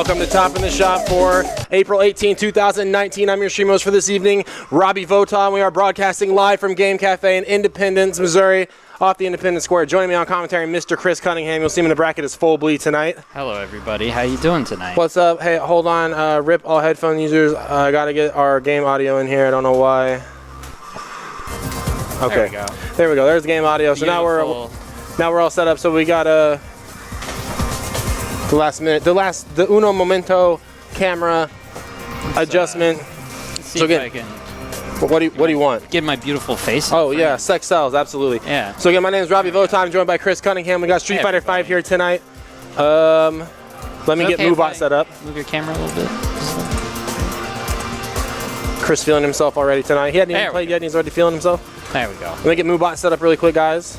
Welcome to Top in the Shop for April 18, 2019. I'm your stream host for this evening, Robbie Votan. We are broadcasting live from Game Cafe in Independence, Missouri, off the Independence Square. Joining me on commentary, Mr. Chris Cunningham. You'll see him in the bracket as Full Bleed tonight. Hello, everybody. How you doing tonight? What's up? Hey, hold on. Rip all headphone users. I got to get our game audio in here. I don't know why. Okay. There we go. There's the game audio. So now we're all set up. So we got the uno momento camera adjustment. See if I can. What do you want? Get my beautiful face. Oh yeah, sex sells, absolutely. Yeah. So again, my name is Robbie Votan. I'm joined by Chris Cunningham. We got Street Fighter 5 here tonight. Let me get MoveBot set up. Move your camera a little bit. Chris feeling himself already tonight. He hadn't even played yet, and he's already feeling himself. There we go. Let me get MoveBot set up really quick, guys.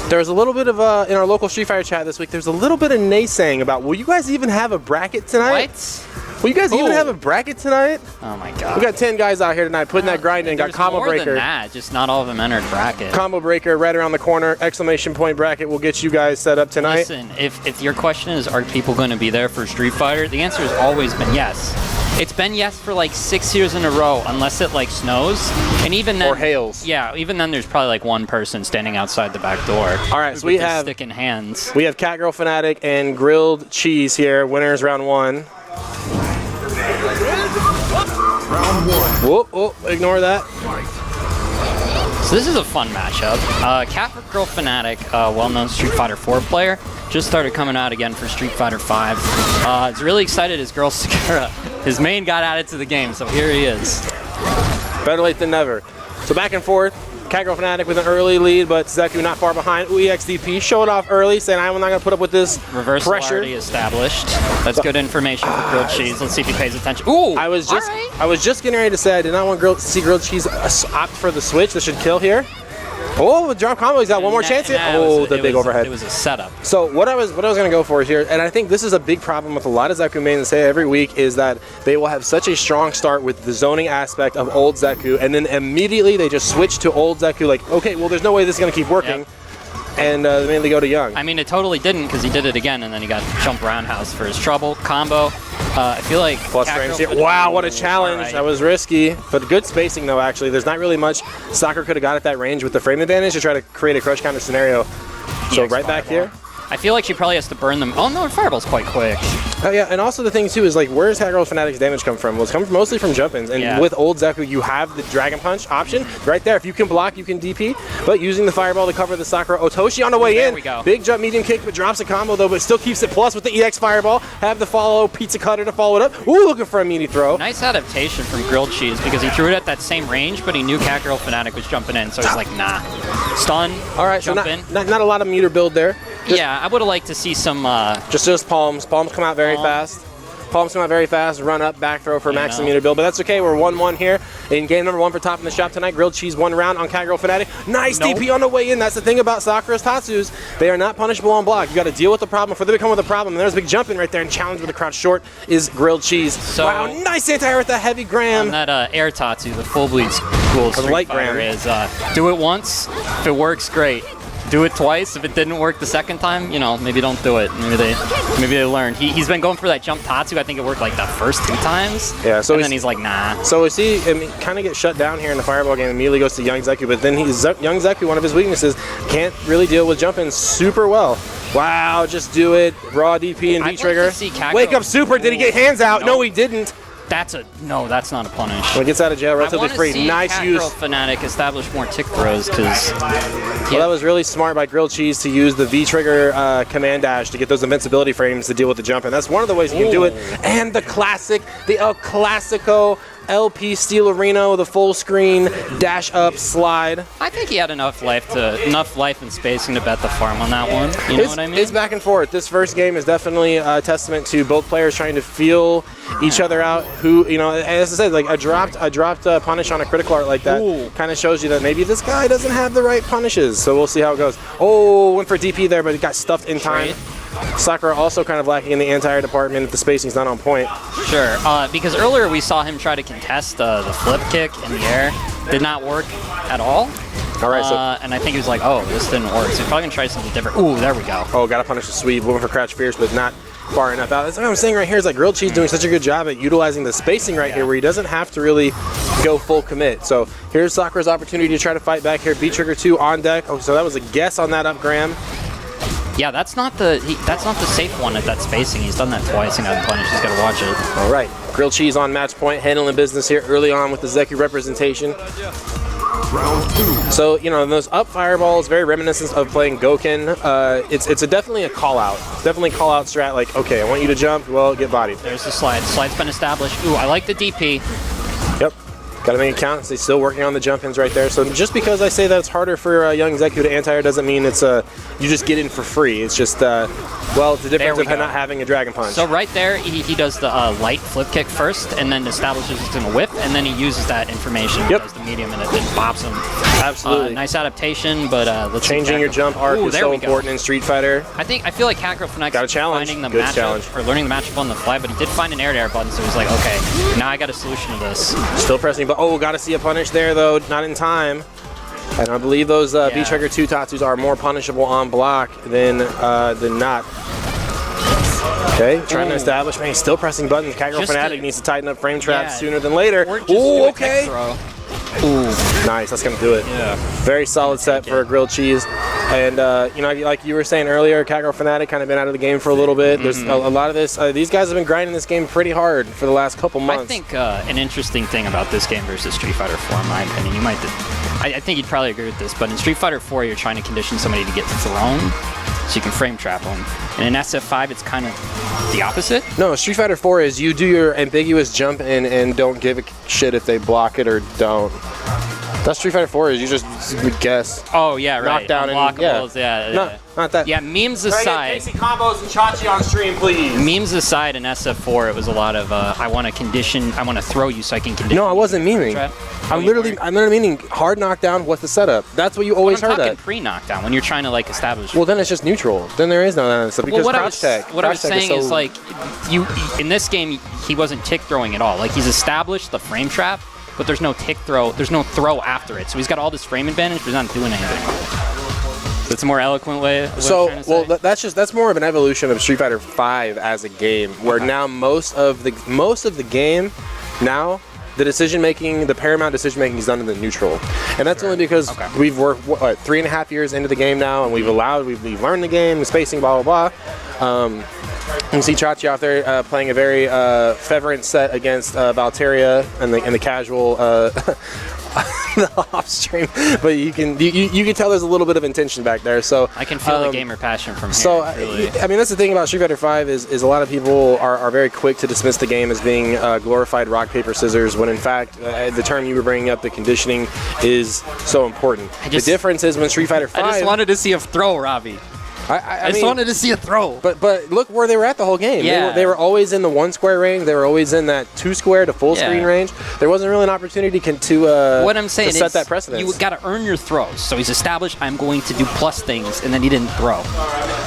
There's a little bit of, in our local Street Fighter chat this week, there's a little bit of naysaying about, will you guys even have a bracket tonight? What? Will you guys even have a bracket tonight? Oh my god. We got 10 guys out here tonight putting that grind in. Got Combo Breaker. More than that, just not all of them entered bracket. Combo Breaker right around the corner. Exclamation point bracket will get you guys set up tonight. Listen, if your question is, are people going to be there for Street Fighter? The answer has always been yes. It's been yes for like 6 years in a row, unless it like snows, and even then, or hails. Yeah, even then, there's probably like one person standing outside the back door. All right, so we have stick in hands. We have Catgirl Fanatic and Grilled Cheese here. Winners round one. Round one. Whoop! Ignore that. So this is a fun matchup. Catgirl Fanatic, well-known Street Fighter 4 player, just started coming out again for Street Fighter 5. He's really excited his girl Sakura. His main got added to the game, so here he is. Better late than never. So back and forth. Catgirl Fanatic with an early lead, but Zeku not far behind. EXDP showed off early, saying I'm not going to put up with this reversal pressure. Already established. That's good information for Grilled Cheese. Let's see if he pays attention. Ooh! I was just getting ready to say I did not want to see Grilled Cheese opt for the switch. This should kill here. Oh, the drop combo. He's got one more chance here. Oh, the big overhead. It was a setup. So what I was going to go for here, and I think this is a big problem with a lot of Zeku mains say every week, is that they will have such a strong start with the zoning aspect of old Zeku, and then immediately they just switch to old Zeku. Like, okay, well, there's no way this is going to keep working. Yep. And they mainly go to young. I mean, it totally didn't, because he did it again, and then he got jump roundhouse for his trouble combo. I feel like plus frames here. Wow, what a challenge! Right. That was risky, but good spacing though. Actually, there's not really much Sakura could have got at that range with the frame advantage to try to create a crush counter scenario. So right back here. I feel like she probably has to burn them. Oh no, Fireball's quite quick. Oh yeah, and also the thing too is like, where's Catgirl Fanatic's damage come from? Well, it's come mostly from jump-ins, and with old Zeku, you have the Dragon Punch option right there. If you can block, you can DP, but using the Fireball to cover the Sakura Otoshi on the way in. There we go. Big jump, medium kick, but drops a combo though, but still keeps it plus with the EX Fireball. Have the follow Pizza Cutter to follow it up. Ooh, looking for a meaty throw. Nice adaptation from Grilled Cheese because he threw it at that same range, but he knew Catgirl Fanatic was jumping in, so he's like, nah. Stun. All right, so not a lot of meter build there. Yeah, I would have liked to see some... Just palms. Palms come out very fast. Palms come out very fast. Run up, back throw for maximum meter build. But that's okay. We're 1-1 here in game number 1 for Top in the Shop tonight. Grilled Cheese 1 round on Catgirl Fanatic. Nice DP on the way in. That's the thing about Sakura's Tatsus. They are not punishable on block. You got to deal with the problem before they become with the problem. And there's a big jump in right there, and challenge with the crouch short is Grilled Cheese. So, wow, nice anti-air with that heavy gram. On that air Tatsu, the full bleed school Street Fighter is do it once. If it works, great. Do it twice. If it didn't work the second time, you know, maybe don't do it. Maybe they learned. He's been going for that jump Tatsu. I think it worked like the first 2 times. Yeah. So then he's like, nah. So we see him kind of get shut down here in the Fireball game. Immediately goes to Young Zeku, but then Young Zeku, one of his weaknesses, can't really deal with jump-ins super well. Wow, just do it. Raw DP and V-trigger. Wake up super. Did he get hands out? No, he didn't. That's not a punish. When he gets out of jail relatively free. Nice use. Catgirl Fanatic establish more tick throws because. Well, that was really smart by Grilled Cheese to use the V-trigger command dash to get those invincibility frames to deal with the jump, and that's one of the ways you can do it. And the classic, the El Clasico LP Steel Reno, the full screen dash up slide. I think he had enough life and spacing to bet the farm on that one. You know what I mean? It's back and forth. This first game is definitely a testament to both players trying to feel each other out. Who, you know, as I said, like a dropped punish on a critical art like that kind of shows you that maybe this guy doesn't have the right punishes. So we'll see how it goes. Oh, went for DP there, but it got stuffed in time. Sakura also kind of lacking in the anti-air department if the spacing's not on point. Sure, because earlier we saw him try to contest the flip kick in the air. Did not work at all. All right, so and I think he was like, oh, this didn't work. So he's probably gonna try something different. Ooh, there we go. oh, gotta punish the sweep. Moving for crouch fierce, but not far enough out. That's what I'm saying right here. Is like Grilled Cheese doing such a good job at utilizing the spacing right here, where he doesn't have to really go full commit. So here's Sakura's opportunity to try to fight back here. B trigger 2 on deck. Oh, so that was a guess on that up Graham. Yeah, that's not the safe one at that spacing. He's done that twice and got punished. He's got to watch it. All right, Grilled Cheese on match point, handling business here early on with the Zeku representation. So, you know, those up fireballs, very reminiscent of playing Goken. It's definitely a call out. It's definitely a call out strat. Like, okay, I want you to jump. Well, get bodied. There's the slide. The slide's been established. Ooh, I like the DP. Yep. Got to make it count. So he's still working on the jump ins right there. So just because I say that it's harder for young Zeku to anti-air doesn't mean it's you just get in for free. It's just well, it's the difference of not having a dragon punch. So right there, he does the light flip kick first, and then establishes it's in a whip, and then he uses that information. Yep. Does the medium, and it bops him. Absolutely. Nice adaptation, but let's changing your jump arc is so important in Street Fighter. I feel like Cat Girl Fanatic got a challenge. Finding the Good matchup challenge. or learning the matchup on the fly, but he did find an air-to-air button, so he's like, okay, now I got a solution to this. Still pressing, but oh, got to see a punish there though, not in time. And I believe those B trigger 2 Tatsus are more punishable on block than not. Okay, trying to establish, man, he's still pressing buttons. Cat Girl Fanatic needs to tighten up frame traps sooner than later. Ooh, okay. Ooh, nice, that's gonna do it. Yeah. Very solid set for a Grilled Cheese. And, you know, like you were saying earlier, Cat Girl Fanatic kind of been out of the game for a little bit. There's a lot of this. These guys have been grinding this game pretty hard for the last couple months. I think an interesting thing about this game versus Street Fighter 4, in my opinion, I think you'd probably agree with this, but in Street Fighter 4, you're trying to condition somebody to get thrown so you can frame trap them. And in SF5, it's kind of the opposite. No, Street Fighter 4 is you do your ambiguous jump in and don't give a shit if they block it or don't. That's Street Fighter 4 is you just would guess. Oh yeah, right. Knockdown Unblockables, and not that. Yeah, memes aside. Casey combos and Chachi on stream, please. Memes aside, in SF4, it was a lot of I want to throw you so I can condition. No, I wasn't memeing. I'm literally meaning hard knockdown. What's the setup? That's what you always heard. I'm talking pre-knockdown when you're trying to like establish. Well, then it's just neutral. Then there is no stuff because crouch tech. What I was saying is like you in this game he wasn't tick throwing at all. Like he's established the frame trap, but there's no tick throw. There's no throw after it. So he's got all this frame advantage, but he's not doing anything. So it's a more eloquent way. So, well, that's more of an evolution of Street Fighter 5 as a game, where now most of the game now. The paramount decision making is done in the neutral, and that's only because we've worked 3.5 years into the game now, and we've learned the game, the spacing, blah blah blah. You can see Chachi out there playing a very fervent set against Valteria and the casual the off stream, but you can tell there's a little bit of intention back there. So I can feel the gamer passion from here. So really. I mean, that's the thing about Street Fighter 5 is a lot of people are very quick to dismiss the game as being glorified rock paper scissors, when in fact the term you were bringing up, the conditioning, is so important. The difference is when Street Fighter 5. I just wanted to see a throw, Robbie. I just wanted to see a throw. But look where they were at the whole game. Yeah. They were always in the 1 square range. They were always in that 2 square to full screen range. There wasn't really an opportunity to what I'm saying to set that precedence. You got to earn your throws. So he's established I'm going to do plus things, and then he didn't throw.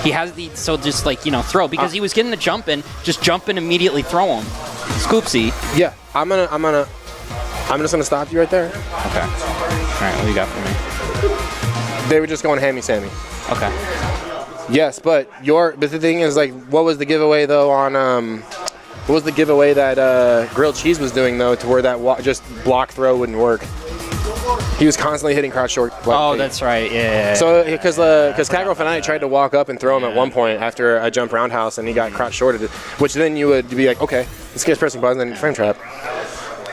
He has so just like throw because he was getting the jump in, just jump in immediately, throw him. Scoopsy. Yeah, I'm just gonna stop you right there. Okay. All right, what do you got for me? They were just going hammy-sammy. Okay. Yes, but the thing is, like, what was the giveaway though on what was the giveaway that Grilled Cheese was doing though, to where that just block throw wouldn't work? He was constantly hitting crouch short. That's right. Yeah. So because Cat Girl Fanatic tried to walk up and throw him at one point after a jump roundhouse, and he got crouch shorted, which then you would be like, okay, this guy's pressing buttons and frame trap.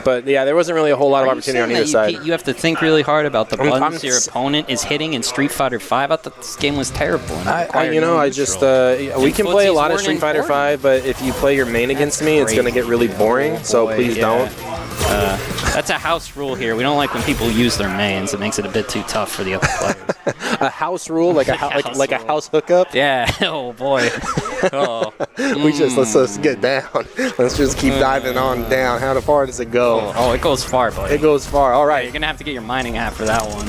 But yeah, there wasn't really a whole lot of opportunity on either side. You have to think really hard about the buttons your opponent is hitting in Street Fighter 5. I thought this game was terrible. We can play a lot of Street Fighter 5, but if you play your main against me, it's going to get really boring. So please don't. That's a house rule here. We don't like when people use their mains. It makes it a bit too tough for the other players. A house rule, like a house hookup. Yeah. Oh boy. Oh. Let's get down. Let's just keep diving on down. How far does it go? Oh, it goes far, buddy. It goes far. All right. You're gonna have to get your mining hat for that one.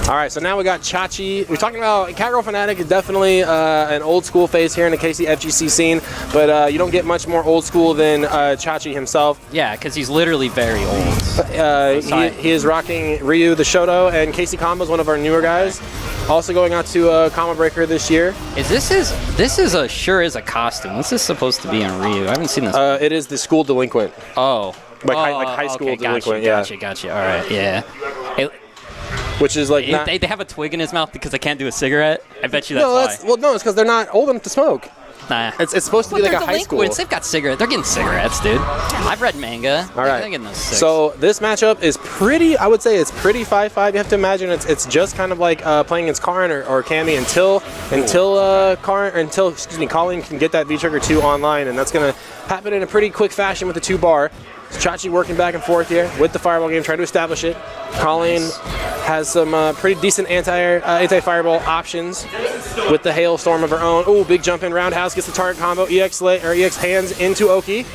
All right, so now we got Chachi. We're talking about Cowgirl Fanatic is definitely an old school face here in the KC FGC scene, but you don't get much more old school than Chachi himself. Yeah, because he's literally very old. He is rocking Ryu the Shoto, and Casey Combo's one of our newer guys. Also going out to Combo Breaker this year. This is a costume. This is supposed to be in Ryu. I haven't seen this. It is the school delinquent. Oh. Like high school delinquent. Gotcha. All right, yeah. Which is like they have a twig in his mouth because they can't do a cigarette. I bet you that's why. No, it's because they're not old enough to smoke. Nah. It's supposed to be like a high school. They've got cigarettes. They're getting cigarettes, dude. I've read manga. All right. They're getting those cigs. So this matchup is pretty. I would say it's pretty 5-5. You have to imagine it's just kind of like playing against Karin or Cammy until Colin can get that V-Trigger 2 online, and that's gonna happen in a pretty quick fashion with the 2-bar. Chachi working back and forth here with the fireball game, trying to establish it. Colleen has some pretty decent anti-fireball options with the hailstorm of her own. Oh, big jump in roundhouse, gets the target combo. EX hands into Oki.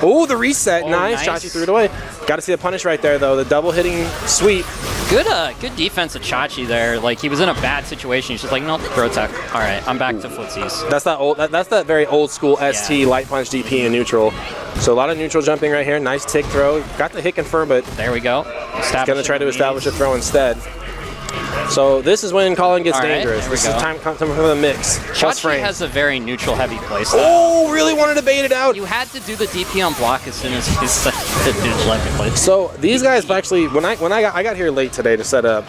Oh, the reset, nice. Chachi threw it away. Got to see the punish right there though. The double hitting sweep. Good defense of Chachi there. Like he was in a bad situation. He's just like, nope, throw tech. All right, I'm back to footsies. That's that very old school ST light punch DP in neutral. So a lot of neutral jumping right here. Nice tick throw. Got the hit confirm, but there we go. He's gonna try to establish a throw instead. So this is when Colin gets dangerous. This is time for the mix. Chachi has a very neutral heavy playstyle. Oh, really wanted to bait it out. You had to do the DP on block as soon as he said the neutral heavy playstyle. So these guys actually, when I got here late today to set up,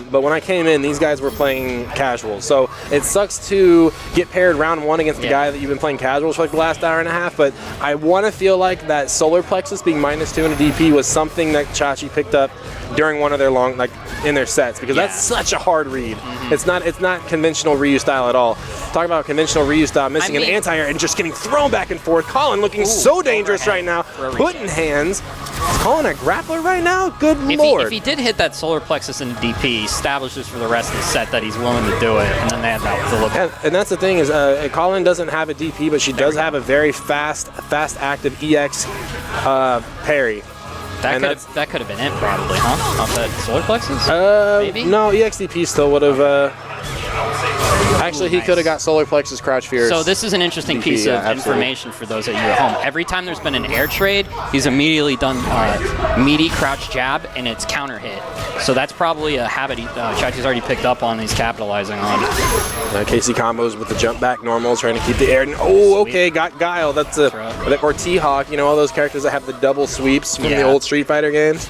but when I came in, these guys were playing casual. So it sucks to get paired round one against the guy that you've been playing casuals for like the last hour and a half. But I want to feel like that solar plexus being -2 in a DP was something that Chachi picked up during one of their in their sets, because that's such a hard read. It's not conventional Ryu style at all. Talk about conventional Ryu style, missing an anti-air and just getting thrown back and forth. Colin looking so dangerous right now. Putting hands. Is Colin a grappler right now? Good lord. If he did hit that solar plexus in the DP, he establishes for the rest of the set that he's willing to do it, and then they have that to look at. And that's the thing is, Colin doesn't have a DP, but she does have a very fast active EX parry. That could have been it, probably, huh? Off that solar plexus? Maybe? No, EXDP still would have. Actually, he could have got solar plexus crouch fierce. So this is an interesting piece of information for those of you at home. Every time there's been an air trade, he's immediately done meaty crouch jab, and it's counter hit. So that's probably a habit Chachi's already picked up on and he's capitalizing on. Casey combos with the jump back normal, trying to keep the air. Oh, okay, got Guile. That's or T-Hawk, you know, all those characters that have the double sweeps from the old Street Fighter games.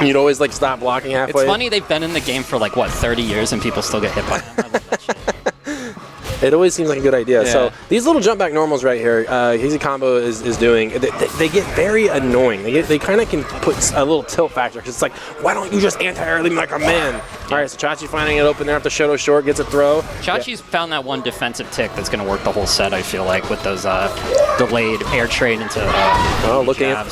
You'd always like stop blocking halfway. It's funny, they've been in the game for like, what, 30 years and people still get hit by them. I love that shit. It always seems like a good idea. Yeah. So these little jump back normals right here, Casey Combo is doing. They get very annoying. They kind of can put a little tilt factor, because it's like, why don't you just anti-air me like a man? All right, so Chachi finding it open there after Shoto short, gets a throw. Chachi's found that one defensive tick that's going to work the whole set, I feel like, with those delayed air trade into looking at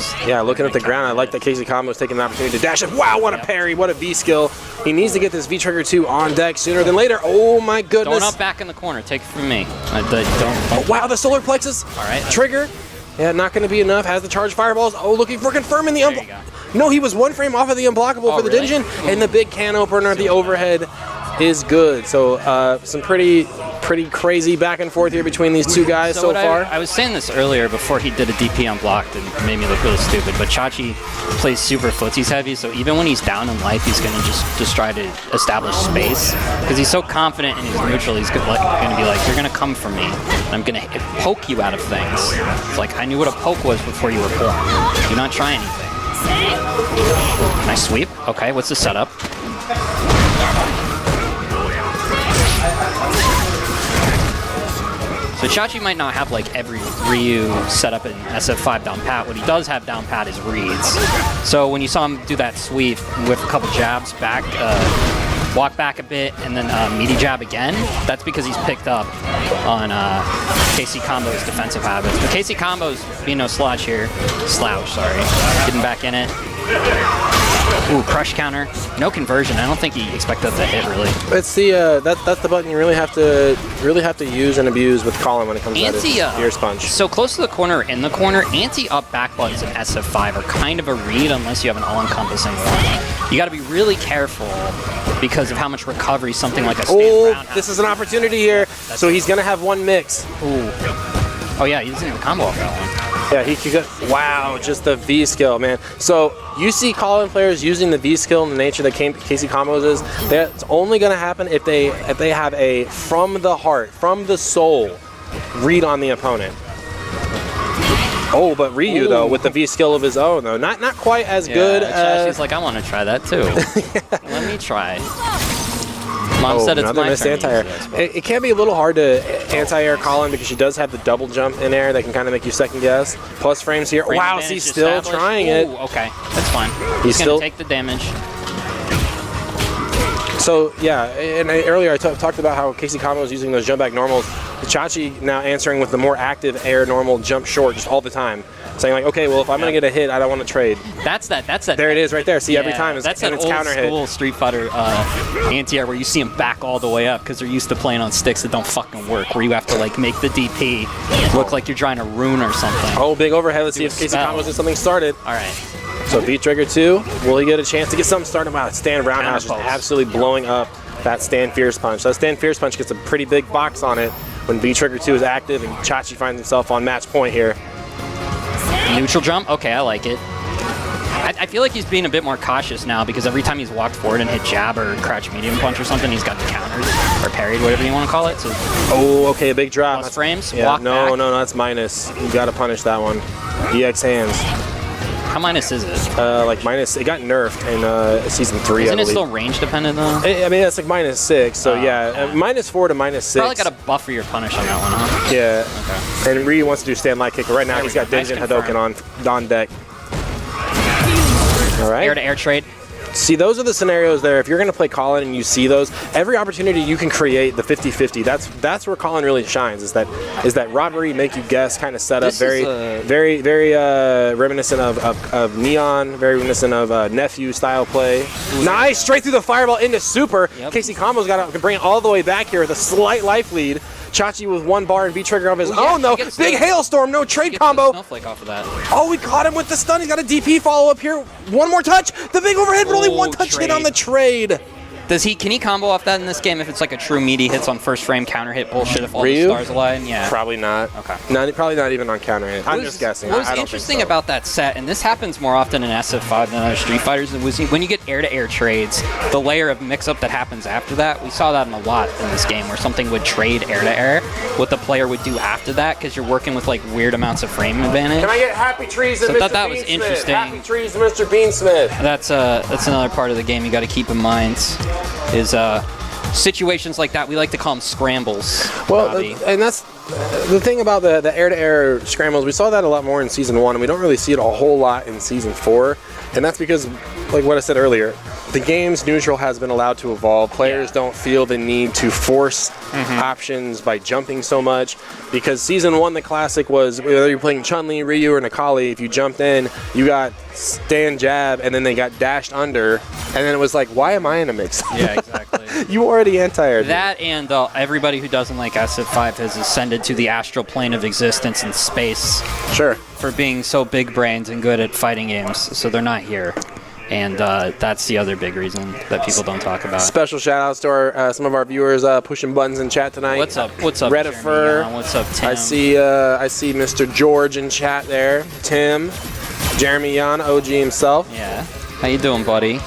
the ground. I like that Casey Combo is taking the opportunity to dash it. Wow, what a parry, what a V skill. He needs to get this V-Trigger 2 on deck sooner than later. Oh my goodness. Don't up back in the corner, take it from me. Oh, wow, the solar plexus. All right. Trigger. Yeah, not going to be enough. Has the charge fireballs. Oh, looking for confirming the No, he was one frame off of the unblockable for the Dingin, and the big can opener at the overhead is good. So some pretty crazy back and forth here between these two guys so far. I was saying this earlier before he did a DP unblocked and it made me look really stupid, but Chachi plays super footsies heavy, so even when he's down in life, he's going to just try to establish space, because he's so confident in his neutral. He's going to be like, you're going to come for me, and I'm going to poke you out of things. It's like, I knew what a poke was before you were born. Do not try anything. Nice sweep. Okay, what's the setup? So Chachi might not have like every Ryu setup in SF5 down pat. What he does have down pat is reads. So when you saw him do that sweep with a couple jabs back, walk back a bit, and then meaty jab again, that's because he's picked up on KC Combo's defensive habits. But KC Combo's being no slouch here. Getting back in it. Ooh, crush counter. No conversion. I don't think he expected that to hit, really. It's the that's the button you really have to use and abuse with Colin when it comes to that Fierce Punch. So close to the corner or in the corner, anti-up back buttons in SF5 are kind of a read unless you have an all-encompassing one. You got to be really careful because of how much recovery something like a stand round has. This is an opportunity here. So he's going to have one mix. Ooh. Oh, yeah, he doesn't even combo off that one. Yeah, he could go. Wow, just the V skill, man. So you see Colin players using the V skill in the nature that Casey combos is. That's only going to happen if they have a from the heart, from the soul read on the opponent. Oh, but Ryu though with the V skill of his own though, not quite as good. She's like, I want to try that too. Let me try. Mom said it's my turn. Anti-air. It can be a little hard to anti-air Colin because she does have the double jump in air that can kind of make you second guess. Plus frames here. Wow, he's still trying it. Okay, that's fine. He's going to take the damage. So, yeah, and earlier I talked about how Casey Kamo was using those jump back normals. Chachi now answering with the more active air normal jump short just all the time. Saying like, okay, well, if I'm going to get a hit, I don't want to trade. That's that. There it is right there. See, every time that's that old school Street Fighter anti-air where you see them back all the way up because they're used to playing on sticks that don't fucking work, where you have to like make the DP look like you're trying to rune or something. Oh, big overhead. Let's see if Casey Kamo gets something started. All right. So V trigger 2, will he get a chance to get something started? Wow, stand roundhouse just absolutely blowing up that stand Fierce Punch. So that stand Fierce Punch gets a pretty big box on it when V trigger 2 is active and Chachi finds himself on match point here. Neutral jump? Okay, I like it. I feel like he's being a bit more cautious now because every time he's walked forward and hit jab or crouch medium punch or something, he's got the counters or parried, whatever you want to call it. So okay, a big drop. Plus frames, yeah, walk back. No, that's minus. You got to punish that one. EX hands. How minus is it? Like minus, it got nerfed in season 3. Isn't it still range dependent though? I mean, it's like -6, so yeah, -4 to -6. Probably got to buffer your punish on that one, huh? Yeah. Okay. And Ryu wants to do stand light kick, but right now he's got Dingen Hadoken on deck. All right. Air to air trade. See, those are the scenarios there. If you're going to play Colin and you see those, every opportunity you can create the 50-50. That's where Colin really shines. Is that robbery, make you guess kind of setup. Very reminiscent of Neon. Very reminiscent of nephew style play. Nice, straight through the fireball into super. Yep. Casey Kamo's got to bring it all the way back here with a slight life lead. Chachi with one bar and V trigger of his own though. Big hailstorm, no trade combo. Snowflake off of that. Oh, we caught him with the stun. He's got a DP follow up here. One more touch. The big overhead, but only one touch hit on the trade. Can he combo off that in this game if it's like a true meaty hits on first frame counter hit bullshit if all the stars align? Yeah. Probably not. Okay. Probably not even on counter hit. I'm just guessing. What was interesting about that set, and this happens more often in SF5 than other Street Fighters, was when you get air-to-air trades, the layer of mix-up that happens after that, we saw that in a lot in this game where something would trade air-to-air, what the player would do after that, because you're working with like weird amounts of frame advantage. Can I get Happy Trees and Mr. Beansmith? I thought that was interesting. Happy Trees and Mr. Beansmith. That's another part of the game you got to keep in mind. Is situations like that, we like to call them scrambles. Well, and that's the thing about the air-to-air scrambles. We saw that a lot more in Season 1, and we don't really see it a whole lot in Season 4. And that's because, like what I said earlier, the game's neutral has been allowed to evolve. Players don't feel the need to force options by jumping so much, because Season 1, the classic was, whether you're playing Chun-Li, Ryu, or Nakali, if you jumped in, you got stand jab, and then they got dashed under, and then it was like, why am I in a mix? Yeah, exactly. You already anti-aired. That and everybody who doesn't like SF5 has ascended to the astral plane of existence in space. Sure. For being so big-brained and good at fighting games, so they're not here. And that's the other big reason that people don't talk about. Special shout-outs to our some of our viewers pushing buttons in chat tonight. What's up? What's up, Redifer. What's up, Tim? I see Mr. George in chat there. Tim. Jeremy Yan, OG himself. Yeah. How you doing, buddy?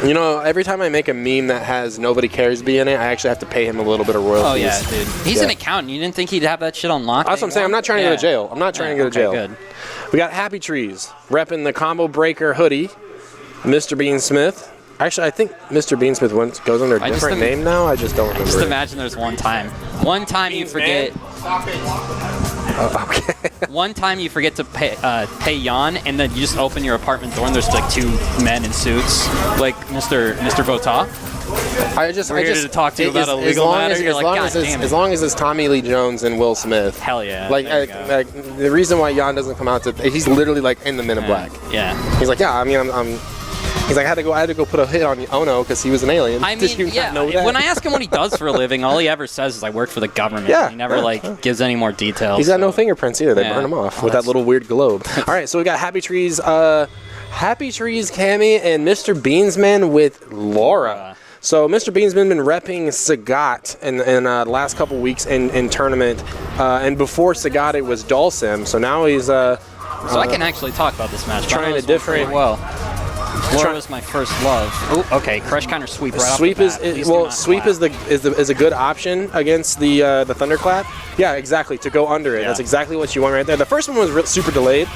You know, every time I make a meme that has Nobody Cares Be in it, I actually have to pay him a little bit of royalties. Oh, yeah, dude. He's an accountant. You didn't think he'd have that shit on lock? That's what I'm saying. I'm not trying to go to jail. I'm not trying to go to jail. Good. We got Happy Trees repping the Combo Breaker hoodie. Mr. Beansmith. Actually, I think Mr. Beansmith goes under a different name now. I just don't remember. Just imagine there's one time you forget. Okay. One time you forget to pay Jan, and then you just open your apartment door, and there's like two men in suits, like Mr. Vota. I just to talk to you about a legal matter. You're like, God damn it. As long as it's Tommy Lee Jones and Will Smith. Hell yeah. Like the reason why Jan doesn't come out he's literally like in the Men in Black. Yeah. He's like, yeah. I mean, I'm He's like, I had to go put a hit on Ono because he was an alien. I mean, yeah. When I ask him what he does for a living, all he ever says is, "I work for the government." Yeah. He never gives any more details. He's got no fingerprints either. They burn him off with that little weird globe. All right, so we got Happy Trees, Cammy, and Mr. Beansman with Laura. So Mr. Beansman been repping Sagat in the last couple weeks in tournament, and before Sagat it was Dulcim. So now he's so I can actually talk about this match. Trying to different. Well, Laura was my first love. Ooh, okay, crush counter sweep right off the bat. Sweep is a good option against the Thunderclap. Yeah, exactly, to go under it. Yeah. That's exactly what you want right there. The first one was super delayed,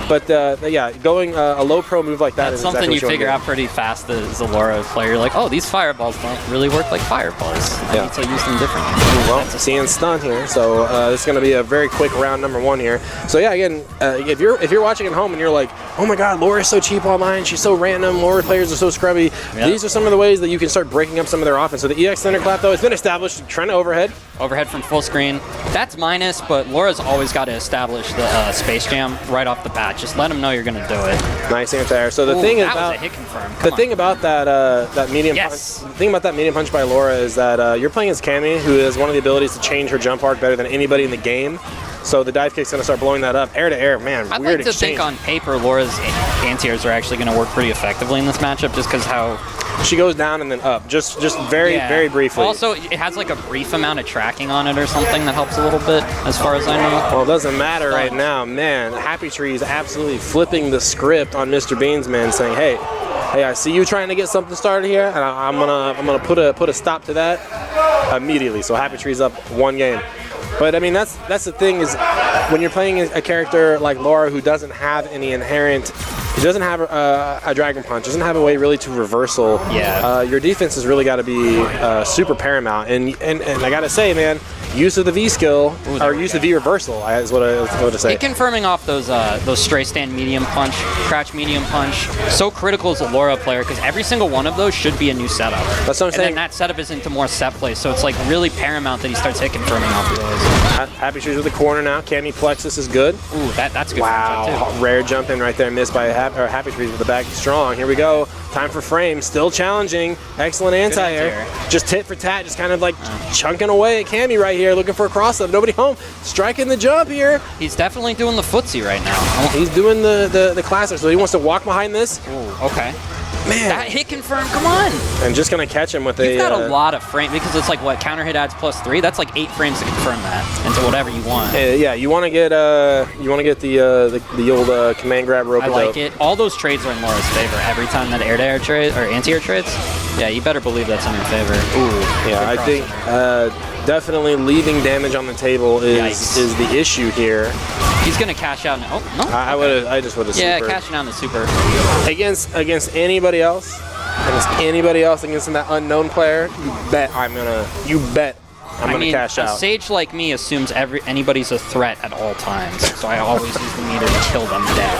but yeah, going a low pro move like that is something exactly you figure out pretty fast as a Laura player. You're like, oh, these fireballs don't really work like fireballs. I need to use them differently. Well, seeing stun here, so this is going to be a very quick round number 1 here. So yeah, again, if you're watching at home and you're like, oh my God, Laura's so cheap online, she's so random. Laura players are so scrubby. Yep. These are some of the ways that you can start breaking up some of their offense. So the EX Thunderclap, though, has been established. Trying to overhead. Overhead from full screen. That's minus, but Laura's always got to establish the Space Jam right off the bat. Just let them know you're going to do it. Nice anti-air. So the thing about was a hit confirm. The thing about that medium punch, the thing about that medium punch by Laura is that you're playing as Cammy, who has one of the abilities to change her jump arc better than anybody in the game. So the dive kick's going to start blowing that up. Air to air, man, I'd weird like to think on paper Laura's anti-airs are actually going to work pretty effectively in this matchup just because how... She goes down and then up, just very briefly. Also, it has like a brief amount of tracking on it or something that helps a little bit, as far as I know. Well, it doesn't matter right now, man. Happy Tree is absolutely flipping the script on Mr. Beansman, saying, "Hey, I see you trying to get something started here, and I'm gonna put a stop to that immediately." So Happy Tree's up 1 game. But I mean, that's the thing is when you're playing a character like Laura who doesn't have any inherent, he doesn't have a Dragon Punch, doesn't have a way really to reversal. Yeah. Your defense has really got to be super paramount. And I gotta say, man, use of the V skill or use of V reversal is what I was going to say. Confirming off those stray stand medium punch, crouch medium punch, so critical as a Laura player because every single one of those should be a new setup. That's what I'm saying. And then that setup is into more set plays, so it's like really paramount that he starts hit confirming off of those. Happy Trees with the corner now. Cammy Plexus is good. Ooh, that's good. Wow, rare jump in right there, missed by Happy Trees with the back strong. Here we go. Time for frame. Still challenging. Excellent anti-air. Just tit for tat, just kind of like chunking away at Cammy right here, looking for a cross-up. Nobody home. Striking the jump here. He's definitely doing the footsie right now. He's doing the classic, so he wants to walk behind this. Ooh, okay. Man. That hit confirm, come on. And just going to catch him with You've got a lot of frame, because it's like, what, counter hit adds +3? That's like 8 frames to confirm that into whatever you want. Yeah, you want to get the old command grab rope. I like it. All those trades are in Laura's favor. Every time that air-to-air trade, or anti-air trades, yeah, you better believe that's in your favor. Ooh, yeah, I think definitely leaving damage on the table is the issue here. He's gonna cash out. Oh no! I just would have. Yeah, cashing out the super. Against anybody else, against that unknown player, you bet I'm gonna cash out. A sage like me assumes anybody's a threat at all times, so I always use the meter to kill them dead.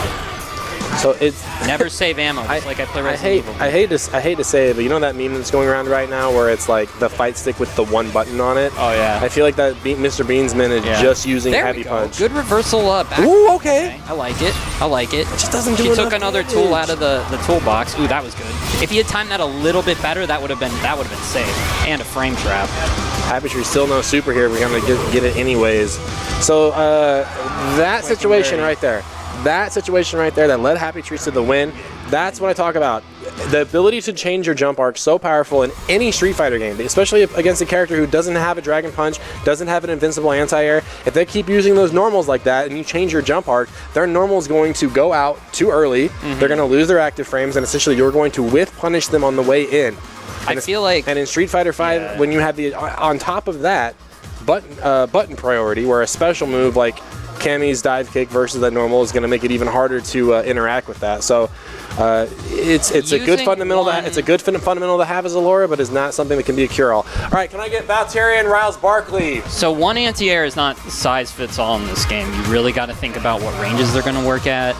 So it's never save ammo. Just like I play Resident Evil. I hate to say it, but you know that meme that's going around right now where it's like the fight stick with the one button on it. Oh yeah. I feel like that Mr. Beansman is just using heavy punch. Good reversal up. Ooh, okay. I like it. It just doesn't do He enough took another damage. tool out of the toolbox. Ooh, that was good. If he had timed that a little bit better, that would have been safe. And a frame trap. Happy Tree still no super here. We're gonna get it anyways. So that situation right there. That led Happy Trees to the win. That's what I talk about. The ability to change your jump arc so powerful in any Street Fighter game, especially against a character who doesn't have a Dragon Punch, doesn't have an invincible anti-air. If they keep using those normals like that and you change your jump arc, their normal is going to go out too early. They're going to lose their active frames, and essentially you're going to whiff punish them on the way in. I feel like... And in Street Fighter V, when you have the... On top of that, button priority, where a special move like Cammy's dive kick versus that normal is going to make it even harder to interact with that. So it's a good fundamental. It's a good fundamental to have as a Laura, but it's not something that can be a cure-all. All right, can I get Valterian Riles Barkley? So one anti-air is not size fits all in this game. You really got to think about what ranges they're going to work at.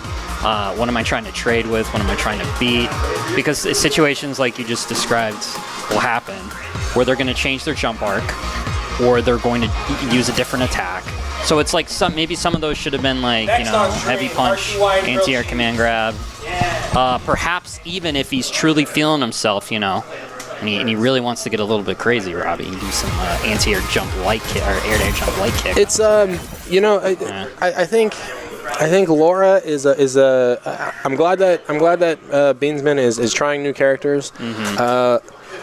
What am I trying to trade with? What am I trying to beat? Because situations like you just described will happen, where they're going to change their jump arc, or they're going to use a different attack. So it's like maybe some of those should have been like, heavy punch, anti-air command grab, Perhaps even if he's truly feeling himself, you know, and he really wants to get a little bit crazy, Robbie, you can do some anti-air jump light kick or air-to-air jump light kick. It's you know, I think Laura is a. I'm glad that Beansman is trying new characters.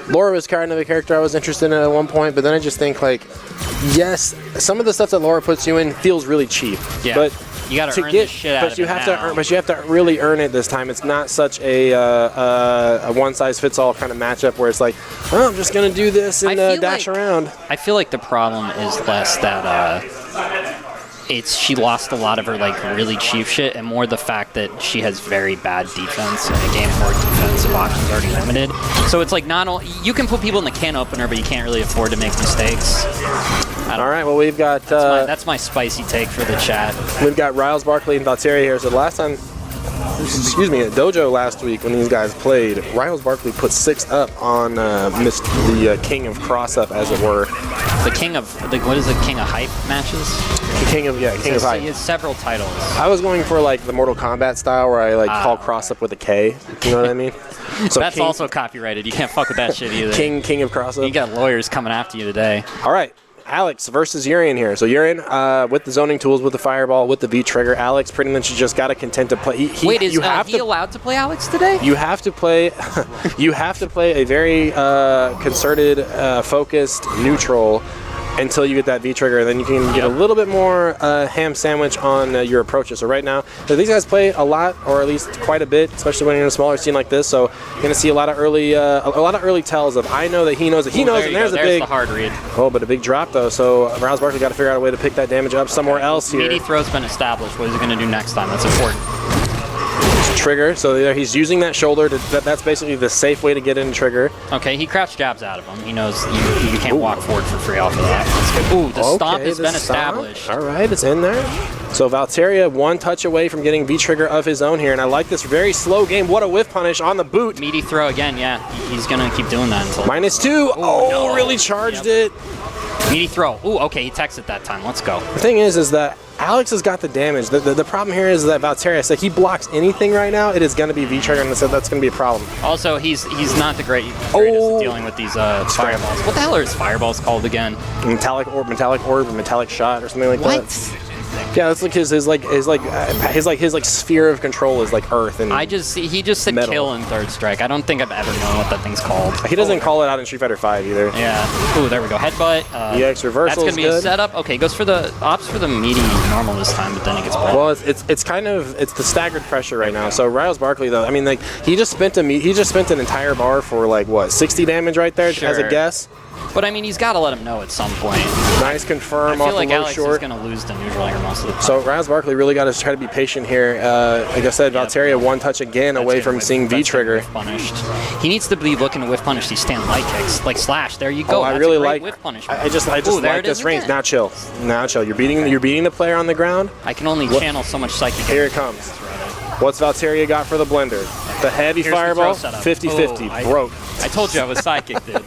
Laura was kind of a character I was interested in at one point, but then I just think like, yes, some of the stuff that Laura puts you in feels really cheap. Yeah. But you got to earn the shit out of it now. But you have to really earn it this time. It's not such a one-size-fits-all kind of matchup where it's like, oh, I'm just gonna do this and dash around. I feel like the problem is less that she lost a lot of her like really cheap shit, and more the fact that she has very bad defense in a game where defensive options are already limited. So it's like not only you can put people in the can opener, but you can't really afford to make mistakes. All right, well we've got that's my spicy take for the chat. We've got Riles, Barkley, and Valtteri here. So the last time, excuse me, at Dojo last week when these guys played, Riles Barkley put 6 up on the king of cross-up, as it were. The king of what is the king of hype matches? The king of hype. He has several titles. I was going for like the Mortal Kombat style where I like call cross-up with a K. You know what I mean? So that's also copyrighted. You can't fuck with that shit either. King of cross-up. You got lawyers coming after you today. All right. Alex versus Urian here. So Urian with the zoning tools, with the fireball, with the V trigger. Alex pretty much just got to content to play. Wait, is he allowed to play Alex today? You have to play. You have to play a very concerted, focused neutral until you get that V trigger. Then you can get a little bit more ham sandwich on your approaches. So right now, these guys play a lot, or at least quite a bit, especially when you're in a smaller scene like this. So you're gonna see a lot of early tells of I know that he knows that he knows, and there's the hard read. Oh, but a big drop though. So Riles Barkley got to figure out a way to pick that damage up somewhere else here. Meaty throw's been established. What is he gonna do next time? That's important. Trigger, so there he's using that shoulder. That's basically the safe way to get in trigger. Okay, he crouch jabs out of him. He knows you can't walk forward for free off of that. That's good. Ooh, the stomp has been established. All right, it's in there. So Valtteri one touch away from getting V-trigger of his own here, and I like this very slow game. What a whiff punish on the boot. Meaty throw again, yeah. He's going to keep doing that until... -2. Oh, no. Really charged it. Meaty throw. Ooh, okay, he techs it that time. Let's go. The thing is that Alex has got the damage. The problem here is that Valtteri, so he blocks anything right now, it is going to be V-trigger, and so that's going to be a problem. Also, he's not the greatest at dealing with these fireballs. What the hell are his fireballs called again? Metallic orb, metallic shot, or something like that. What? Yeah, that's like his sphere of control is like earth and he just said metal. Kill in third strike. I don't think I've ever known what that thing's called. He doesn't call it out in Street Fighter 5 either. Yeah. Ooh, there we go. Headbutt. EX reversal. That's gonna be a setup. Okay, goes for the opts for the meaty normal this time, but then it gets blocked. Well, it's the staggered pressure right now. So Riles Barkley though, I mean like he just spent an entire bar for like what 60 damage right there as a guess. But I mean, he's got to let him know at some point. Nice confirm. I feel off like the low Alex short. is going to lose to neutral here most of the time. So Riles Barkley really got to try to be patient here. Like I said, Valtteri one touch again away from seeing V trigger. Punished. He needs to be looking to whiff punish these stand light kicks, like slash. There you go. Oh, I really like whiff punish. I just like this range. Now chill. You're beating the player on the ground. I can only channel so much psychic. Here it comes. What's Valtteri got for the blender? The heavy fireball, 50-50, broke. I told you I was psychic, dude.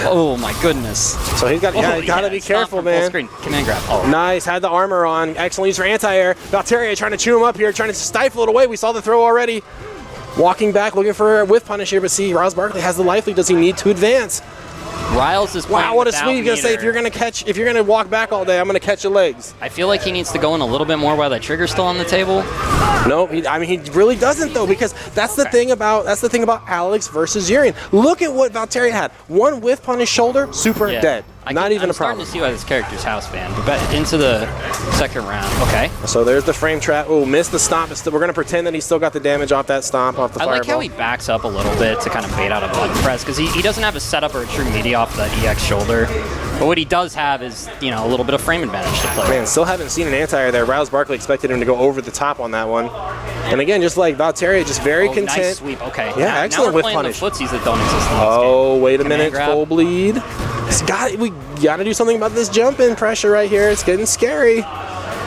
Oh my goodness. So he's got, gotta be careful, man. Screen. Command grab. Oh. Nice, had the armor on. Excellent use for anti-air. Valtteri trying to chew him up here, trying to stifle it away. We saw the throw already. Walking back, looking for a whiff punish here, but see, Riles Barkley has the life lead. Does he need to advance? Riles is wow, what a sweep! You're gonna say if you're gonna walk back all day, I'm gonna catch your legs. I feel like he needs to go in a little bit more while that trigger's still on the table. No, he really doesn't though, because that's the thing about Alex versus Urian. Look at what Valtteri had. One whiff on his shoulder, super dead. Not even a problem. I'm starting to see why this character's house banned. But into the second round. Okay. So there's the frame trap. Oh, missed the stomp. We're going to pretend that he still got the damage off that stomp, off the fireball. I like how he backs up a little bit to kind of bait out a button press, because he doesn't have a setup or a true meaty off the EX shoulder. But what he does have is, a little bit of frame advantage to play. Man, still haven't seen an anti-air there. Riles Barkley expected him to go over the top on that one. And again, just like Valtteri, just very content. Nice sweep. Okay. Yeah, excellent whiff punish. The footsies that don't exist in this game. Wait a minute. Full bleed. We got to do something about this jump-in pressure right here. It's getting scary.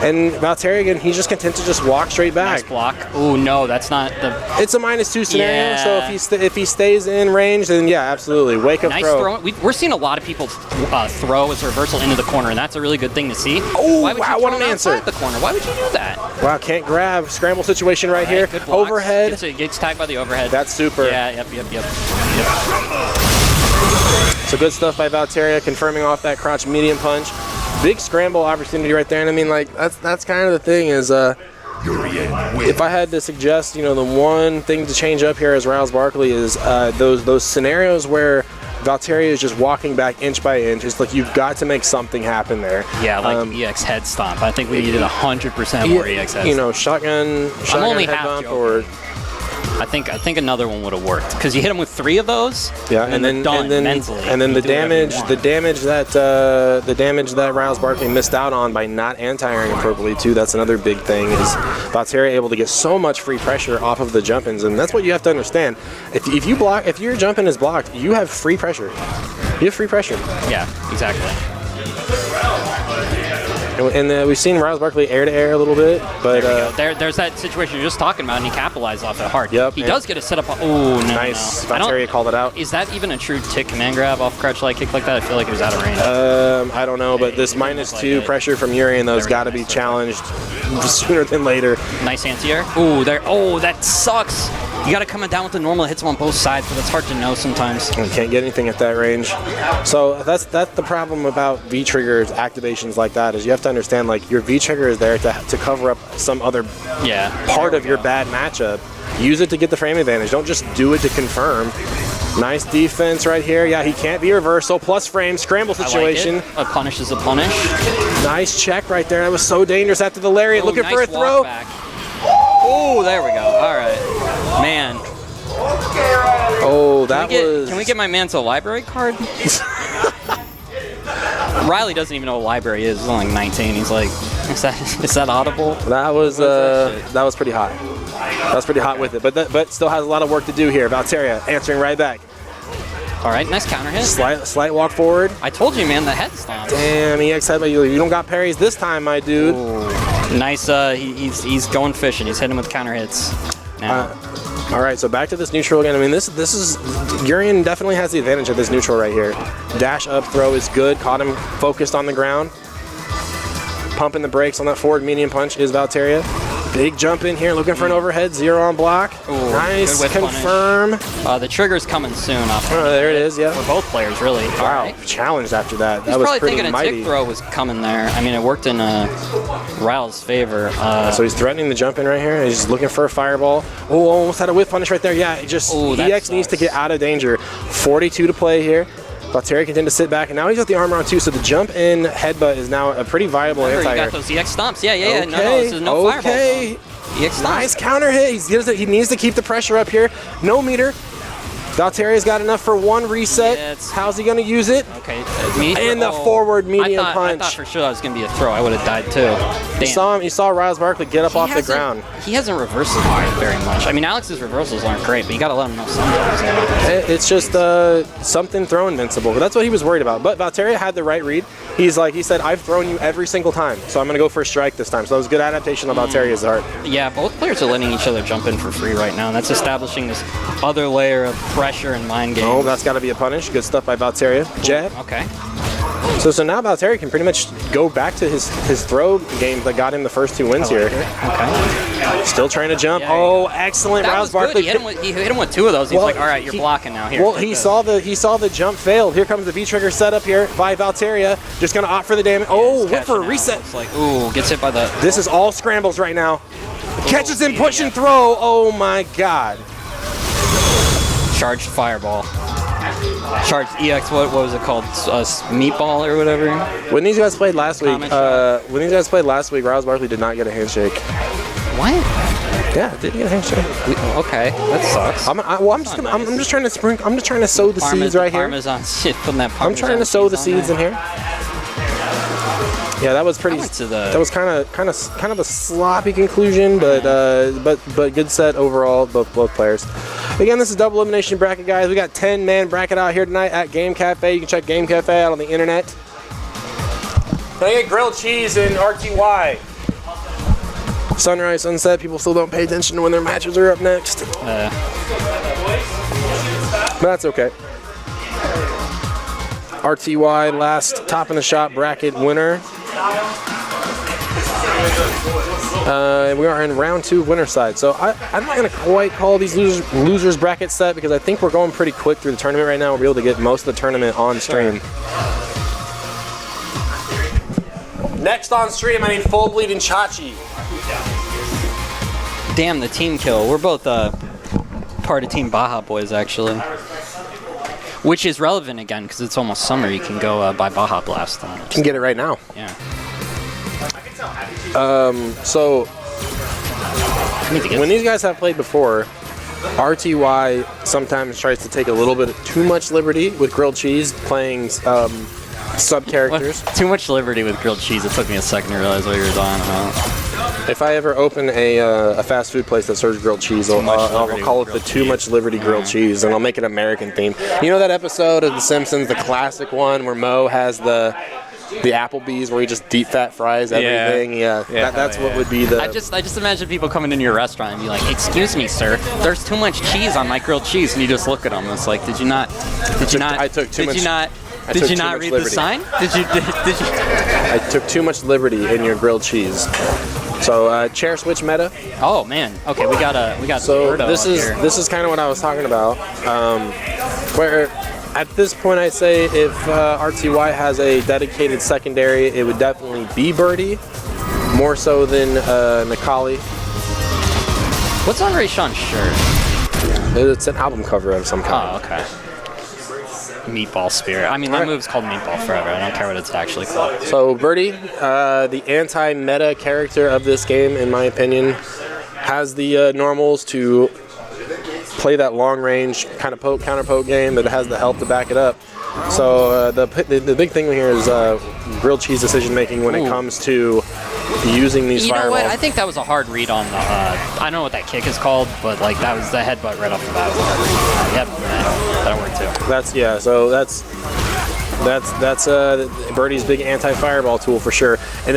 And Valtteri, again, he's just content to just walk straight back. Nice block. Oh no, that's not the. It's a -2 scenario, Yeah. so if he stays in range, then yeah, absolutely. Wake up Nice throw. We're seeing a lot of people throw as a reversal into the corner, and that's a really good thing to see. Oh, Why would wow, you what throw an it answer. outside the corner? Why would you do that? Wow, can't grab. Scramble situation right here. Good blocks. Overhead. Gets tagged by the overhead. That's super. Yeah, yep. So good stuff by Valtteri, confirming off that crotch medium punch. Big scramble opportunity right there, and I mean, like that's kind of the thing is, if I had to suggest, the one thing to change up here as Riles Barkley is those scenarios where Valtteri is just walking back inch by inch. It's like you've got to make something happen there. Yeah, like EX head stomp. I think we needed 100% more EX head stomp. Shotgun only head half bump joking. or. I think another one would have worked because you hit him with 3 of those. Yeah, and then mentally. And then you the do whatever you damage that Riles Barkley missed out on by not anti-airing appropriately too. That's another big thing is Valtteri able to get so much free pressure off of the jump-ins, and that's what you have to understand. If your jump-in is blocked, you have free pressure. You have free pressure. Yeah, exactly. And we've seen Riles Barkley air-to-air a little bit, but there's that situation you're just talking about, and he capitalized off it hard. Yep, He does get a setup. Oh, no, nice. no. Valtteri called it out. Is that even a true tick command grab off crouch light kick like that? I feel like it was out of range. I don't know, but this -2 pressure from Urian, though, has got to be challenged sooner than later. Nice anti-air. Ooh, there. Oh, that sucks. You got to come down with the normal. It hits him on both sides, but it's hard to know sometimes. You can't get anything at that range. So that's the problem about V-triggers activations like that is you have to understand, like, your V-trigger is there to cover up some other part of your bad matchup. Use it to get the frame advantage. Don't just do it to confirm. Nice defense right here. Yeah, he can't be reversal. Plus frame, scramble situation. I like it. A punish is a punish. Nice check right there. That was so dangerous after the lariat. Oh, looking nice for a throw. Back. Oh, there we go. All right. Man. Oh, that was... Can we get my man to a library card? Riley doesn't even know what library is. He's only like 19. He's like, is that audible? That was pretty hot. That was pretty hot with it, but still has a lot of work to do here. Valtteri answering right back. All right, nice counter hit. Slight walk forward. I told you, man, the head stomp. Damn, EX head, you don't got parries this time, my dude. Ooh. Nice. He's going fishing. He's hitting with counter hits. Now. All right, so back to this neutral again. I mean, this is Urian definitely has the advantage of this neutral right here. Dash up throw is good. Caught him focused on the ground. Pumping the brakes on that forward medium punch is Valtteri. Big jump in here, looking for an overhead, 0 on block. Ooh, nice, confirm. The trigger's coming soon. There it is, yeah. For both players, really. Wow, right. challenged after that. He's that was probably pretty thinking mighty. a tick throw was coming there. I mean, it worked in Riles' favor. So he's threatening the jump in right here. He's just looking for a fireball. Oh, almost had a whip punish right there. Yeah, it just EX needs to get out of danger. 42 to play here. Valtteri continues to sit back, and now he's got the armor on too, so the jump-in headbutt is now a pretty viable anti-air. You got those EX stomps. Yeah. Okay. No, this is no fireball. EX stomps. Nice counter hit. He needs to keep the pressure up here. No meter. Valtteri's got enough for one reset. Yeah, how's he going to use it? Okay. And the forward medium punch. I thought for sure that was going to be a throw. I would have died too. Damn. You saw Riles Barkley get up off the ground. He hasn't reversed very much. I mean, Alex's reversals aren't great, but you got to let him know sometimes. It's just something throw invincible. But that's what he was worried about. But Valtteri had the right read. He said, I've thrown you every single time, so I'm going to go for a strike this time. So that was good adaptation on Valtteri's part. Yeah, both players are letting each other jump in for free right now, and that's establishing this other layer of pressure and mind games. Oh, that's got to be a punish. Good stuff by Valtteri. Jab. Okay. So now Valtteri can pretty much go back to his throw game that got him the first 2 wins here. Okay. Still trying to jump. Yeah. Excellent. Riles Barkley. He hit him with 2 of those. He's like, all right, you're blocking now. Here. Well, he saw the jump failed. Here comes the V-trigger setup here by Valtteri. Just going to opt for the damage. Oh, whip for a reset. It's like, ooh, gets hit by the... This is all scrambles right now. Catches him, push and throw. Oh, my God. Charged fireball. Charged EX, what was it called? Meatball or whatever? When these guys played last week, Riles Barkley did not get a handshake. What? Yeah, didn't get a handshake. Okay, that sucks. I'm just trying to sprinkle. I'm just trying to sow the seeds right here. Parmesan shit, putting that Parmesan. I'm trying to sow the seeds in here. Yeah, that was pretty. That was kind of a sloppy conclusion, but good set overall, both players. Again, this is double elimination bracket, guys. We got 10-man bracket out here tonight at Game Cafe. You can check Game Cafe out on the internet. Can I get grilled cheese and RTY? Sunrise, sunset, people still don't pay attention to when their matches are up next. But that's okay. RTY, last top in the shop bracket winner. We are in round 2 winner side. So I'm not going to quite call these losers bracket set because I think we're going pretty quick through the tournament right now. We'll be able to get most of the tournament on stream. Next on stream, I need Full Bleeding Chachi. Damn, the team kill. We're both part of Team Baja Boys, actually. Which is relevant again, because it's almost summer. You can go buy Baja Blast. You can get it right now. Yeah. So, when these guys have played before, RTY sometimes tries to take a little bit too much liberty with Grilled Cheese, playing sub-characters. Too much liberty with Grilled Cheese. It took me a second to realize what you were talking about. If I ever open a fast food place that serves grilled cheese, I'll call it the Too Much Liberty Grilled Cheese, and I'll make it American theme. You know that episode of The Simpsons, the classic one, where Moe has the Applebee's where he just deep fat fries everything? That's what would be the... I just imagine people coming into your restaurant and be like, "Excuse me, sir, there's too much cheese on my grilled cheese," and you just look at them. It's like, did you not read the sign? Did you? I took too much liberty in your grilled cheese. So chair switch meta. Oh man. Okay, we got. So this is kind of what I was talking about. Where at this point I say if RTY has a dedicated secondary, it would definitely be Birdie, more so than Nikali. What's on Rayshawn's shirt? It's an album cover of some kind. Oh, okay. Meatball Spirit. I mean, that move's called Meatball forever. I don't care what it's actually called. So Birdie, the anti-meta character of this game, in my opinion, has the normals to play that long-range kind of counter-poke game that has the health to back it up. So the big thing here is Grilled Cheese decision-making when it comes to using these fireballs. You know what? I think that was a hard read on the... I don't know what that kick is called, but like that was the headbutt right off the bat. Was a hard read. Yep, that'll work too. So that's Birdie's big anti-fireball tool for sure. And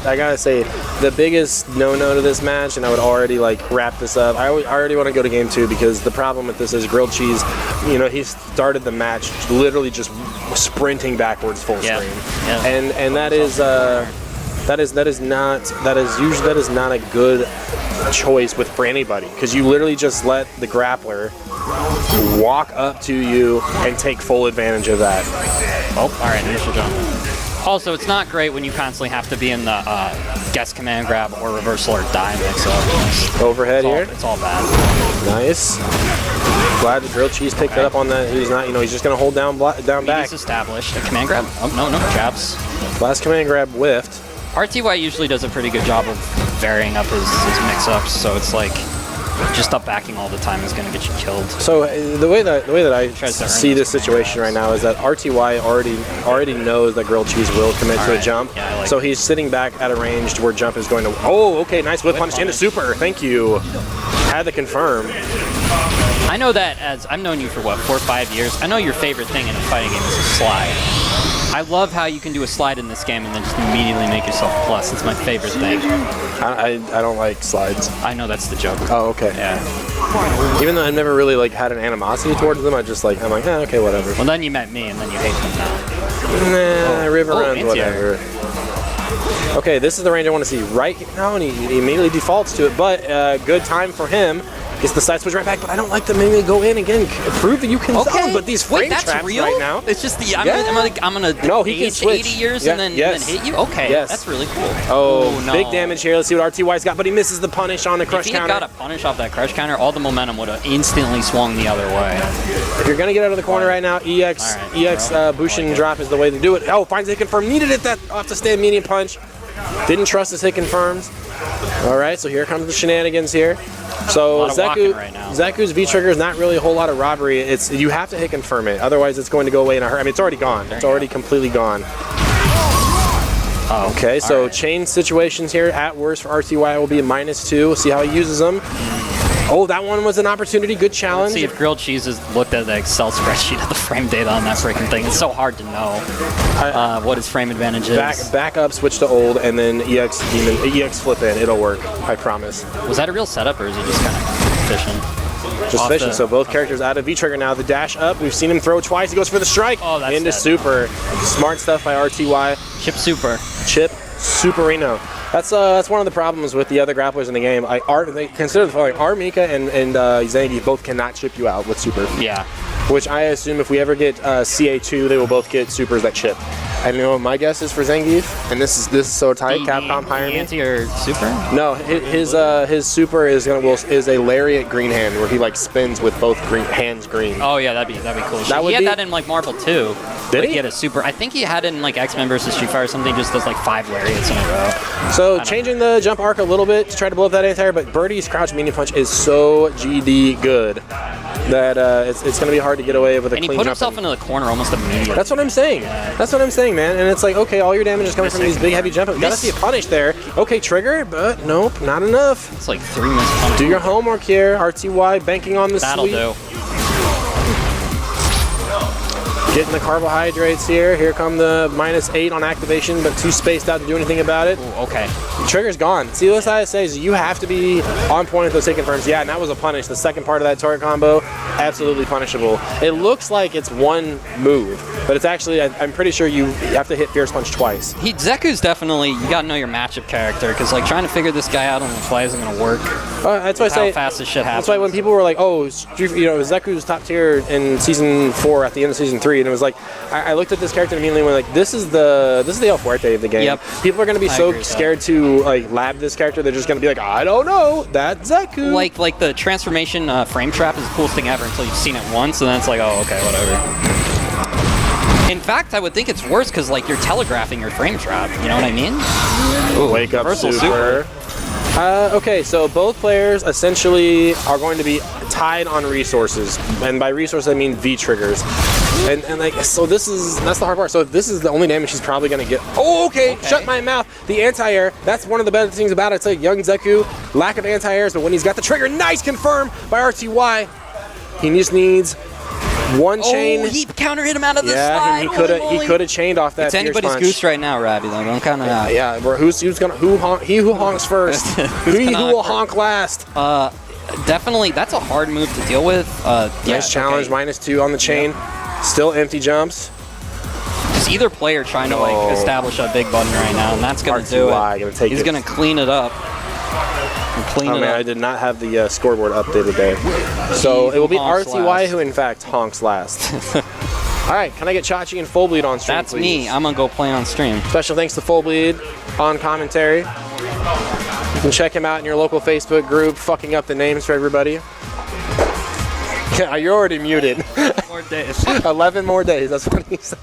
I gotta say, the biggest no-no to this match, and I would already like wrap this up. I already want to go to game 2 because the problem with this is Grilled Cheese. You know, he started the match literally just sprinting backwards full screen, and that is not a good choice for anybody, because you literally just let the grappler walk up to you and take full advantage of that. Oh, all right, initial jump. Also, it's not great when you constantly have to be in the guess command grab or reversal or die mix-up. Overhead here. It's all bad. Nice. Glad the Grilled Cheese picked it up on that. He's not, he's just going to hold down back. He's established. A command grab? Oh, no, jabs. Last command grab whiffed. RTY usually does a pretty good job of varying up his mix-ups, so it's like just up backing all the time is going to get you killed. So the way that I see this situation right now is that RTY already knows that Grilled Cheese will commit to a jump, so he's sitting back at a range to where jump is going to... Oh, okay, nice whip punish into super. Thank you. Had to confirm. I know that as I've known you for what, 4 or 5 years. I know your favorite thing in a fighting game is a slide. I love how you can do a slide in this game and then just immediately make yourself a plus. It's my favorite thing. I don't like slides. I know that's the joke. Oh, okay. Yeah. Even though I've never really like had an animosity towards them, I'm like, okay, whatever. Well, then you met me and then you hate them now. Nah, river runs, whatever. Okay, this is the range I want to see right now, and he immediately defaults to it, but good time for him. Gets the side switch right back, but I don't like to maybe go in again, prove that you can zone, but these frame traps real? right now. It's just the, I'm gonna age 80 years and then hit you? Okay, that's really cool. Oh, no. Big damage here. Let's see what RTY's got, but he misses the punish on the crush counter. If he had got a punish off that crush counter, all the momentum would have instantly swung the other way. If you're gonna get out of the corner right now, EX Bushin drop is the way to do it. Oh, finds a hit confirm. Needed it that off the stand medium punch. Didn't trust his hit confirms. All right, so here comes the shenanigans here. So Zeku's V-trigger is not really a whole lot of robbery. It's you have to hit confirm it, otherwise it's going to go away in a hurry. I mean, it's already gone. It's already completely gone. Okay, so chain situations here. At worst for RTY will be a -2. We'll see how he uses them. Oh, that one was an opportunity. Good challenge. Let's see if Grilled Cheese has looked at the Excel spreadsheet of the frame data on that freaking thing. It's so hard to know what his frame advantage is. Back up, switch to old, and then EX flip in. It'll work. I promise. Was that a real setup, or is it just kind of efficient? Just fishing. So both characters out of V-Trigger now. The dash up. We've seen him throw twice. He goes for the strike. Oh, that's into dead. Super. Smart stuff by RTY. Chip Super. Chip Superino. That's one of the problems with the other grapplers in the game. They consider the following: Mika and Zangief both cannot chip you out with Super. Yeah. Which I assume if we ever get CA2, they will both get Supers that chip. I know what my guess is for Zangief, and this is so tight. Capcom hiring me. Anti or Super? No, his Super is a lariat green hand where he like spins with both hands green. Oh yeah, that'd be cool. He had that in like Marvel 2. Did he? He had a Super. I think he had it in like X-Men versus Street Fighter or something. He just does like 5 lariats in a row. So changing the jump arc a little bit to try to blow up that anti-air, but Birdie's crouch medium punch is so GD good that it's going to be hard to get away with a clean jump. And he put himself into the corner almost immediately. That's what I'm saying. That's what I'm saying, man. And it's like, okay, all your damage is coming from these big, heavy jump ups. Gotta see a punish there. Okay, trigger, but nope, not enough. It's like 3 missed punishes. Do your homework here, RTY, banking on the That'll sweep. do. Getting the carbohydrates here. Here come the -8 on activation, but too spaced out to do anything about it. Ooh, okay. Trigger's gone. See, what I say is you have to be on point with those hit confirms. Yeah, and that was a punish. The second part of that turret combo, absolutely punishable. It looks like it's one move, but it's actually, I'm pretty sure you have to hit Fierce Punch twice. Zeku's definitely, you gotta know your matchup character, because like trying to figure this guy out on the fly isn't gonna work. That's why I say, how fast this shit happens. That's why when people were like, oh, Zeku's top tier in season 4 at the end of season 3, and it was like, I looked at this character immediately and went like, this is the El Fuerte of the game. Yep. People are gonna be so scared to like lab this character, they're just gonna be like, I don't know, that's Zeku. Like the transformation frame trap is the coolest thing ever until you've seen it once, and then it's like, oh, okay, whatever. In fact, I would think it's worse because like you're telegraphing your frame trap. You know what I mean? Ooh, wake up, Super. Okay, so both players essentially are going to be tied on resources, and by resources I mean V triggers. And like, so that's the hard part. So this is the only damage he's probably gonna get. Oh, okay. Shut my mouth. The anti-air, that's one of the better things about it. It's like young Zeku, lack of anti-airs, but when he's got the trigger, nice, confirmed by RTY. He just needs one chain. Oh, he counter hit him out of the slide. Yeah, he could have chained off that. It's anybody's punch. goose right now, Ravi. Though, don't count it out. Yeah, he who honks first, he who will honk last. Definitely, that's a hard move to deal with. Nice challenge, -2 on the chain. Yep. Still empty jumps. Just either player trying to like establish a big button right now, and that's gonna do it. He's gonna clean it up. I did not have the scoreboard updated there. So it will be RTY who in fact honks last. All right, can I get Chachi and Full Bleed on stream, That's please? me. I'm gonna go play on stream. Special thanks to Full Bleed on commentary. You can check him out in your local Facebook group, fucking up the names for everybody. You're already muted. 4 days. 11 more days. That's what he said.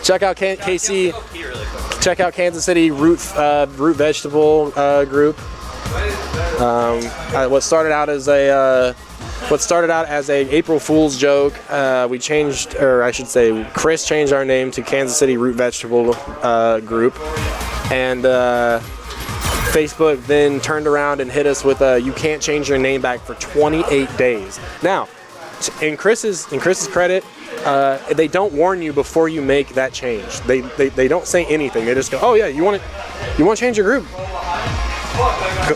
Check out KC. Check out Kansas City root vegetable group. What started out as a April Fool's joke. We changed, or I should say, Chris changed our name to Kansas City Root Vegetable group, and Facebook then turned around and hit us with you can't change your name back for 28 days. Now, in Chris's credit, they don't warn you before you make that change. They don't say anything. They just go, oh yeah, you want to change your group?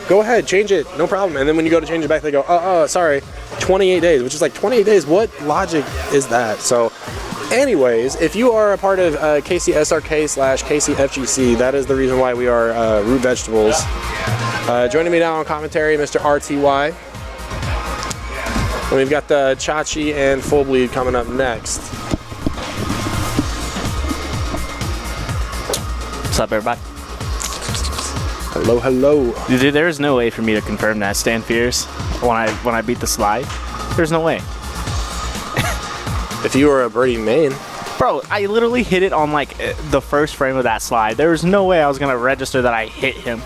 Go ahead, change it, no problem. And then when you go to change it back, they go, sorry, 28 days, which is like 28 days. What logic is that? So anyways, if you are a part of KCSRK/KCFGC, that is the reason why we are Root Vegetables. Joining me now on commentary, Mr. RTY. And we've got the Chachi and Full Bleed coming up next. What's up, everybody? Hello, hello. Dude, there is no way for me to confirm that Stand Fierce when I beat the slide. There's no way. If you were a birdie main. Bro, I literally hit it on like the first frame of that slide. There was no way I was gonna register that I hit him.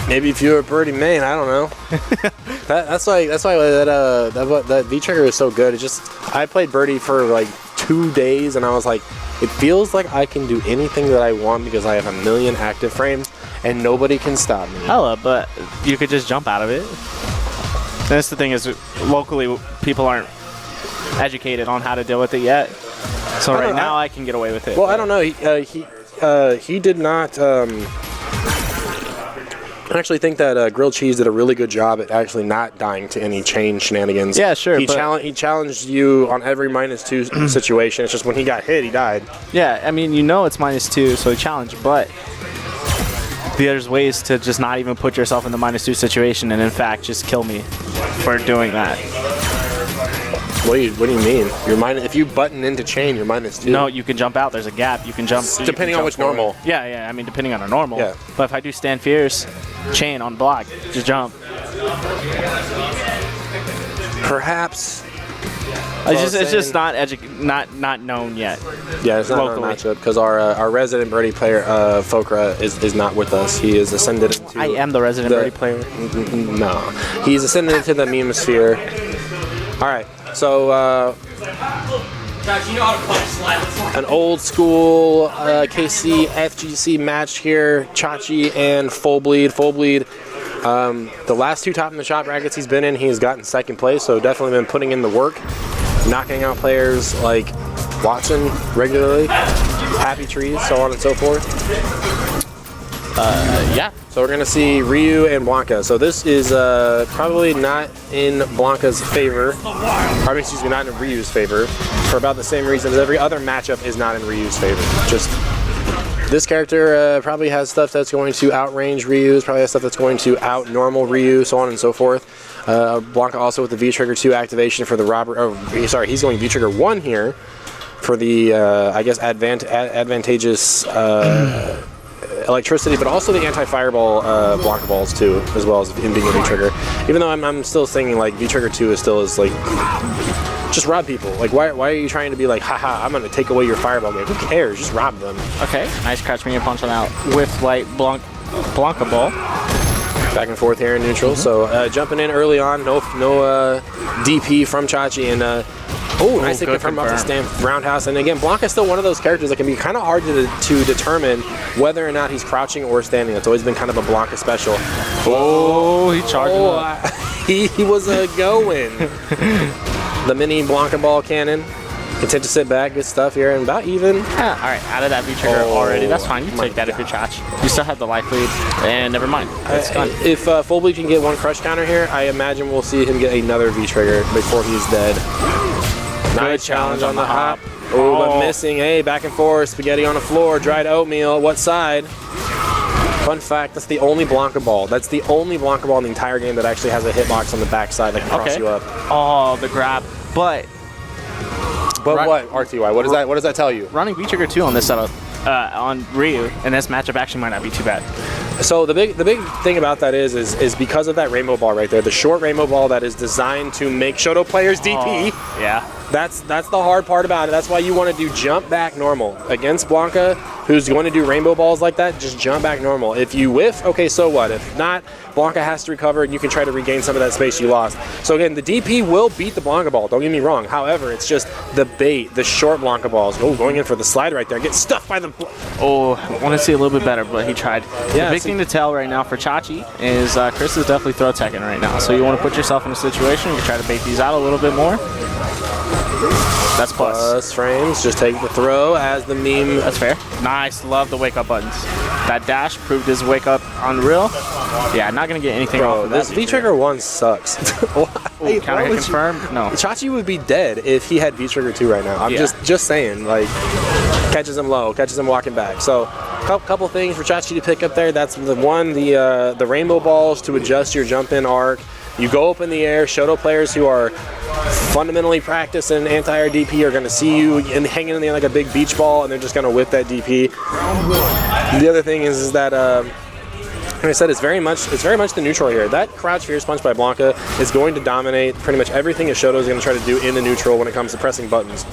Maybe if you were a birdie main, I don't know. that's why that V trigger is so good. It just, I played birdie for like 2 days and I was like, it feels like I can do anything that I want because I have a million active frames. and nobody can stop me. Hella, but you could just jump out of it. That's the thing is, locally, people aren't educated on how to deal with it yet. So right now, I can get away with it. Well, I don't know. He did not. I actually think that Grilled Cheese did a really good job at actually not dying to any chain shenanigans. Yeah, sure. He challenged you on every -2 situation. It's just when he got hit, he died. Yeah, I mean, you know it's -2, so he challenged, but there's ways to just not even put yourself in the -2 situation and, in fact, just kill me for doing that. What do you mean? If you button into chain, you're -2. No, you can jump out. There's a gap. You can jump. Depending on which normal. Yeah. I mean, depending on a normal. Yeah. But if I do stand fierce, chain on block, just jump. Perhaps. It's just not known yet. Yeah, it's not locally. a matchup because our resident birdie player, Fokra, is not with us. He is ascended into. I am the resident birdie player. No, he's ascended into the meme sphere. All right. So, an old school KC FGC match here. Chachi and Full Bleed. Full Bleed, the last 2 top in the shop brackets he's been in, he's gotten second place. So definitely been putting in the work, knocking out players like Watson regularly, Happy Trees, so on and so forth. Yeah. So we're gonna see Ryu and Blanca. So this is probably not in Blanca's favor. Excuse me, not in Ryu's favor, for about the same reason as every other matchup is not in Ryu's favor. Just this character probably has stuff that's going to outrange Ryu, probably has stuff that's going to out normal Ryu, so on and so forth. Blanca also with the V-Trigger 2 activation for the robber. Oh, sorry, he's going V-Trigger 1 here for the I guess advantageous. Electricity, but also the anti-fireball Blanca balls too, as well as in being a V-Trigger. Even though I'm still thinking like V-Trigger 2 is still like just rob people. Like why are you trying to be like, haha, I'm gonna take away your fireball game? Who cares? Just rob them. Okay, nice crouch medium punch on out with light Blanca ball. Back and forth here in neutral. So jumping in early on, no DP from Chachi, and nicely confirmed off the stand roundhouse. And again, Blanca's still one of those characters that can be kind of hard to determine whether or not he's crouching or standing. That's always been kind of a Blanca special. Oh, he charged up. He was going. The mini Blanca ball cannon. Content to sit back, good stuff here, and about even. Yeah, all right, out of that V-Trigger already. That's fine. You take that if you're Chachi. You still have the life lead, and never mind. It's done. If Full Bleed can get one crush counter here, I imagine we'll see him get another V-Trigger before he's dead. Nice challenge on the hop. Oh, but missing. Hey, back and forth. Spaghetti on the floor. Dried oatmeal. What side? Fun fact, that's the only Blanca ball. That's the only Blanca ball in the entire game that actually has a hitbox on the backside that can cross you up. Oh, the grab. But what, RTY? What does that tell you? Running V-Trigger 2 on this setup, on Ryu, in this matchup actually might not be too bad. So the big thing about that is because of that rainbow ball right there, the short rainbow ball that is designed to make Shoto players DP. Oh, yeah. That's the hard part about it. That's why you want to do jump back normal. Against Blanca, who's going to do rainbow balls like that, just jump back normal. If you whiff, okay, so what? If not, Blanca has to recover and you can try to regain some of that space you lost. So again, the DP will beat the Blanca ball, don't get me wrong. However, it's just the bait, the short Blanca balls. Oh, going in for the slide right there. Get stuffed by the... I want to see a little bit better, but he tried. Yeah, the big thing to tell right now for Chachi is Chris is definitely throw teching right now. So you want to put yourself in a situation where you try to bait these out a little bit more. That's plus frames. Just take the throw as the meme. That's fair. Nice. Love the wake up buttons. That dash proved his wake up unreal. Yeah, not going to get anything off of this V-Trigger 1 sucks. Hey, counter hit confirmed? No. Chachi would be dead if he had V-Trigger 2 right now. I'm just saying, like, catches him low, catches him walking back. So, couple things for Chachi to pick up there. That's the one, the rainbow balls to adjust your jump in arc. You go up in the air. Shoto players who are fundamentally practicing anti-air DP are going to see you hanging in there like a big beach ball, and they're just going to whip that DP. The other thing is that, like I said, it's very much the neutral here. That crouch fierce punch by Blanca is going to dominate pretty much everything that Shoto is going to try to do in the neutral when it comes to pressing buttons.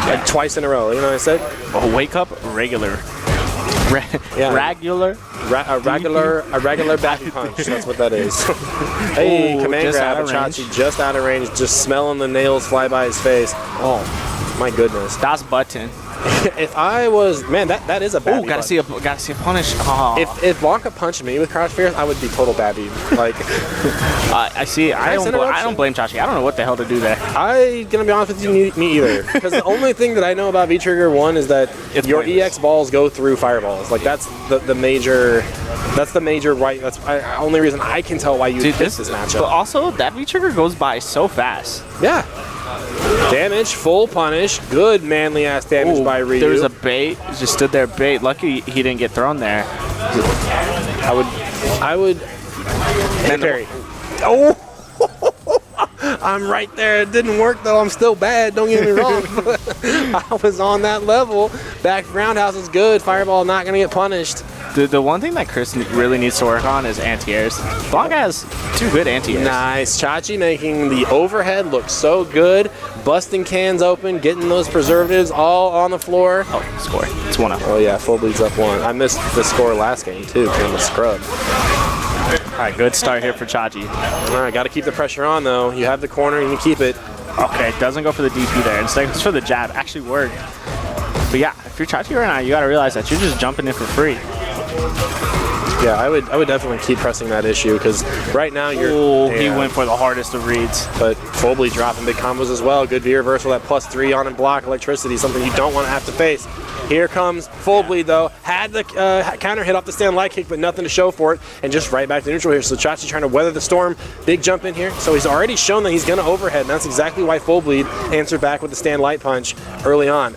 Like twice in a row. You know what I said? Oh, wake up regular. Regular? A regular back punch. That's what that is. Hey, command grab. Chachi just out of range, just smelling the nails fly by his face. Oh, my goodness. Das button. If I was, man, that is a bad. Oh, gotta see a punish. Oh. If Blanca punched me with crouch fierce, I would be total babby. Like, I see. I don't blame Chachi. I don't know what the hell to do there. I'm gonna be honest with you, me either. Because the only thing that I know about V-Trigger 1 is that your EX balls go through fireballs. Like that's the major. That's the major right. That's the only reason I can tell why you pick this matchup. But also, that V-Trigger goes by so fast. Yeah. Damage, full punish, good manly ass damage by Ryu. There was a bait, just stood there bait. Lucky he didn't get thrown there. I would. And parry. Oh, I'm right there. It didn't work though. I'm still bad. Don't get me wrong. I was on that level. Back roundhouse is good. Fireball not gonna get punished. The one thing that Chris really needs to work on is anti-airs. Blanca has 2 good anti-airs. Nice. Chachi making the overhead look so good. Busting cans open, getting those preservatives all on the floor. Oh, score. It's 1-0. Oh, yeah. Full bleeds up 1. I missed the score last game, too. Kind of a scrub. All right, good start here for Chachi. All right, got to keep the pressure on, though. You have the corner, and you keep it. Okay, doesn't go for the DP there. Instead, goes for the jab. Actually worked. But yeah, if you're Chachi right now, you got to realize that you're just jumping in for free. Yeah, I would definitely keep pressing that issue because right now you're. Oh, he went for the hardest of reads. But full bleed dropping big combos as well. Good V reversal, that +3 on and block electricity, something you don't want to have to face. Here comes full bleed though. Had the counter hit off the stand light kick, but nothing to show for it, and just right back to neutral here. So Chachi trying to weather the storm. Big jump in here. So he's already shown that he's going to overhead, and that's exactly why full bleed answered back with the stand light punch early on.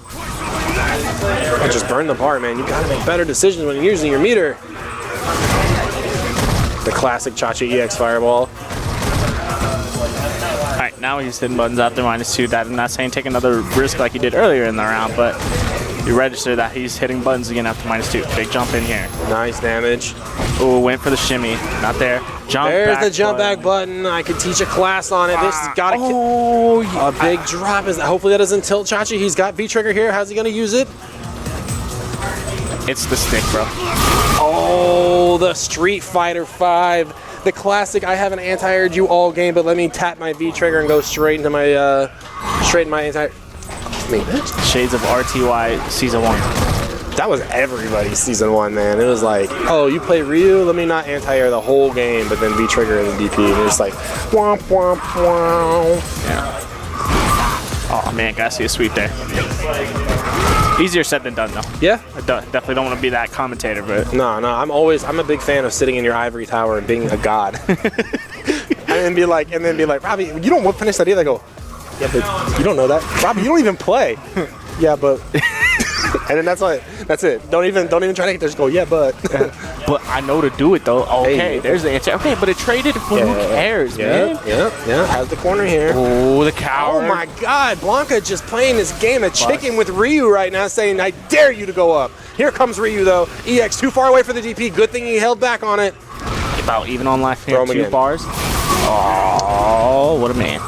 And just burn the bar, man. You got to make better decisions when you're using your meter. The classic Chachi EX fireball. All right, now he's hitting buttons out there -2. I'm not saying take another risk like he did earlier in the round, but you register that he's hitting buttons again after -2. Big jump in here. Nice damage. Oh, went for the shimmy. Not there. Jump There's back the jump button. back button. I could teach a class on it. This has got to a big drop. Hopefully that doesn't tilt Chachi. He's got V-Trigger here. How's he going to use it? It's the stick, bro. Oh, the Street Fighter 5. The classic, I haven't anti-aired you all game, but let me tap my V-Trigger and go straight into my, anti-air. Shades of RTY Season 1. That was everybody's Season 1, man. It was like, oh, you play Ryu? Let me not anti-air the whole game, but then V-Trigger and DP. And it's like, womp, womp, womp. Yeah. Oh, man, gotta see a sweep there. Easier said than done, though. Yeah. I definitely don't want to be that commentator, but... No, I'm a big fan of sitting in your ivory tower and being a god. and then be like, Robbie, you don't finish that either. I go, yeah, but you don't know that. Robbie, you don't even play. Yeah, but... And then that's it. Don't even try to get there. Just go, yeah, but. But I know to do it though. Okay, hey, there's the answer. Okay, but it traded. Who cares, man? Yeah. Has the corner here. Oh, the coward. Oh my God, Blanca just playing this game of chicken with Ryu right now, saying, "I dare you to go up." Here comes Ryu though. EX too far away for the DP. Good thing he held back on it. About even on life here. 2 bars. Oh, what a man.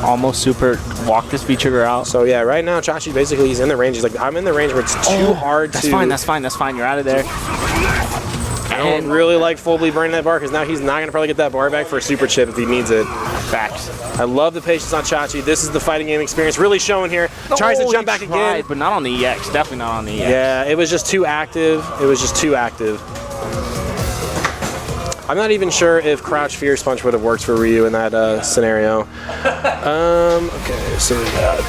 Almost super walk this V-Trigger out. So yeah, right now Chachi basically he's in the range. He's like, I'm in the range where it's too hard to. That's fine. You're out of there. I don't really like full bleed burning that bar because now he's not gonna probably get that bar back for a super chip if he needs it. Facts. I love the patience on Chachi. This is the fighting game experience really showing here. Tries to jump back again, but not on the EX. Definitely not on the EX. Yeah, it was just too active. I'm not even sure if Crouch Fierce Punch would have worked for Ryu in that scenario. Okay, so we got...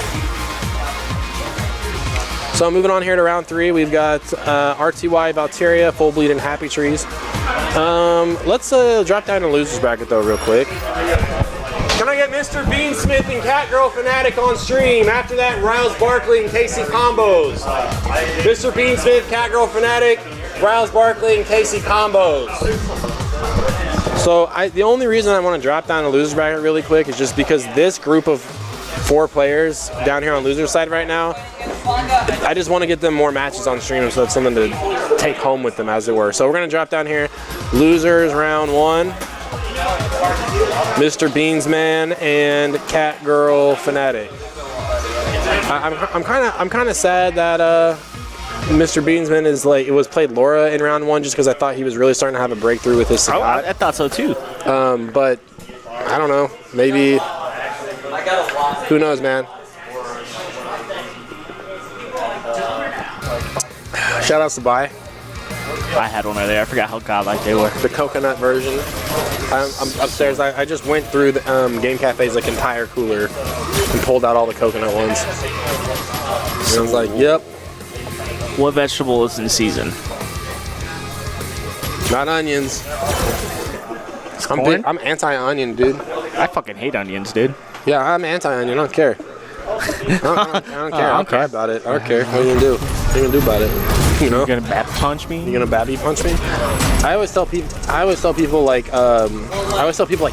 So moving on here to round 3, we've got RTY, Valteria, Full Bleed, and Happy Trees. Let's drop down to losers bracket though real quick. Can I get Mr. Beansmith and Catgirl Fanatic on stream? After that, Riles Barkley and Casey combos. Mr. Beansmith, Catgirl Fanatic, Riles Barkley, and Casey combos. So the only reason I want to drop down to losers bracket really quick is just because this group of 4 players down here on losers side right now, I just want to get them more matches on stream so that's something to take home with them, as it were. So we're going to drop down here, losers round 1, Mr. Beansman and Catgirl Fanatic. I'm kind of sad that Mr. Beansman is like, it was played Laura in round 1 just because I thought he was really starting to have a breakthrough with his Sagat. I thought so too. But I don't know, maybe, who knows, man. Shout out to SFVAE. I had one earlier. I forgot how godlike they were. The coconut version. I'm upstairs. I just went through the Game Cafe's like entire cooler and pulled out all the coconut ones. And I was like, yep. What vegetable is in season? Not onions. Corn? I'm anti-onion, dude. I fucking hate onions, dude. Yeah, I'm anti-onion. I don't care. I don't care. I don't care about it. I don't care. What are you gonna do? What are you gonna do about it? You know? You're gonna bat punch me? You're gonna babby punch me? I always tell people like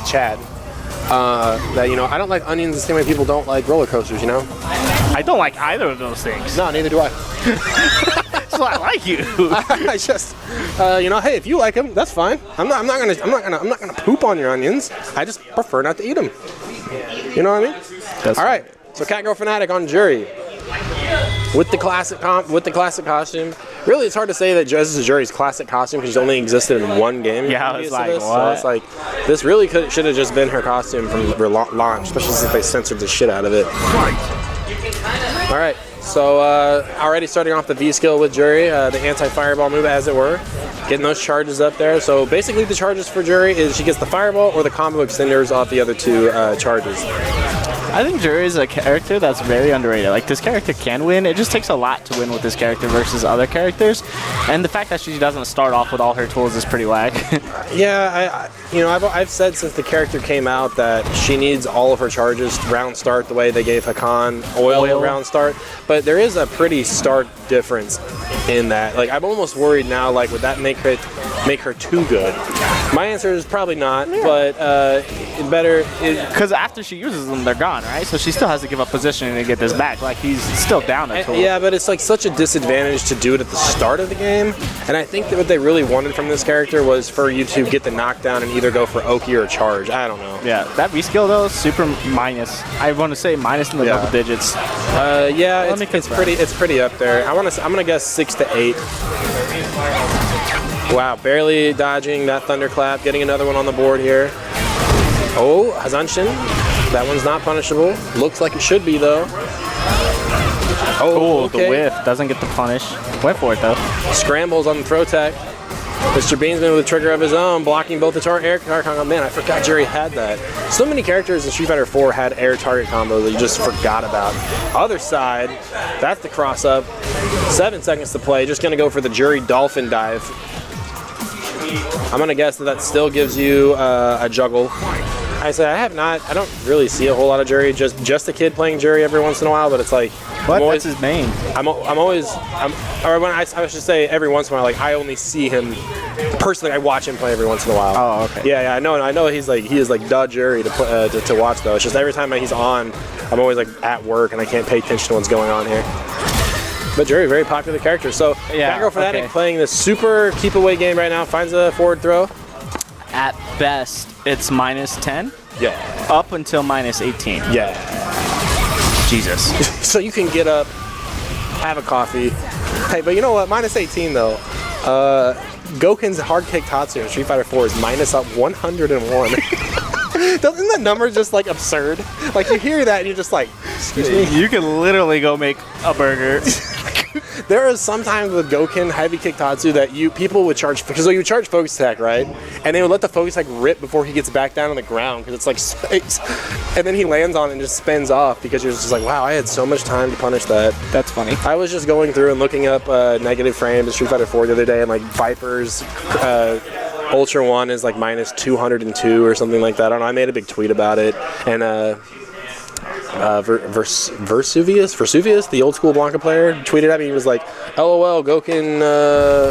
Chad that, you know, I don't like onions the same way people don't like roller coasters, you know? I don't like either of those things. No, neither do I. That's why I like you. I just, you know, hey, if you like them, that's fine. I'm not gonna poop on your onions. I just prefer not to eat them. You know what I mean? That's all right. So Catgirl Fanatic on Jury with the classic costume. Really, it's hard to say that this is Jury's classic costume because she's only existed in one game. Yeah, it's like, what? So it's like, this really should have just been her costume from the launch, especially since they censored the shit out of it. All right, so already starting off the V skill with Jury, the anti-fireball move, as it were. Getting those charges up there. So basically the charges for Jury is she gets the fireball or the combo extenders off the other two charges. I think Jury is a character that's very underrated. Like, this character can win. It just takes a lot to win with this character versus other characters. And the fact that she doesn't start off with all her tools is pretty whack. Yeah, I've said since the character came out that she needs all of her charges round start the way they gave Hakan oil round start. But there is a pretty stark difference in that. Like, I'm almost worried now, like, would that make her too good? My answer is probably not, but better. Because after she uses them, they're gone, right? So she still has to give up positioning to get this back. Like, he's still down a tool. Yeah, but it's like such a disadvantage to do it at the start of the game. And I think that what they really wanted from this character was for you to get the knockdown and either go for Oki or charge. I don't know. Yeah, that V skill though, super minus. I want to say minus in the double digits. Yeah, it's pretty up there. I'm gonna guess 6 to 8. Wow, barely dodging that thunderclap, getting another one on the board here. Oh, Hazanshin. That one's not punishable. Looks like it should be though. Oh, okay. The whiff doesn't get the punish. Went for it though. Scrambles on the throw tech. Mr. Beansman with a trigger of his own, blocking both the air target combo. Man, I forgot Jerry had that. So many characters in Street Fighter 4 had air target combos that you just forgot about. Other side, that's the cross up. 7 seconds to play. Just gonna go for the Jury Dolphin Dive. I'm gonna guess that still gives you a juggle. I don't really see a whole lot of Jury. Just a kid playing Jury every once in a while, but it's like. That's his main. I should say every once in a while. Like, I only see him personally. I watch him play every once in a while. Oh, okay. Yeah, I know. He is like the Jury to watch though. It's just every time he's on, I'm always like at work and I can't pay attention to what's going on here. But Jury, very popular character. So Catgirl Fanatic playing this super keep away game right now. Finds a forward throw. At best, it's minus 10. Yeah. Up until minus 18. Yeah. Jesus. So you can get up, have a coffee. Hey, but you know what? Minus 18 though. Goken's hard kick Tatsu in Street Fighter 4 is minus up 101. Isn't that number just like absurd? Like, you hear that and you're just like, excuse me? You can literally go make a burger. There is sometimes with Goken heavy kick Tatsu that people would charge, because you would charge focus attack, right? And they would let the focus attack rip before he gets back down on the ground because it's like space. And then he lands on it and just spins off because you're just like, wow, I had so much time to punish that. That's funny. I was just going through and looking up negative frames in Street Fighter 4 the other day, and like Viper's Ultra 1 is like minus 202 or something like that. I don't know. I made a big tweet about it. And Vesuvius, the old school Blanca player, tweeted at me. He was like, LOL, Goken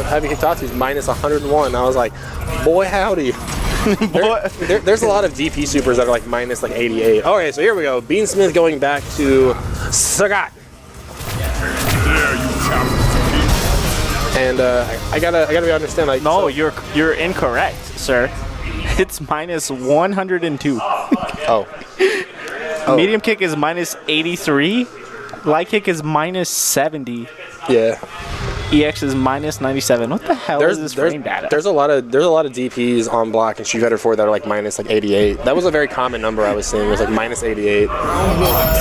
heavy kick Tatsu is minus 101. And I was like, boy howdy. There's a lot of DP supers that are like minus like 88. Okay, so here we go. Beansmith going back to Sagat. And I gotta understand, like, no, so you're incorrect, sir. It's minus 102. Oh. Medium kick is minus 83. Light kick is minus 70. Yeah. EX is minus 97. What the hell is this frame data? There's a lot of DPs on block in Street Fighter 4 that are like minus like 88. That was a very common number I was seeing. It was like minus 88.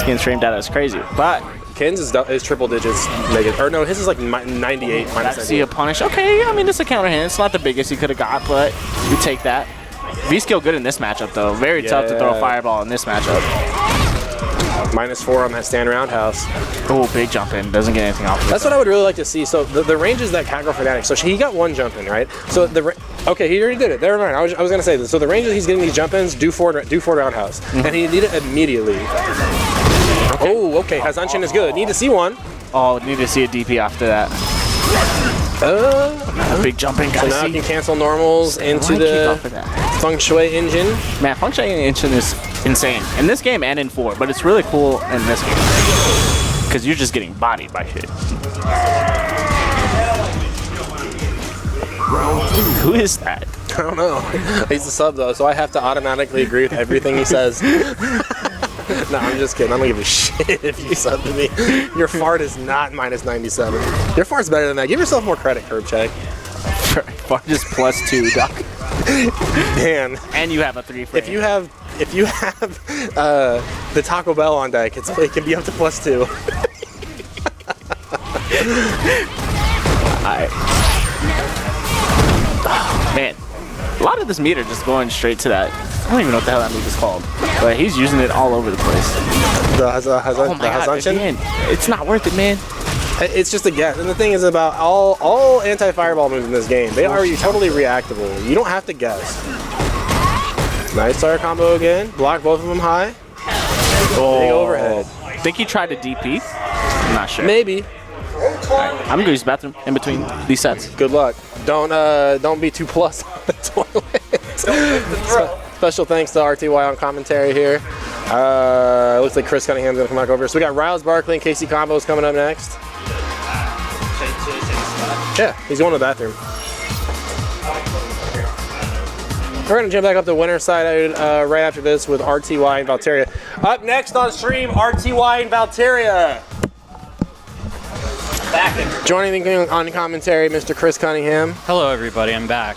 Skin frame data is crazy. But Ken's is triple digits negative. Or no, his is like 98 minus See a punish. Okay, I mean, it's a counter hand. It's not the biggest you could have got, but you take that. V-skill good in this matchup, though. Very tough to throw a fireball in this matchup. -4 on that stand roundhouse. Oh, big jump in. Doesn't get anything off of it. That's what I would really like to see. So the ranges that Cowgirl Fanatic, so he got 1 jump in, right? So okay, he already did it. Never mind. I was gonna say this. So the ranges he's getting these jump ins, do four roundhouse, and he need it immediately. Okay. Oh, okay. Hazanshin is good. Need to see one. Oh, need to see a DP after that. Big jumping. So now you can cancel normals into the Feng Shui engine. Man, Feng Shui engine is insane in this game and in 4, but it's really cool in this game because you're just getting bodied by shit. Who is that? I don't know. He's a sub though, so I have to automatically agree with everything he says. No, I'm just kidding. I don't give a shit if you sub to me. Your fart is not -97. Your fart's better than that. Give yourself more credit, Curb Check. Fart is +2, Doc. Man. And you have a 3 frame. If you have the Taco Bell on deck, it can be up to +2. Alright. Oh, man. A lot of this meter just going straight to that. I don't even know what the hell that move is called. But he's using it all over the place. Oh my God, man, it's not worth it, man. It's just a guess. And the thing is about all anti-fireball moves in this game, they are totally reactable. You don't have to guess. Nice star combo again. Block both of them high. Big overhead. Think he tried to DP? I'm not sure. Maybe. Right. I'm gonna use the bathroom in between these sets. Good luck. Don't be too plus on the toilet. Special thanks to RTY on commentary here. Looks like Chris Cunningham's gonna come back over. So we got Riles Barkley and Casey Combos coming up next. Yeah, he's going to the bathroom. We're gonna jump back up the winner side right after this with RTY and Valteria. Up next on stream, RTY and Valteria. Joining me on commentary, Mr. Chris Cunningham. Hello, everybody. I'm back.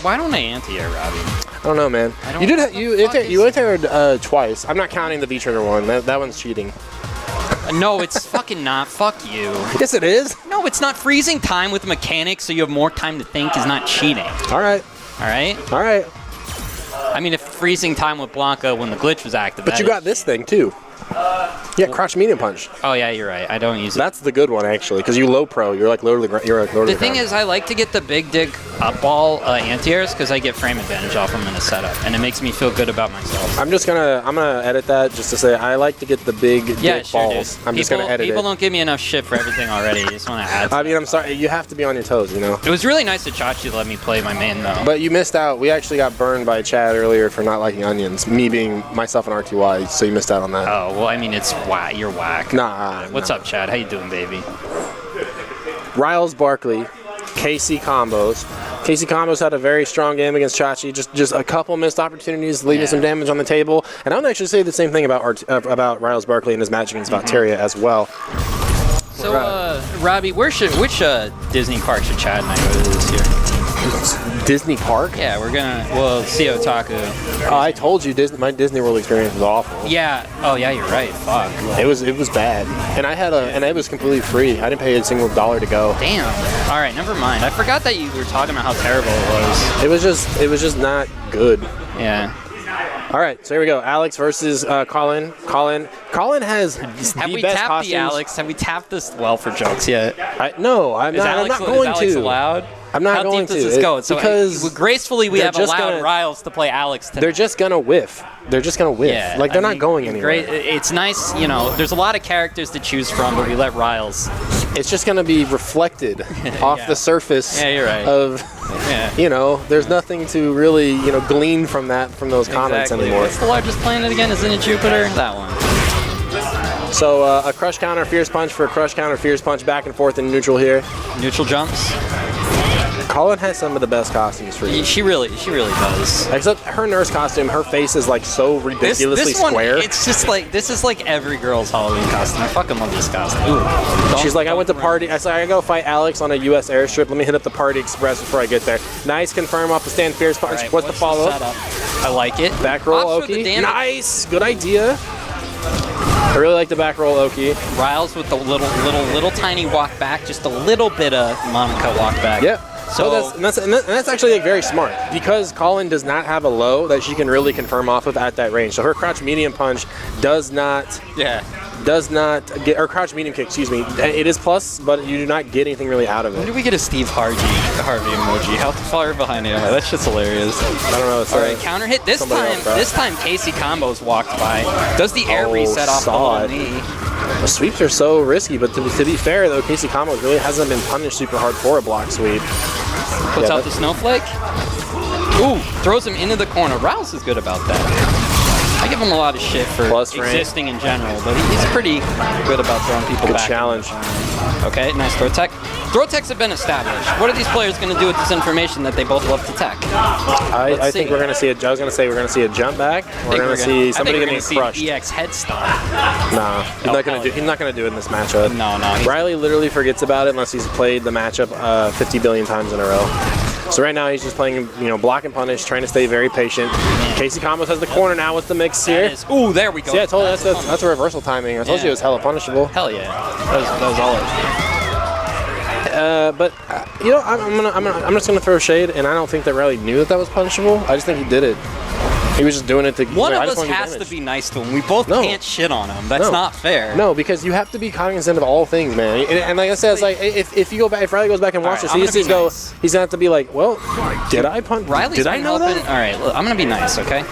Why don't I anti-air, Robbie? I don't know, man. You anti-aired twice. I'm not counting the V-trigger one. That one's cheating. No, it's fucking not. Fuck you. Yes, it is. No, it's not. Freezing time with mechanics so you have more time to think is not cheating. All right. All right? All right. I mean, if freezing time with Blanca when the glitch was active. But you got this thing, too. Yeah, crouch medium punch. Oh yeah, you're right. I don't use it. That's the good one actually, because you low pro. You're like low to the ground. The thing is, I like to get the big dig up ball anti-airs because I get frame advantage off them in a setup, and it makes me feel good about myself. I'm gonna edit that just to say I like to get the big dig balls. I'm just gonna edit it. People don't give me enough shit for everything already. You just want to add. I mean, I'm sorry. You have to be on your toes, you know. It was really nice that Chachi let me play my main though. But you missed out. We actually got burned by Chad earlier for not liking onions. Me being myself and RTY, so you missed out on that. Oh well, I mean it's whack. You're whack. Nah. What's up, Chad? How you doing, baby? Riles Barkley, Casey Combos. Casey Combos had a very strong game against Chachi. Just a couple missed opportunities, leaving some damage on the table. And I would actually say the same thing about Riles Barkley and his match against Valteria as well. So, Robbie, which Disney park should Chad and I go to this year? Disney Park? Yeah, we're gonna. Well, see Otaku. Oh, I told you, my Disney World experience was awful. Yeah. Oh, yeah, you're right. Fuck. It was bad, and and it was completely free. I didn't pay a single dollar to go. Damn. All right, never mind. I forgot that you were talking about how terrible it was. It was just not good. Yeah. All right, so here we go. Alex versus Colin. Colin has the best costumes. Alex? Have we tapped this well for jokes yet? No, I'm not going to. Is Alex allowed? I'm not going to. How deep does this go? So because gracefully we have allowed Riles to play Alex tonight. They're just gonna whiff. Yeah, like they're not going anywhere. Great. It's nice, you know. There's a lot of characters to choose from, but we let Riles. It's just gonna be reflected off the surface. Yeah, you're right. You know, there's nothing to really glean from those comments anymore. What's the largest planet again? Isn't it Jupiter? That one. So a crush counter, fierce punch for a crush counter, fierce punch, back and forth in neutral here. Neutral jumps. Colin has some of the best costumes for you. She really does. Except her nurse costume, her face is like so ridiculously square. It's just like this is like every girl's Halloween costume. I fucking love this costume. Ooh, she's like, I went to party. I said I gotta go fight Alex on a U.S. airstrip. Let me hit up the Party Express before I get there. Nice confirm off the stand, fierce punch. Right, what's the follow up? I like it. Back roll, Oki. Nice, good idea. I really like the back roll Oki. Riles with the little tiny walk back, just a little bit of Monica walk back. Yep. So that's actually like very smart because Colin does not have a low that she can really confirm off of at that range. So her crouch medium punch does not get, or crouch medium kick, excuse me. It is plus, but you do not get anything really out of When it. did we get a Steve Harvey emoji? How far behind am I? That shit's hilarious. I don't know. all right, counter hit. This time Casey Combos walked by. Does the air reset off the little knee? The sweeps are so risky, but to be fair though, Casey Combos really hasn't been punished super hard for a block sweep. Puts out the snowflake. Ooh, throws him into the corner. Rouse is good about that. I give him a lot of shit for existing in general, but he's pretty good about throwing people back. Good challenge. Okay, nice throw tech. Throw techs have been established. What are these players going to do with this information that they both love to tech? I think we're going to see a. I was going to say we're going to see a jump back. We're going to see somebody getting crushed. See EX head stop. Nah, he's not going to do. He's not going to do it in this matchup. No. Riley literally forgets about it unless he's played the matchup 50 billion times in a row. So right now he's just playing, block and punish, trying to stay very patient. Casey Combos has the corner now with the mix here. Ooh, there we go. So yeah, I told you that's a reversal timing. I told you it was hella punishable. Hell yeah, that was all it. But I'm just gonna throw shade, and I don't think that Riley knew that was punishable. I just think he did it. He was just doing it to. One of us has to be nice to him. We both can't shit on him. That's not fair. No, because you have to be cognizant of all things, man. And like I said, it's like if you go back, if Riley goes back and watches, he's gonna have to be like, well, did I punch? Did I know that? All right, look, I'm gonna be nice, okay?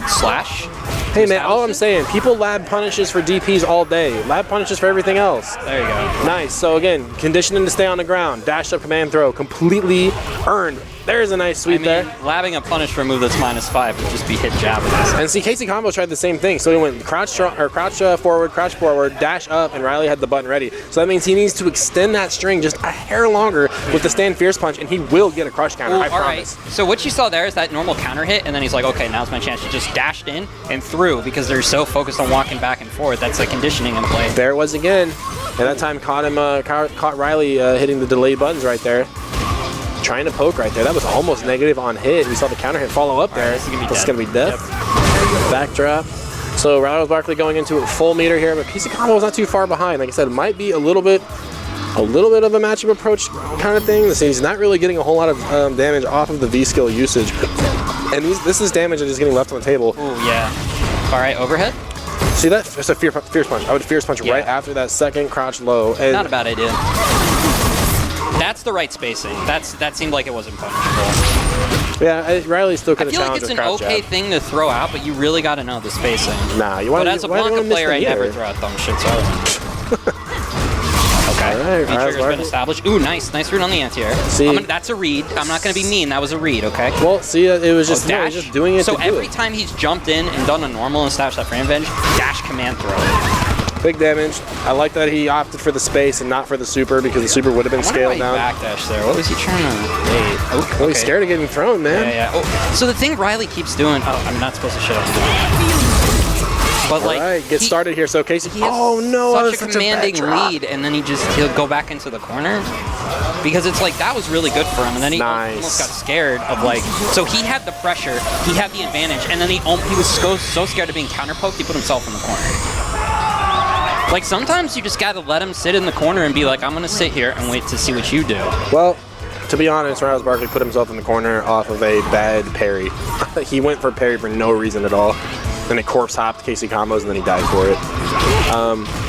Slash. Hey man, all I'm saying, people lab punishes for DPs all day. Lab punishes for everything else. There you go. Nice. So again, conditioning to stay on the ground, dash up, command throw, completely earned. There's a nice sweep there. Labbing a punish for a move that's -5 would just be hit jab. And see, Casey Combo tried the same thing. So he went crouch forward, dash up, and Riley had the button ready. So that means he needs to extend that string just a hair longer with the stand fierce punch, and he will get a crush counter. I promise. Right. So what you saw there is that normal counter hit, and then he's like, okay, now's my chance. He just dashed in and through because they're so focused on walking back and forth. That's the conditioning in play. There it was again. And that time caught Riley hitting the delayed buttons right there. Trying to poke right there. That was almost negative on hit. We saw the counter hit follow up there. This is going to be death. Yep. Backdrop. So Riley Barkley going into a full meter here, but Casey Combo was not too far behind. Like I said, it might be a little bit of a matchup approach kind of thing. He's not really getting a whole lot of damage off of the V skill usage. And this is damage that is getting left on the table. Ooh, yeah. All right, overhead. See that? It's a fierce punch. I would fierce punch right after that second crouch low. And not a bad idea. That's the right spacing. That seemed like it wasn't punishable. Yeah, Riley still could have challenged with I feel like it's an okay thing to throw out, but you really got to know the spacing. Nah, you want to. But as a Blanca player, I never throw out dumb shit. So. Okay. V-trigger's been established. Ooh, nice read on the anti-air. That's a read. I'm not going to be mean. That was a read, okay? Well, see, it was just, he was just doing it. So every time he's jumped in and done a normal and established that frame advantage, dash command throw. Big damage. I like that he opted for the space and not for the super because the super would have been scaled down. Backdash there. What was he trying to wait? Okay. Well, he's scared of getting thrown, man. Yeah. Oh, so the thing Riley keeps doing. Oh, I'm not supposed to shut up. But like, right, get started here. So Casey. He has such a commanding lead, and then he'll go back into the corner because it's like that was really good for him, and then he almost got scared of like. So he had the pressure, he had the advantage, and then he was so scared of being counterpoked, he put himself in the corner. Like sometimes you just gotta let him sit in the corner and be like, I'm gonna sit here and wait to see what you do. Well, to be honest, Riley Barkley put himself in the corner off of a bad parry. He went for parry for no reason at all. Then it corpse hopped Casey Combos and then he died for it.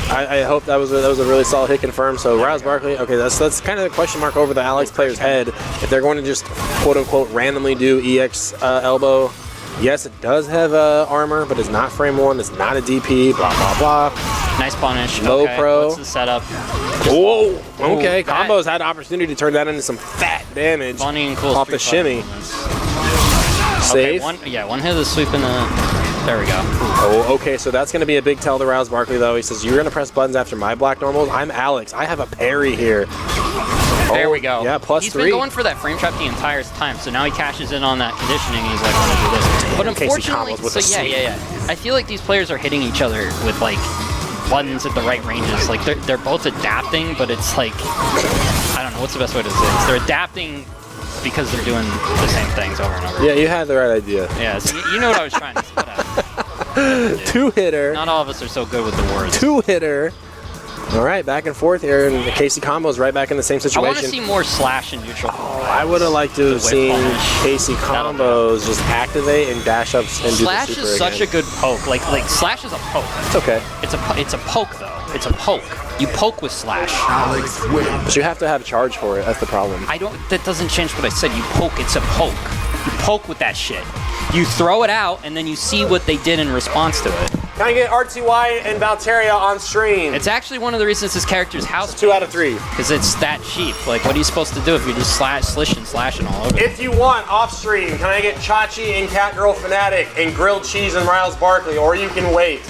I hope that was a really solid hit confirmed. So Riley Barkley, okay, that's kind of the question mark over the Alex player's head. If they're going to just quote unquote randomly do EX elbow. Yes, it does have armor, but it's not frame 1. It's not a DP. Blah blah blah. Nice punish. Low pro. What's the setup? Whoa. Okay. Combos had opportunity to turn that into some fat damage off the shimmy. Safe. One hit of the sweep in the. There we go. Oh, okay. So that's going to be a big tell to Rouse Barkley, though. He says, "You're going to press buttons after my black normals. I'm Alex. I have a parry here." There we go. Yeah, +3. He's been going for that frame trap the entire time, so now he cashes in on that conditioning. And he's like, "I'm gonna do this." But unfortunately, I feel like these players are hitting each other with like buttons at the right ranges. Like they're both adapting, but it's like I don't know what's the best way to say this. They're adapting because they're doing the same things over and over. Yeah, you had the right idea. Yeah, so you know what I was trying to put out. Two-hitter. Not all of us are so good with the words. Two-hitter. All right, back and forth here, and Casey Combo's right back in the same situation. I want to see more slash and neutral. I would have liked to have seen Casey Combos just activate and dash ups and Slash do the super is such again. a good poke. Like Slash is a poke. It's okay. It's a poke though. It's a poke. You poke with Slash. But you have to have charge for it. That's the problem. That doesn't change what I said. You poke. It's a poke. You poke with that shit. You throw it out, and then you see what they did in response to it. Can I get RTY and Valteria on stream? It's actually one of the reasons this character's house. 2 out of 3. Because it's that cheap. Like, what are you supposed to do if you're just slashing all over? If you want off stream, can I get Chachi and Catgirl Fanatic and Grilled Cheese and Riles Barkley? Or you can wait.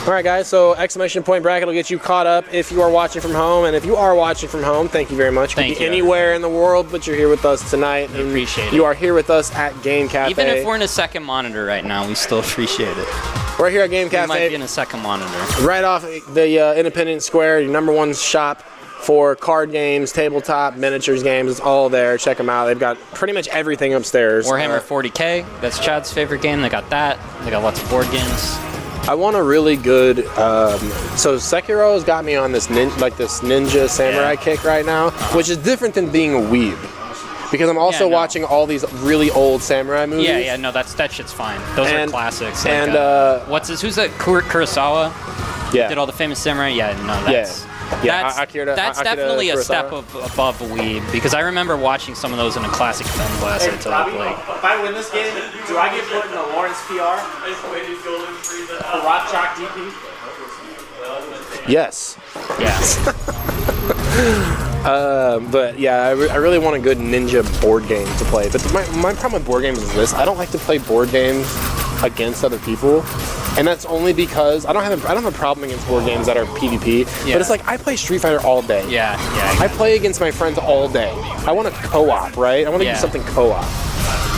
All right, guys, so exclamation point bracket will get you caught up if you are watching from home. And if you are watching from home, thank you very much. You Thank could be you. anywhere in the world, but you're here with us tonight. We appreciate it. You are here with us at Game Cafe. Even if we're in a second monitor right now, we still appreciate it. We're here at Game We might Cafe, be in a second monitor. right off the Independence Square, your #1 shop for card games, tabletop, miniatures games. It's all there. Check them out. They've got pretty much everything upstairs. Warhammer 40K, that's Chad's favorite game. They got that. They got lots of board games. I want a really good. So Sekiro's got me on this ninja samurai kick right now, which is different than being a weeb, because I'm also watching all these really old samurai movies. Yeah, no, that shit's fine. Those are classics. Like, And who's that? Kurosawa? yeah, Did all the famous samurai? Yeah, no, that's. Yeah, That's Akira definitely a Kurosawa. step above a weeb, because I remember watching some of those in a classic film class. If I win this game, do I get put in the Lawrence PR? A Rock Chalk DP? Yes. Yes. But yeah, I really want a good ninja board game to play. But my problem with board games is this: I don't like to play board games against other people, and that's only because I don't have a problem against board games that are PvP. But it's like I play Street Fighter all day. Yeah. I play against my friends all day. I want a co-op, right? I want to do something co-op.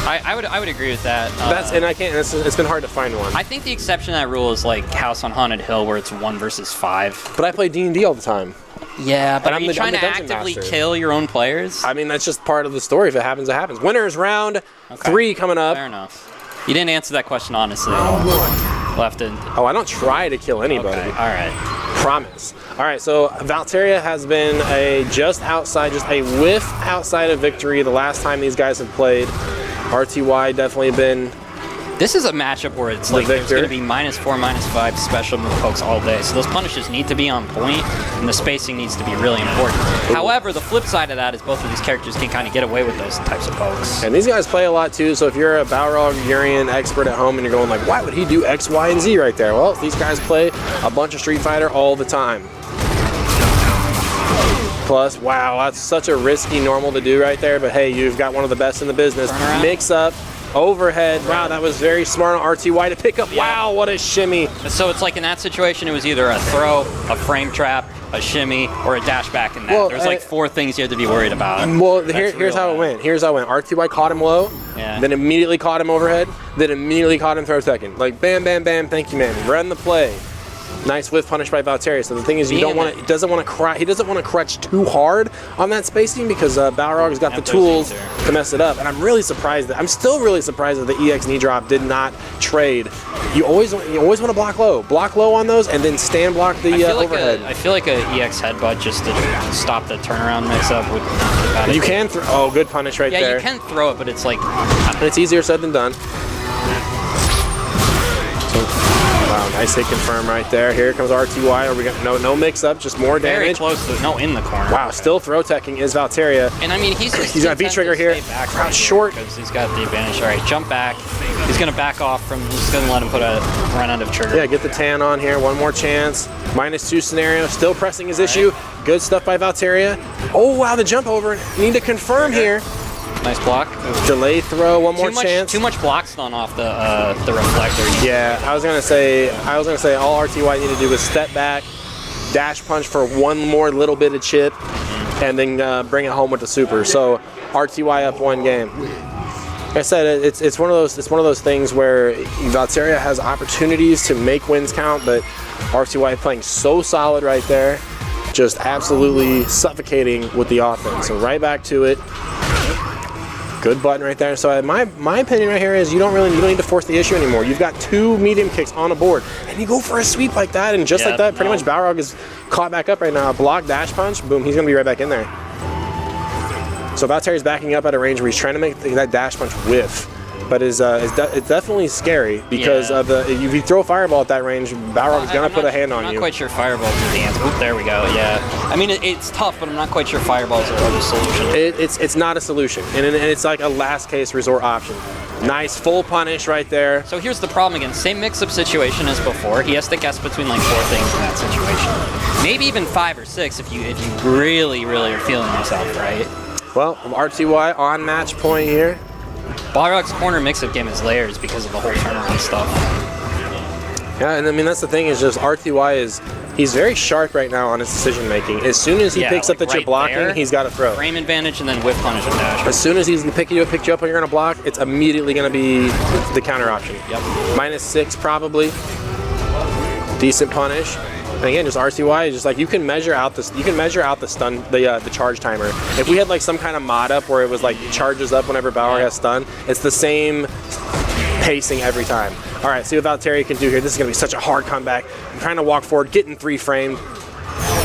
I would agree with that. It's been hard to find one. I think the exception to that rule is like House on Haunted Hill, where it's 1 versus 5. But I play D&D all the time. Yeah, but And are you trying to dungeon actively master. kill your own players? I mean, that's just part of the story. If it happens, it happens. Winners round 3 coming up. Fair enough. You didn't answer that question honestly. Left it. Oh, I don't try to kill anybody. Okay. All right. Promise. All right, so Valteria has been a whiff outside of victory the last time these guys have played. RTY definitely been This is a matchup where it's like there's victor. going to be -4, -5 special move pokes all day. So those punishes need to be on point, and the spacing needs to be really important. However, the flip side of that is both of these characters can kind of get away with those types of pokes. And these guys play a lot too, so if you're a Balrog Urian expert at home and you're going like, why would he do X, Y, and Z right there? Well, these guys play a bunch of Street Fighter all the time. Plus, wow, that's such a risky normal to do right there, but hey, you've got one of the best in the business. Mix up, overhead. Wow, that was very smart on RTY to pick up. Wow, what a shimmy. So it's like in that situation, it was either a throw, a frame trap, a shimmy, or a dash back in that. Well, There's like 4 things you have to be worried about. Well, here's how it went. RTY caught him low, then immediately caught him overhead, then immediately caught him throw second. Like bam, bam, bam. Thank you, man. Run the play. Nice whiff punish by Valteria. So the thing is, he doesn't want to crutch too hard on that spacing because Balrog's got the tools to mess it up. And I'm still really surprised that the EX knee drop did not trade. You always want to block low on those, and then stand block the overhead. I feel like a EX headbutt just to stop the turnaround mix up would not be bad. You can throw. Oh, good punish right there. Yeah, you can throw it, but it's like it's easier said than done. Wow, nice hit confirm right there. Here comes RTY. Are we got no mix up, just more very damage. close to no in the corner. Wow, still throw teching is Valteria. And I mean, he's got V trigger here. Crouch short because he's got the advantage. All right, jump back. He's gonna back off from. He's gonna let him put a run end of trigger. Yeah, get the tan on here. One more chance. -2 scenario. Still pressing his issue. Good stuff by Valteria. Oh wow, the jump over. Need to confirm here. Nice block. Delay throw. One more chance. Too much block stun off the reflector. Yeah, I was gonna say all RTY need to do is step back, dash punch for one more little bit of chip, and then bring it home with the super. So RTY up 1 game. Like I said, it's one of those things where Valteria has opportunities to make wins count, but RTY playing so solid right there, just absolutely suffocating with the offense. So right back to it. Good button right there. So my opinion right here is you don't need to force the issue anymore. You've got 2 medium kicks on a board, and you go for a sweep like that, and just like that, pretty much Balrog is caught back up right now. Block, dash punch, boom, he's gonna be right back in there. So Valtteri's backing up at a range where he's trying to make that dash punch whiff. But it's definitely scary because of if you throw a fireball at that range, Balrog is going to put a hand on you. I'm not quite sure fireballs are the answer. Oop, there we go, yeah. I mean, it's tough, but I'm not quite sure fireballs are the solution. It's not a solution, and it's like a last case resort option. Nice full punish right there. So here's the problem again. Same mix-up situation as before. He has to guess between like 4 things in that situation. Maybe even 5 or 6 if you really, really are feeling yourself, right? Well, RTY on match point here. Balrog's corner mix-up game is layers because of the whole turnaround stuff. Yeah, and I mean that's the thing is just RTY he's very sharp right now on his decision making. As soon as he picks up that you're blocking, he's got to throw. Frame advantage and then whip punish and dash. As soon as he's picked you up and you're gonna block, it's immediately gonna be the counter option. Yep. -6 probably. Decent punish. And again, just RTY, just like you can measure out the stun, the charge timer. If we had like some kind of mod up where it was like charges up whenever Balrog has stun, it's the same pacing every time. All right, see what Valtteri can do here. This is gonna be such a hard comeback. I'm trying to walk forward, getting 3 framed.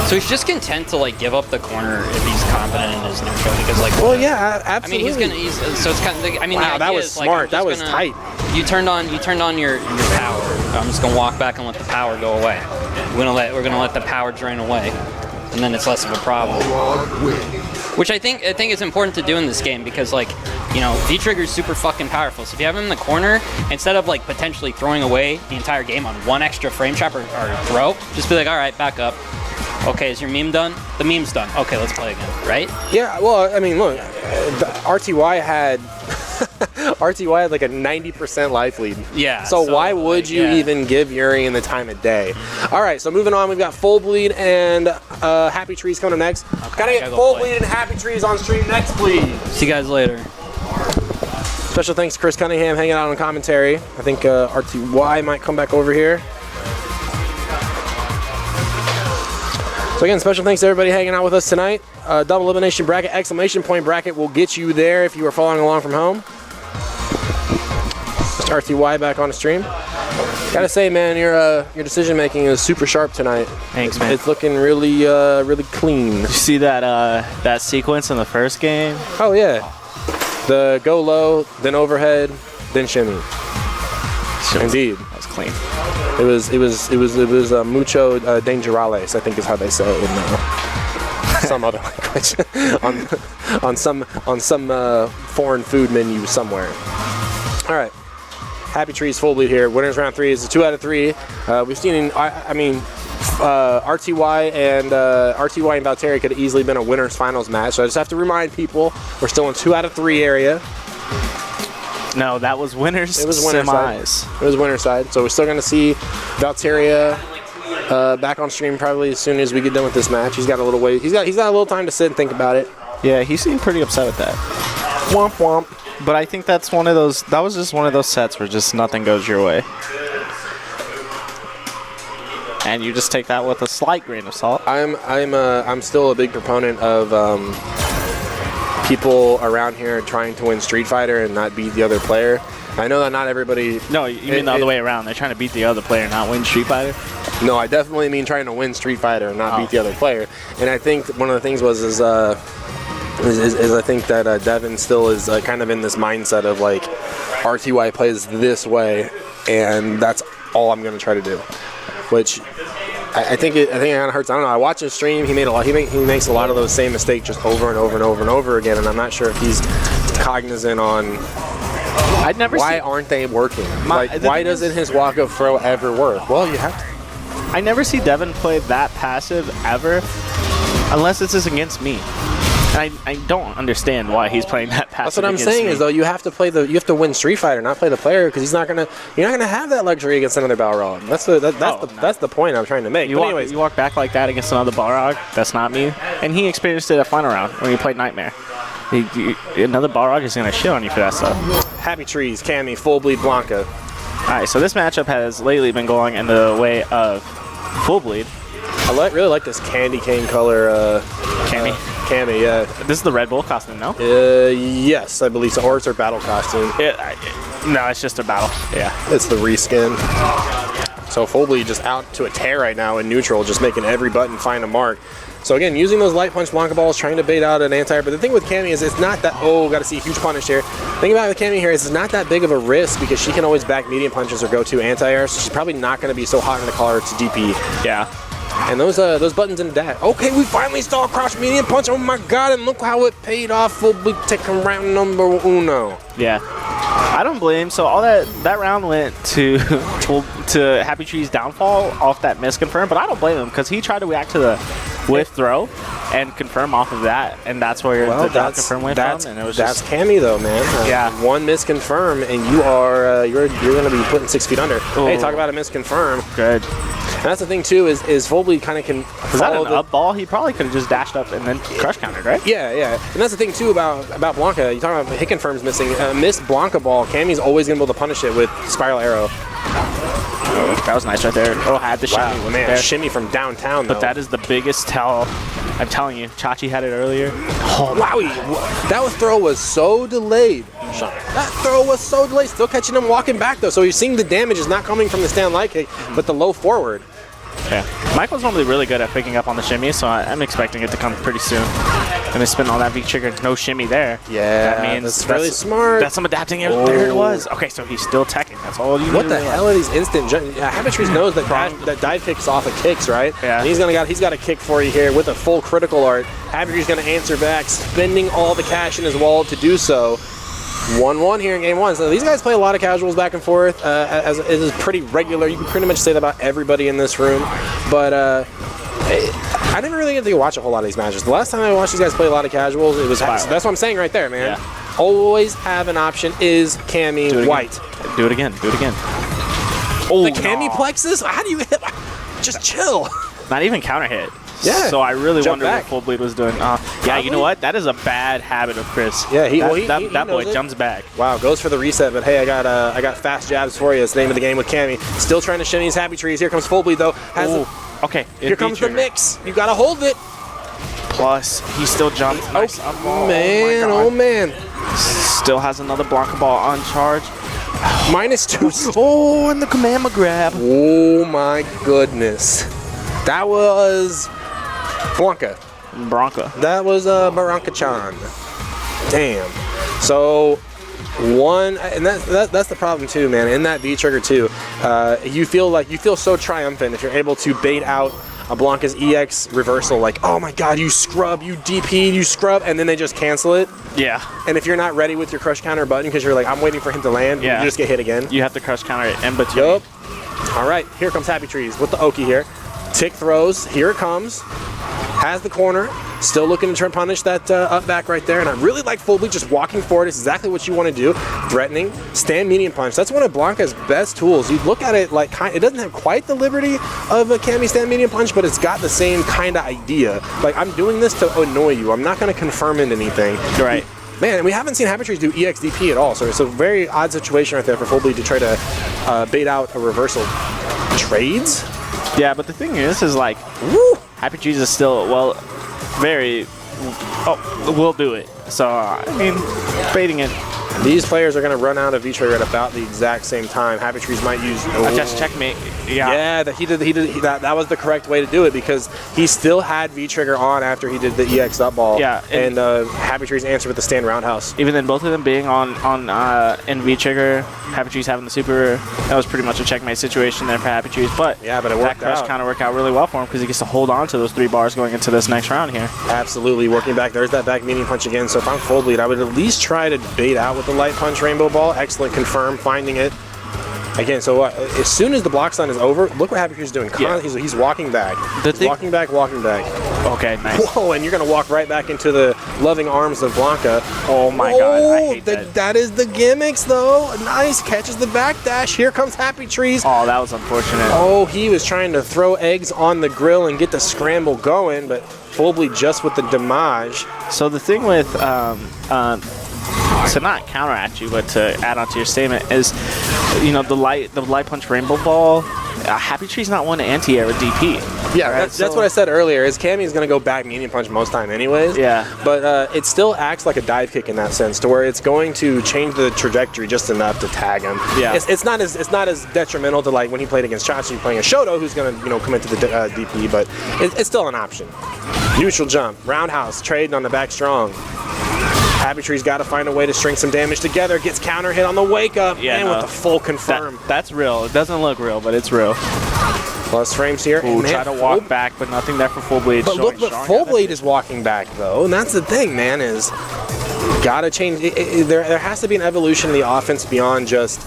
So he's just content to like give up the corner if he's confident in his neutral because like. Well, yeah, absolutely. I mean, so it's kind of. I mean, wow, that was smart. That was tight. You turned on your power. I'm just gonna walk back and let the power go away. We're gonna let the power drain away, and then it's less of a problem. Which I think is important to do in this game because like, you know, V-Trigger is super fucking powerful. So if you have him in the corner, instead of like potentially throwing away the entire game on 1 extra frame trap or throw, just be like, all right, back up. Okay, is your meme done? The meme's done. Okay, let's play again, right? Yeah, well, I mean, look, RTY had like a 90% life lead. Yeah. So why would you even give Urian the time of day? All right, so moving on, we've got Full Bleed and Happy Trees coming up next. Okay, Gotta get Full Bleed and Happy Trees on stream next, please. See you guys later. Special thanks to Chris Cunningham hanging out on commentary. I think RTY might come back over here. So again, special thanks to everybody hanging out with us tonight. Double elimination bracket, exclamation point bracket will get you there if you are following along from home. Mr. RTY back on the stream. Gotta say, man, your decision making is super sharp tonight. Thanks, man. It's looking really, really clean. Did you see that sequence in the first game? Oh yeah, the go low, then overhead, then shimmy. Indeed, that was clean. It was mucho dangerales, I think is how they say it in some other language on some foreign food menu somewhere. All right, Happy Trees Full Bleed here. Winners round 3 is a 2 out of 3. We've seen, RTY and Valtteri could have easily been a winners finals match. So I just have to remind people we're still in 2 out of 3 area. No, that was winners. It was winner's side. It was winner's side. So we're still going to see Valtteri back on stream probably as soon as we get done with this match. He's got a little way. He's got a little time to sit and think about it. Yeah, he seemed pretty upset with that. Womp womp. But I think that's one of those. That was just one of those sets where just nothing goes your way, and you just take that with a slight grain of salt. I'm still a big proponent of people around here trying to win Street Fighter and not beat the other player. I know that not everybody... No, you mean the other way around. They're trying to beat the other player, not win Street Fighter? No, I definitely mean trying to win Street Fighter and not beat the other player. And I think one of the things is I think that Devin still is kind of in this mindset of like RTY plays this way and that's all I'm going to try to do. Which... I think it kind of hurts. I don't know. I watch his stream. He makes a lot of those same mistakes just over and over and over and over again. And I'm not sure if he's cognizant on why aren't they working. Why doesn't his walk-up throw ever work? Well, you have to. I never see Devin play that passive ever, unless it's just against me. And I don't understand why he's playing that passive. That's what I'm saying is though you have to win Street Fighter, not play the player, because you're not gonna have that luxury against another Balrog. That's the point I'm trying to make. You walk back like that against another Balrog. That's not me. And he experienced it at final round when he played Nightmare. Another Balrog is gonna shit on you for that stuff. Happy Trees, Cammy, Full Bleed, Blanca. All right, so this matchup has lately been going in the way of Full Bleed. I really like this candy cane color. Cammy. Cammy, yeah. This is the Red Bull costume, no? Yes, I believe so. Or it's her battle costume. No, it's just a battle. Yeah. It's the reskin. So Fobley just out to a tear right now in neutral, just making every button find a mark. So again, using those light punch Blanca balls, trying to bait out an anti-air. But the thing with Cammy is it's not that, got to see a huge punish here. The thing about with Cammy here is it's not that big of a risk because she can always back medium punches or go to anti-air, so she's probably not going to be so hot in the collar to DP. Yeah. And those buttons in the dash. Okay, we finally saw a crouch medium punch. Oh my god, and look how it paid off. Fobley taking round number uno. Yeah. I don't blame. So all that round went to Happy Tree's downfall off that misconfirm, but I don't blame him because he tried to react to the whiff throw and confirm off of that, and that's where the down confirm went from. And it was that's Cammy though, man. Yeah. One misconfirm, and you are you're going to be putting 6 feet under. Ooh. Hey, talk about a misconfirm. Good. And that's the thing too is Fobley kind of can. Was that an up ball? He probably could have just dashed up and then crush countered, right? Yeah, yeah. And that's the thing too about Blanca. You talking about hit confirms missing. Missed Blanca ball. Cammy's always gonna be able to punish it with spiral arrow. Oh, that was nice right there. Oh, had the shimmy. Wow, man, shimmy from downtown though. But that is the biggest tell. I'm telling you, Chachi had it earlier. Oh, wowie. That throw was so delayed. That throw was so delayed. Still catching him walking back though. So you're seeing the damage is not coming from the stand light kick, but the low forward. Yeah. Michael's normally really good at picking up on the shimmy, so I'm expecting it to come pretty soon. And they spin all that V trigger, no shimmy there. Yeah, that means that's really smart. That's some adapting. Oh. There it was. Okay, so he's still teching. That's all you need. What the hell are these instant? Habit Trees knows that dive kicks off of kicks, right? Yeah. And he's got a kick for you here with a full critical art. Habit Trees gonna answer back, spending all the cash in his wallet to do so. 1-1 here in game one. So these guys play a lot of casuals back and forth. As it is pretty regular. You can pretty much say that about everybody in this room. But I never really get to watch a whole lot of these matches. The last time I watched these guys play a lot of casuals, it was that's what I'm saying right there, man. Yeah. Always have an option is Cammy White. Do it again. Do it again. Oh, the Cammy plexus? How do you hit? Just chill. Not even counter hit. Yeah. So I really wonder what Full Bleed was doing. Yeah, you know what? That is a bad habit of Chris. Yeah, that boy jumps back. Wow, goes for the reset, but hey, I got fast jabs for you. It's the name of the game with Cammy. Still trying to shimmy his Happy Trees. Here comes Full Bleed though. Okay. Here comes the mix. You gotta hold it. Plus, he still jumped. Nice up ball. Man, oh man. Still has another Blanca ball on charge. -2. Oh, and the Kamama grab. Oh my goodness. That was Blanca. That was Barranca-chan. Damn. So and that's the problem too, man. In that V trigger too, you feel so triumphant if you're able to bait out a Blanca's EX reversal. Like, oh my God, you scrub, you DP'd, you scrub, and then they just cancel it. Yeah. And if you're not ready with your crush counter button because you're like, I'm waiting for him to land, you just get hit again. You have to crush counter it in between. Yup. All right, here comes Happy Trees with the Oki here. Tick throws, here it comes. Has the corner, still looking to try and punish that up back right there. And I really like Full Bleed just walking forward. It's exactly what you want to do. Threatening, stand medium punch. That's one of Blanca's best tools. You look at it like it doesn't have quite the liberty of a Cammy stand medium punch, but it's got the same kind of idea. Like, I'm doing this to annoy you. I'm not going to confirm into anything. Right. Man, we haven't seen Happy Trees do EXDP at all, so it's a very odd situation right there for Full Bleed to try to bait out a reversal. Trades? Yeah, but the thing is like, Happy Trees is still, we'll do it. So, I mean, baiting it. These players are going to run out of V-trigger at about the exact same time. Happy Trees might use... Just checkmate. Yeah, that was the correct way to do it because he still had V-trigger on after he did the EX up ball. Yeah. And Happy Trees answered with the stand roundhouse. Even then, both of them being in V-trigger, Happy Trees having the super, that was pretty much a checkmate situation there for Happy Trees. But yeah, but it worked that crush kind of worked out really well for him because he gets to hold on to those 3 bars going into this next round here. Absolutely. Working back. There's that back medium punch again. So if I'm Full Bleed, I would at least try to bait out with the light punch rainbow ball. Excellent confirm, finding it. Again, so as soon as the block stun is over, look what Happy Trees is doing. He's walking back. Walking back. Okay, nice. Whoa, and you're going to walk right back into the loving arms of Blanca. Oh my God, I hate that. That is the gimmicks, though. Nice, catches the backdash. Here comes Happy Trees. Oh, that was unfortunate. Oh, he was trying to throw eggs on the grill and get the scramble going, but Full Bleed just with the damage. So the thing with... to not counteract you, but to add on to your statement is, the light punch rainbow ball Happy Tree's not one to anti-air with DP. Yeah, right? that's what I said earlier, is Cammy's going to go back medium punch most time anyways. Yeah. But it still acts like a dive kick in that sense, to where it's going to change the trajectory just enough to tag him. Yeah. It's not as detrimental to like when he played against Chachi playing a Shoto who's going to come into the DP, but it's still an option. Neutral jump, roundhouse, trading on the back strong. Happy Tree's got to find a way to string some damage together. Gets counter hit on the wake up, and with the full confirm. That's real. It doesn't look real, but it's real. Plus frames here. Ooh, try to walk back, but nothing there for Full Bleed. But look, Full Bleed is walking back though, and that's the thing, man. Is gotta change. There has to be an evolution in the offense beyond just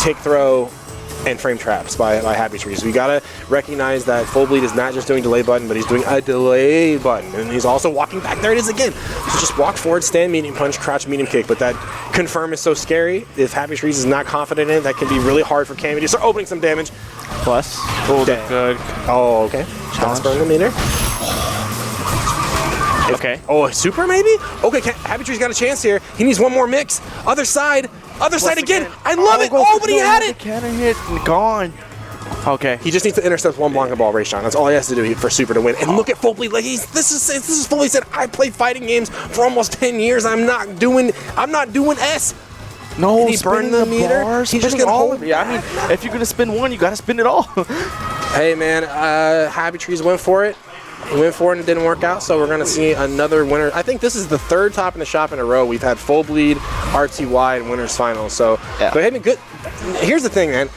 tick throw and frame traps by Happy Trees. We gotta recognize that Full Bleed is not just doing delay button, but he's doing a delay button, and he's also walking back. There it is again. So just walk forward, stand medium punch, crouch medium kick. But that confirm is so scary. If Happy Trees is not confident in it, that can be really hard for Cammy to start opening some damage. Plus, oh, good. Oh, okay. Challenge burn the meter. Okay. Oh, a super maybe? Okay, Happy Tree's got a chance here. He needs one more mix. Other side again. I love it. Oh, but he had it. Counter hit, gone. Okay. He just needs to intercept one Blanca ball, Rayshawn. That's all he has to do for super to win. And look at Full Bleed. Like this is Full Bleed said, I play fighting games for almost 10 years. I'm not doing S. No, he burned the meter. Bars, He's just gonna hold. Yeah, I mean, if you're gonna spin one, you gotta spin it all. Hey man, Happy Trees went for it. He went for it and it didn't work out, so we're going to see another winner. I think this is the third top in the shop in a row. We've had Full Bleed, RTY, and winners finals. So, yeah. But hey, good. Here's the thing, man.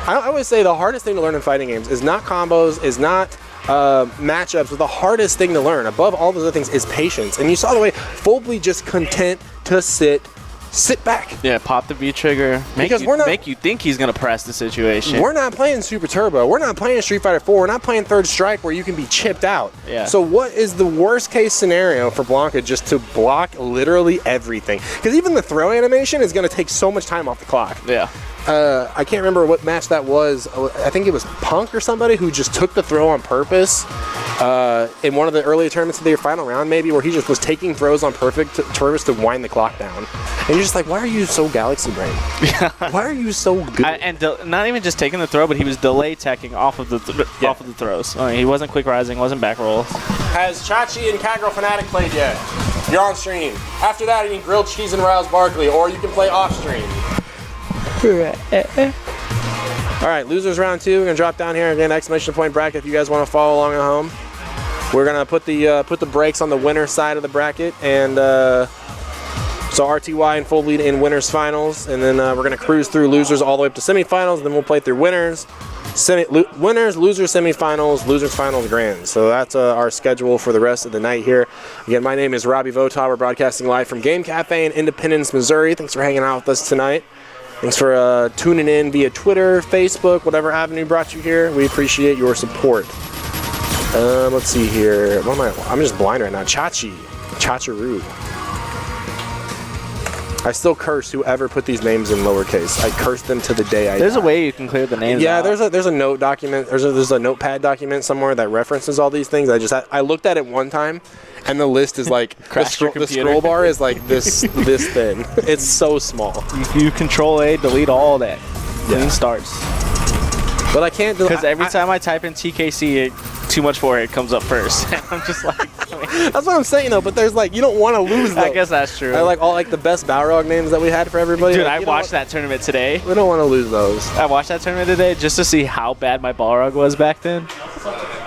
I always say the hardest thing to learn in fighting games is not combos, is not matchups, but the hardest thing to learn, above all those other things, is patience. And you saw the way Full Bleed just content to sit back. Yeah, pop the V trigger. Make you think he's gonna press the situation. We're not playing Super Turbo. We're not playing Street Fighter 4. We're not playing Third Strike where you can be chipped out. Yeah. So what is the worst case scenario for Blanca just to block literally everything? Because even the throw animation is gonna take so much time off the clock. Yeah. I can't remember what match that was. I think it was Punk or somebody who just took the throw on purpose in one of the earlier tournaments of their final round, maybe, where he just was taking throws on purpose to wind the clock down. And you're just like, why are you so Galaxy Brain? Yeah. Why are you so good? And not even just taking the throw, but he was delay teching off of the throws. I mean, he wasn't quick rising, wasn't back roll. Has Chachi and Kagro Fanatic played yet? You're on stream. After that, you need grilled cheese and Riles Barkley, or you can play off stream. All right, losers round 2. We're gonna drop down here again, exclamation point bracket. If you guys want to follow along at home, we're gonna put the brakes on the winner side of the bracket, and so RTY and Full Bleed in winners finals, and then we're gonna cruise through losers all the way up to semifinals. Then we'll play through winners, winners, losers, semifinals, losers finals, grands. So that's our schedule for the rest of the night here. Again, my name is Robbie Votaw. We're broadcasting live from Game Cafe in Independence, Missouri. Thanks for hanging out with us tonight. Thanks for tuning in via Twitter, Facebook, whatever avenue brought you here. We appreciate your support. Let's see here. What am I? I'm just blind right now. Chacharu. I still curse whoever put these names in lowercase. I curse them to the day I die. There's a way you can clear the names out. There's a note document. There's a notepad document somewhere that references all these things. I looked at it one time, and the list is like the scroll bar is like this thin. It's so small. You Control A, delete all that. Clean starts. But I can't do because every time I type in TKC, too much for it comes up first. I'm just like, that's what I'm saying though. But there's like, you don't want to lose those. I guess that's true. I like all like the best Balrog names that we had for everybody. Dude, like, I watched that tournament today. We don't want to lose those. I watched that tournament today just to see how bad my Balrog was back then.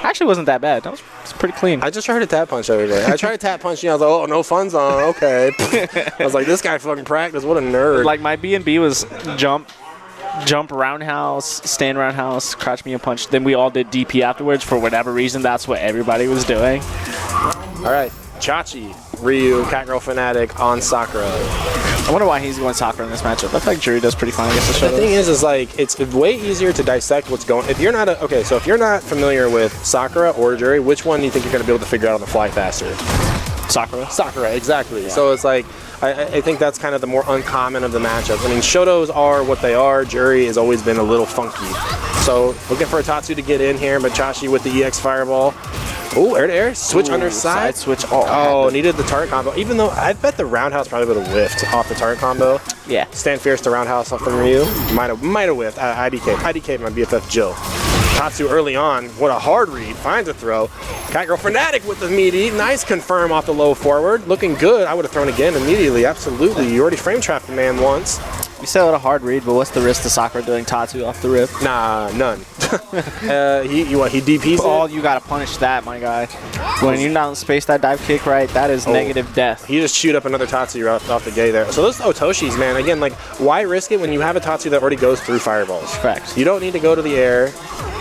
Actually, wasn't that bad. That was pretty clean. I just tried to tap punch the other day. I tried to tap punch you. I was like, oh, no fun zone. Okay. I was like, this guy fucking practiced. What a nerd. Like my B&B was jump roundhouse, stand roundhouse, crouch me and punch. Then we all did DP afterwards for whatever reason. That's what everybody was doing. All right, Chachi, Ryu, Catgirl Fanatic on Sakura. I wonder why he's going Sakura in this matchup. I feel like Jury does pretty fine against the show. The thing is like it's way easier to dissect what's going. If you're not so if you're not familiar with Sakura or Jury, which one do you think you're going to be able to figure out on the fly faster? Sakura, exactly. Yeah. So it's like, I think that's kind of the more uncommon of the matchups. I mean, Shotos are what they are. Jury has always been a little funky. So looking for a Tatsu to get in here, but Chachi with the EX Fireball. Oh, air to air, switch underside. Side switch. Needed the target combo. Even though I bet the roundhouse probably would have whiffed off the target combo. Yeah. Stand fierce to roundhouse from Ryu. Might have whiffed. IDK my BFF Jill. Tatsu early on, what a hard read, finds a throw. Catgirl Fanatic with the meaty, nice confirm off the low forward, looking good. I would have thrown again immediately, absolutely. You already frame trapped the man once. You said what a hard read, but what's the risk to Sakura doing Tatsu off the rip? Nah, none. He DPs it? Oh, you gotta punish that, my guy. When you're not space that dive kick right, that is negative death. He just shoot up another Tatsu off the gate there. So those Otoshis, man, again, like, why risk it when you have a Tatsu that already goes through fireballs? Facts. You don't need to go to the air.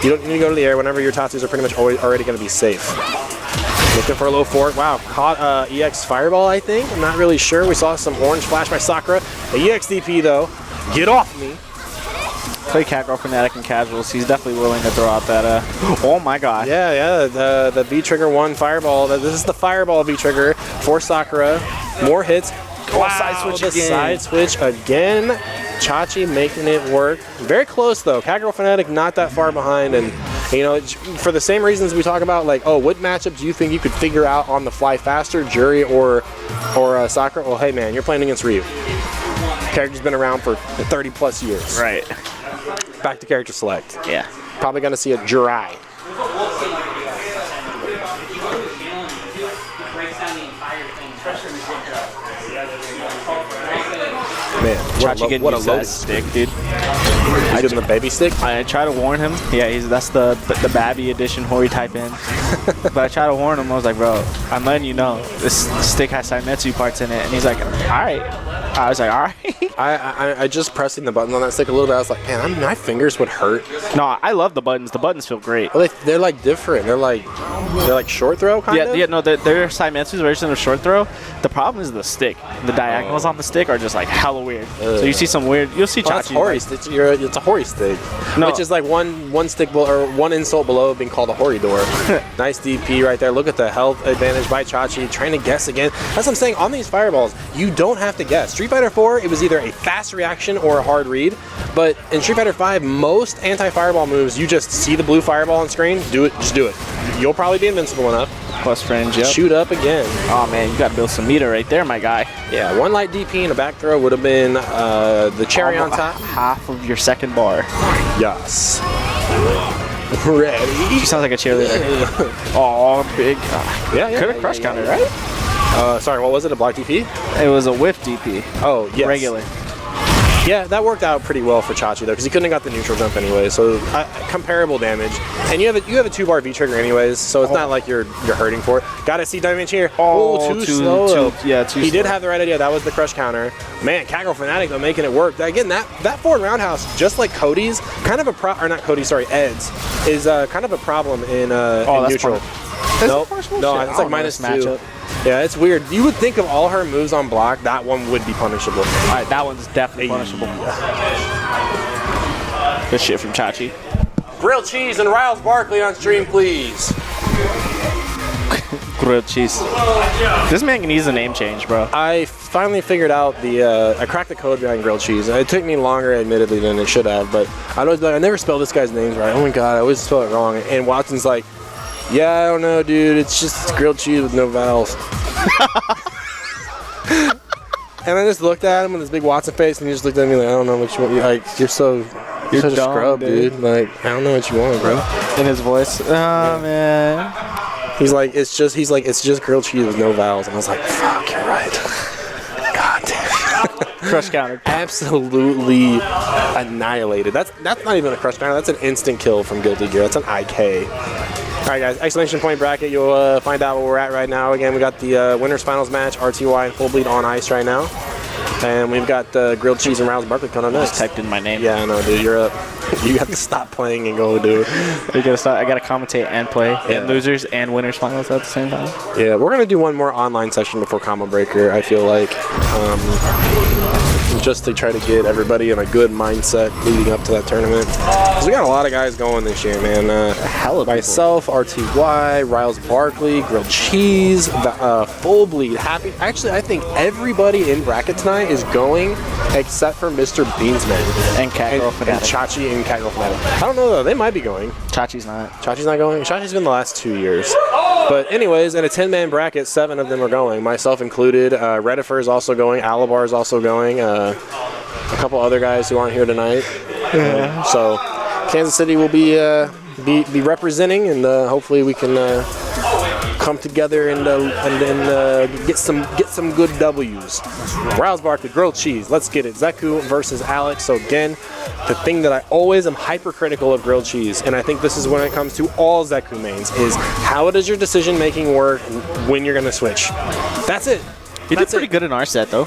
You don't need to go to the air whenever your Tatsus are pretty much already going to be safe. Looking for a low fork. Wow, caught EX Fireball, I think. I'm not really sure. We saw some orange flash by Sakura. The EX DP, though. Get off me. Play Catgirl Fanatic and casuals. He's definitely willing to throw out that. Oh my god. Yeah. The V Trigger 1 Fireball. This is the Fireball V Trigger for Sakura. More hits. Wow, side switch again. Side switch again. Chachi making it work. Very close though. Catgirl Fanatic not that far behind, and you know, for the same reasons we talk about, like, oh, what matchup do you think you could figure out on the fly faster, Jury or Sakura? Well, hey man, you're playing against Ryu. Character's been around for 30 plus years. Right. Back to character select. Yeah. Probably gonna see a Jurai. Man, Chachi what a low low stick, dude. He's getting the baby stick. I try to warn him. Yeah, that's the Babby edition Hori type in. But I try to warn him. I was like, bro, I'm letting you know this stick has Saimetsu parts in it. And he's like, all right. I was like, all right. I just pressing the buttons on that stick a little bit. I was like, man, my fingers would hurt. No, I love the buttons. The buttons feel great. Well, they're like different. They're like short throw kind of. Yeah, no, they're Saimetsu's version of short throw. The problem is the stick. The diagonals on the stick are just like hella weird. So you see some weird. You'll see Chachi. Well, Hori stick. It's a Hori stick, which is like one stick or one insult below being called a Hori door. Nice DP right there. Look at the health advantage by Chachi. Trying to guess again. That's what I'm saying. On these fireballs, you don't have to guess. Street Fighter 4, it was either a fast reaction or a hard read. But in Street Fighter 5, most anti-fireball moves, you just see the blue fireball on screen. Do it. Just do it. You'll probably be invincible enough. Plus range, yep. Shoot up again. Oh man, you got to build some meter right there, my guy. Yeah, one light DP and a back throw would have been the cherry on top. Half of your second bar. Yes. Ready? She sounds like a cheerleader. Oh, big. Yeah. Could have crush counter, right? Sorry, what was it? A block DP? It was a whiff DP. Oh, yes. Regular. Yeah, that worked out pretty well for Chachi though, because he couldn't have got the neutral jump anyway. So comparable damage, and you have a 2-bar V trigger anyways, so it's not like you're hurting for it. Got to see damage here. Oh, too slow. Too He did have the right idea. That was the crush counter. Man, Catgirl Fanatic though making it work. Again, that forward roundhouse, just like Cody's, kind of Ed's, is kind of a problem in neutral. Nope. No, it's like -2. Matchup. Yeah, it's weird. You would think of all her moves on block, that one would be punishable. All right, that one's definitely punishable. Good shit from Chachi. Grilled cheese and Riles Barkley on stream, please. Grilled cheese. This man needs a name change, bro. I finally figured out I cracked the code behind grilled cheese. It took me longer, admittedly, than it should have, but I never spell this guy's names right. Oh my god, I always spell it wrong. And Watson's like, yeah, I don't know, dude. It's just grilled cheese with no vowels. And I just looked at him with his big Watson face, and he just looked at me like, I don't know what you want. Like, you're such a dumb, scrub, dude. Like, I don't know what you want, bro. In his voice, oh man. He's like, it's just grilled cheese with no vowels, and I was like, fuck, you're right. God damn. Crush counter. Absolutely annihilated. That's not even a crush counter. That's an instant kill from Guilty Gear. That's an IK. All right, guys, exclamation point bracket. You'll find out where we're at right now. Again, we got the winners finals match, RTY and Full Bleed on ice right now. And we've got grilled cheese and Riles Barkley coming up next. Typed in my name. Yeah, I know, dude. You're up. You have to stop playing and go, dude. You gotta stop. I gotta commentate and play. Yeah. And losers and winners finals at the same time. Yeah, we're gonna do one more online session before Combo Breaker, I feel like. Just to try to get everybody in a good mindset leading up to that tournament. Because we got a lot of guys going this year, man. Hell of myself, RTY, Riles Barkley, Grilled Cheese, Full Bleed, Happy. Actually, I think everybody in bracket tonight is going except for Mr. Beansman. And Catgirl Fanatic. And Chachi and Catgirl Fanatic. I don't know, though. They might be going. Chachi's not. Chachi's not going? Chachi's been the last 2 years. But anyways, in a 10-man bracket, 7 of them are going, myself included. Redifer is also going. Alabar is also going. A couple other guys who aren't here tonight. So Kansas City will be be representing, and hopefully we can come together and get some good W's. Riles Barkley, grilled cheese. Let's get it. Zeku versus Alex. So again, the thing that I always am hypercritical of grilled cheese, and I think this is when it comes to all Zeku mains, is how does your decision making work when you're gonna switch? That's it. He did pretty good in our set, though.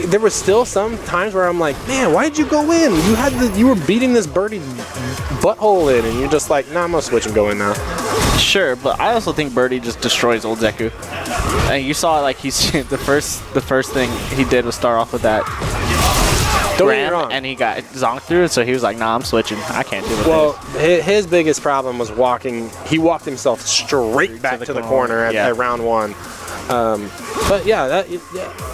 There was still some times where I'm like, man, why did you go in? You were beating this birdie butthole in, and you're just like, nah, I'm gonna switch and go in now. Sure, but I also think Birdie just destroys old Zeku. And you saw, like, he's the first thing he did was start off with that ram, and he got zonked through it, so he was like, nah, I'm switching. I can't do it. Well, his biggest problem was walking. He walked himself straight back to the corner at round one. But yeah,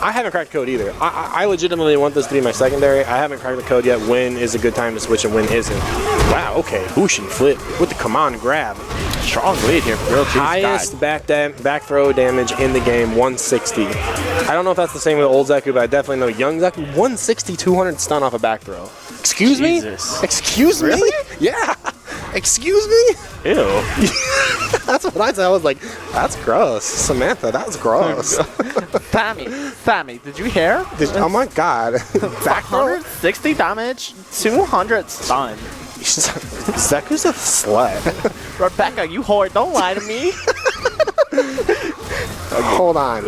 I haven't cracked the code either. I legitimately want this to be my secondary. I haven't cracked the code yet. When is a good time to switch and when isn't? Wow, okay. Hushi flip with the command grab. Strong lead here for Grilled Cheese. Highest back throw damage in the game, 160. I don't know if that's the same with old Zeku, but I definitely know young Zeku, 160, 200 stun off a back throw. Excuse Jesus. me? Excuse really? me? Yeah. Excuse me? Ew. That's what I said. I was like, that's gross. Samantha, that's gross. Sammy, did you hear? Oh my god. Back throw? 160 damage, 200 stun. Zeku's a slut. Rebecca, you whore, don't lie to me. Hold on.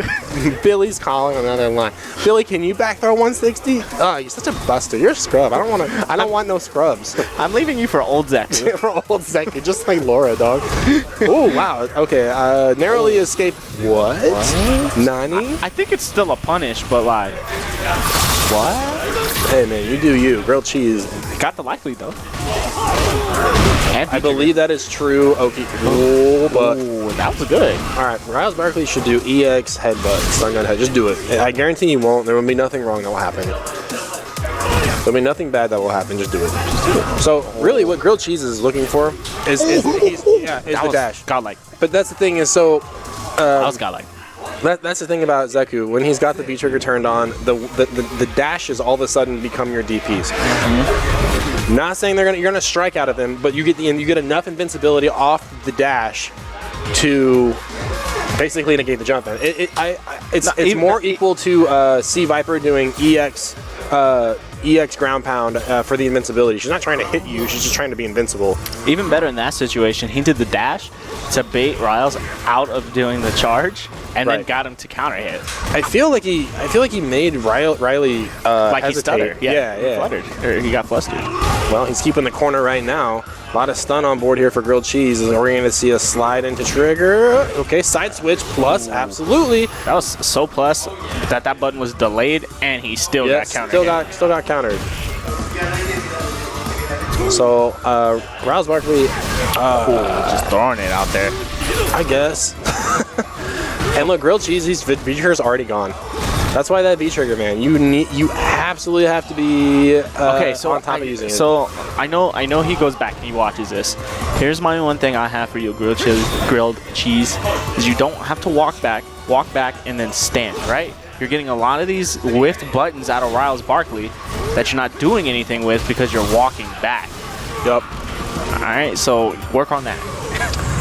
Billy's calling on the other line. Billy, can you back throw 160? Oh, you're such a buster. You're a scrub. I don't want no scrubs. I'm leaving you for old Zeku. For old Zeku, just like Laura, dog. Oh, wow. Okay, narrowly escaped. What? Nani? I think it's still a punish, but like, what? Hey, man, you do you. Grilled cheese. Got the life lead, though. I believe that is true. Okay. Oh, but that was good. All right, Riles Barkley should do EX headbutt, stun gun head. Just do it. I guarantee you won't. There will be nothing wrong that will happen. There'll be nothing bad that will happen. Just do it. Just do it. So really, what Grilled Cheese is looking for is the dash. Godlike. But that's the thing is so. That was godlike. That's the thing about Zeku. When he's got the V trigger turned on, the dashes all of a sudden become your DPs. Mm-hmm. Not saying you're gonna strike out of them, but you get enough invincibility off the dash to basically negate the jump. It's more equal to C Viper doing EX ground pound for the invincibility. She's not trying to hit you, she's just trying to be invincible. Even better in that situation, he did the dash to bait Riles out of doing the charge and then got him to counter hit. I feel like he made Riley like hesitate. He stuttered. Yeah. He fluttered. Or he got flustered. Well, he's keeping the corner right now. A lot of stun on board here for Grilled Cheese. We're going to see a slide into trigger. Okay, side switch plus, absolutely. That was so plus that button was delayed and he still got countered. Still got countered. So, Riles Barkley, just throwing it out there. I guess. And look, Grilled Cheese, his V-trigger's already gone. That's why that V-trigger, man. You absolutely have to be on top of using it. So I know he goes back and he watches this. Here's my one thing I have for you, Grilled Cheese, is you don't have to walk back and then stand, right? You're getting a lot of these whiffed buttons out of Riles Barkley that you're not doing anything with because you're walking back. Yup. All right, so work on that.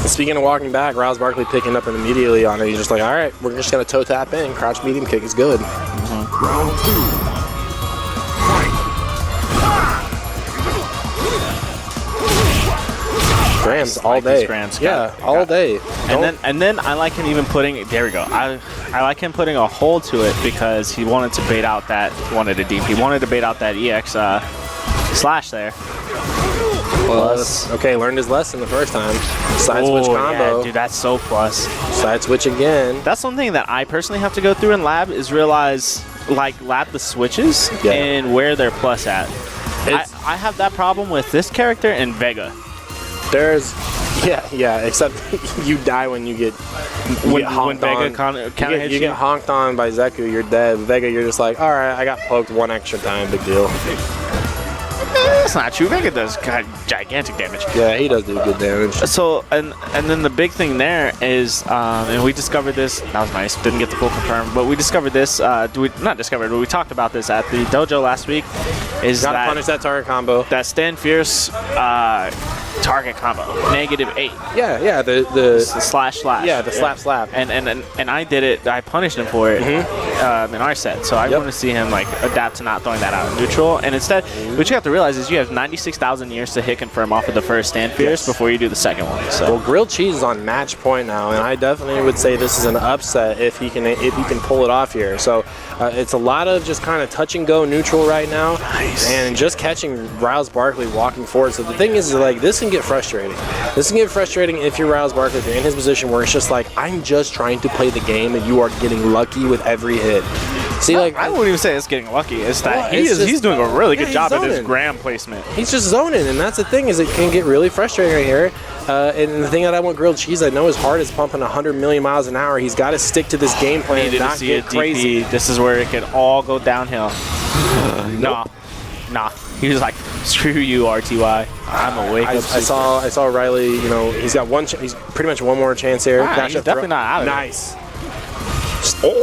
Speaking of walking back, Riles Barkley picking up and immediately on it. He's just like, all right, we're just going to toe tap in. Crouch medium kick is good. Mm-hmm. Round 2. Fight. Grams all day. Grams. All day. And then I like him even putting, there we go. I like him putting a hold to it because he wanted to bait out that, he wanted to bait out that EX slash there. Plus. Okay, learned his lesson the first time. Side switch combo. Yeah, dude, that's so plus. Side switch again. That's something that I personally have to go through in lab is realize, lab the switches and where they're plus at. I have that problem with this character and Vega. Except you die when you get when Vega counter hits you get honked on by Zeku, you're dead. Vega, you're just like, all right, I got poked one extra time, big deal. That's not true. Vega does gigantic damage. Yeah, he does do good damage. So, and then the big thing there is, and we discovered this, that was nice, didn't get the full confirm, but we discovered this, we talked about this at the dojo last week, is gotta punish that target combo. That Stand Fierce target combo, -8. Yeah, the It's the slash. Yeah, the slap. And I did it. I punished him for it in our set. So I want to see him like adapt to not throwing that out in neutral. And instead, what you have to realize is you have 96,000 years to hit confirm off of the first stand fierce before you do the second one. So well, Grilled Cheese is on match point now, and I definitely would say this is an upset if he can pull it off here. So it's a lot of just kind of touch and go neutral right now, and just catching Riles Barkley walking forward. So the thing is like this can get frustrating. This can get frustrating if you're Riles Barkley, if you're in his position where it's just like I'm just trying to play the game, and you are getting lucky with every hit. See, like I wouldn't even say it's getting lucky. It's that Well, he's doing a really good job at his zoning. gram placement. He's just zoning, and that's the thing is it can get really frustrating right here. And the thing that I want Grilled Cheese, I know his heart is pumping 100 million miles an hour. He's got to stick to this game plan and not get crazy. This is where it can all go downhill. Nah. He was like, "Screw you, RTY. I'm awake." I saw Riley. You know, he's got one. He's pretty much one more chance here. He's definitely not out of it. Nice. Oh,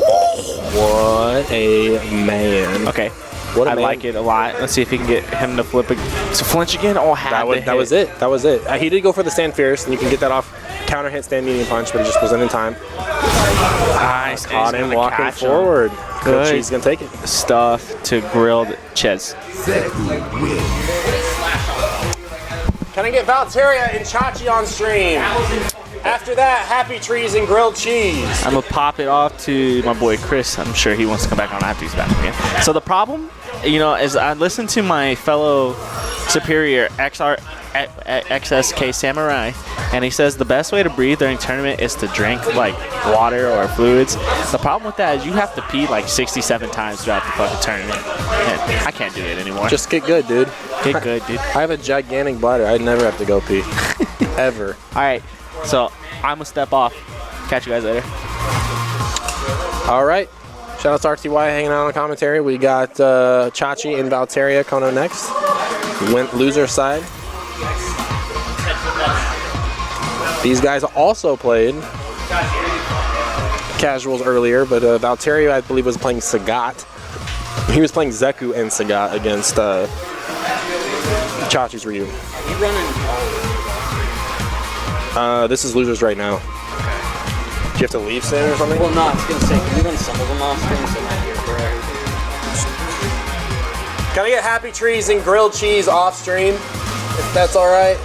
what a man. Okay. What a I man. like it a lot. Let's see if he can get him to flinch again. Oh, That was it. That was it. He did go for the stand fierce, and you can get that off counter hit stand medium punch, but he just wasn't in time. Nice. Caught him walking forward. Good. Cheese gonna take it. Stuff to Grilled Cheese. Can I get Valteria and Chachi on stream? After that, Happy Trees and Grilled Cheese. I'm gonna pop it off to my boy Chris. I'm sure he wants to come back on after he's back again. So the problem, you know, is I listened to my fellow superior XSK Samurai, and he says the best way to breathe during tournament is to drink like water or fluids. The problem with that is you have to pee like 67 times throughout the fucking tournament. And I can't do it anymore. Just get good, dude. Get good, dude. I have a gigantic bladder. I'd never have to go pee. Ever. All right, so I'm gonna step off. Catch you guys later. All right. Shout out to RTY hanging out on commentary. We got Chachi and Valteria Kono next. Went loser side. These guys also played casuals earlier, but Valteria, I believe, was playing Sagat. He was playing Zeku and Sagat against Chachi's Ryu. This is losers right now. Do you have to leave soon or something? Well, no, I was going to say, can you run some of them off screen so that you're correct? Can I get Happy Trees and Grilled Cheese off stream, if that's all right?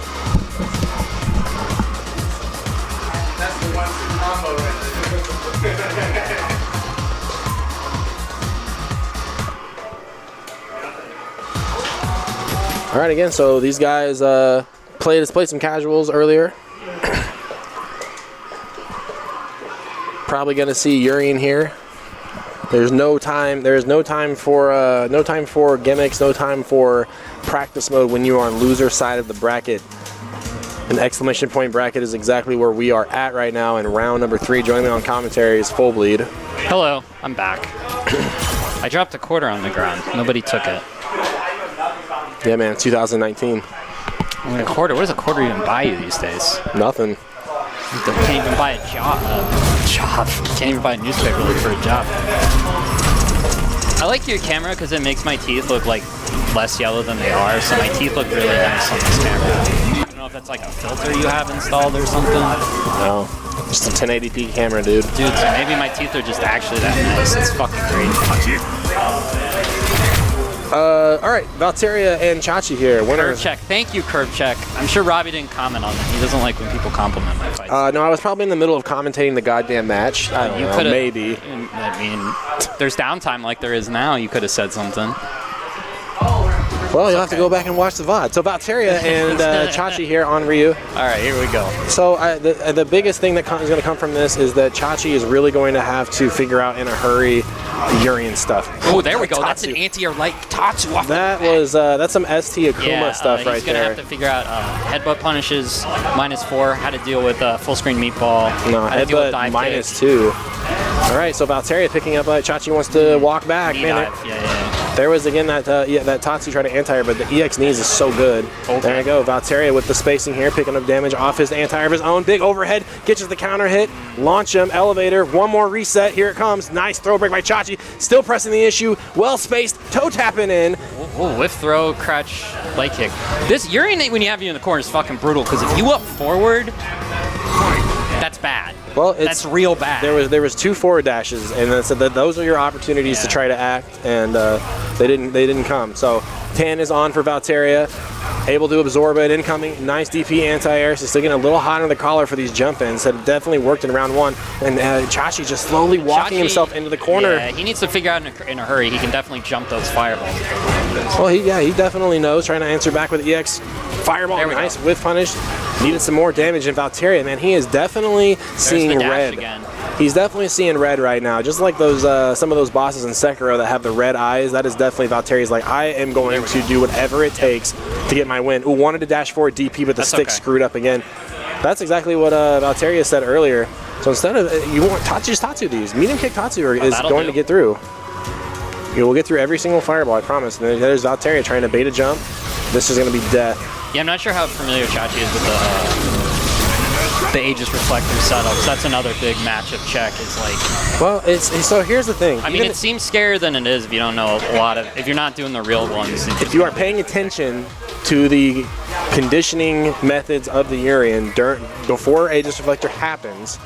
That's the one-two combo right there. All right, again, so these guys played some casuals earlier. Probably gonna see Urian here. There's no time. There is no time for gimmicks. No time for practice mode when you are on loser side of the bracket. An exclamation point bracket is exactly where we are at right now in round number 3. Joining me on commentary is Full Bleed. Hello, I'm back. I dropped a quarter on the ground. Nobody took it. Yeah, man. 2019. I mean, a quarter. What does a quarter even buy you these days? Nothing. You can't even buy a job. Can't even buy a newspaper for a job. I like your camera because it makes my teeth look like less yellow than they are, so my teeth look really nice on this camera. I don't know if that's like a filter you have installed or something. No, just a 1080p camera, dude. Dude, so maybe my teeth are just actually that nice. It's fucking great. All right, Valteria and Chachi here. Curve Winners. check. Thank you, Curve check. I'm sure Robbie didn't comment on that. He doesn't like when people compliment my fights. No, I was probably in the middle of commentating the goddamn match. I don't know, maybe. I mean, there's downtime like there is now. You could have said something. Well, you'll have to go back and watch the VOD. So Valteria and Chachi here on Ryu. All right, here we go. So the biggest thing that is going to come from this is that Chachi is really going to have to figure out in a hurry the Urian stuff. Oh, there we go. That's an anti-air light Tatsu off that was that's some ST Akuma stuff right there. He's going to have to figure out headbutt punishes -4, how to deal with full screen meatball. No, how to deal with headbutt dive kick. -2. All right, so Valteria picking up. Chachi wants to walk back. Knee Man, dive. Yeah. there was again that that Tatsu tried to anti-air, but the EX knees is so good. Okay. There you go. Valteria with the spacing here, picking up damage off his anti-air of his own. Big overhead, gets the counter hit, launch him, elevator, one more reset. Here it comes. Nice throw break by Chachi. Still pressing the issue. Well spaced, toe tapping in. Ooh, whiff throw, crouch, leg kick. This Urian, when you have you in the corner, is fucking brutal, because if you up forward, that's bad. Well, that's real bad. There was 2 forward dashes, and then said that those are your opportunities to try to act, and they didn't come. So 10 is on for Valteria, able to absorb it, incoming, nice DP anti-air. So still getting a little hot under the collar for these jump-ins. That definitely worked in round 1, and Chachi just slowly walking himself into the corner. Yeah, he needs to figure out in a hurry. He can definitely jump those fireballs. Well, he definitely knows. Trying to answer back with EX fireball, nice whiff punish. Needed some more damage in Valteria, man. He is definitely seeing red. Again. He's definitely seeing red right now. Just like those some of those bosses in Sekiro that have the red eyes, that is definitely Valteria's like, I am going to do whatever it takes to get my win. Ooh, wanted to dash forward DP, but the stick screwed up again. That's exactly what Valteria said earlier. So instead of, you want Tatsu these. Medium kick Tatsu is going to get through. You will get through every single fireball, I promise. And there's Valteria trying to bait a jump. This is going to be death. Yeah, I'm not sure how familiar Chachi is with the Aegis Reflector setups. That's another big matchup check. Is like, well, so here's the thing. I mean, it seems scarier than it is if you don't know a lot of, if you're not doing the real ones. If you are paying attention to the conditioning methods of the Urian before Aegis Reflector happens,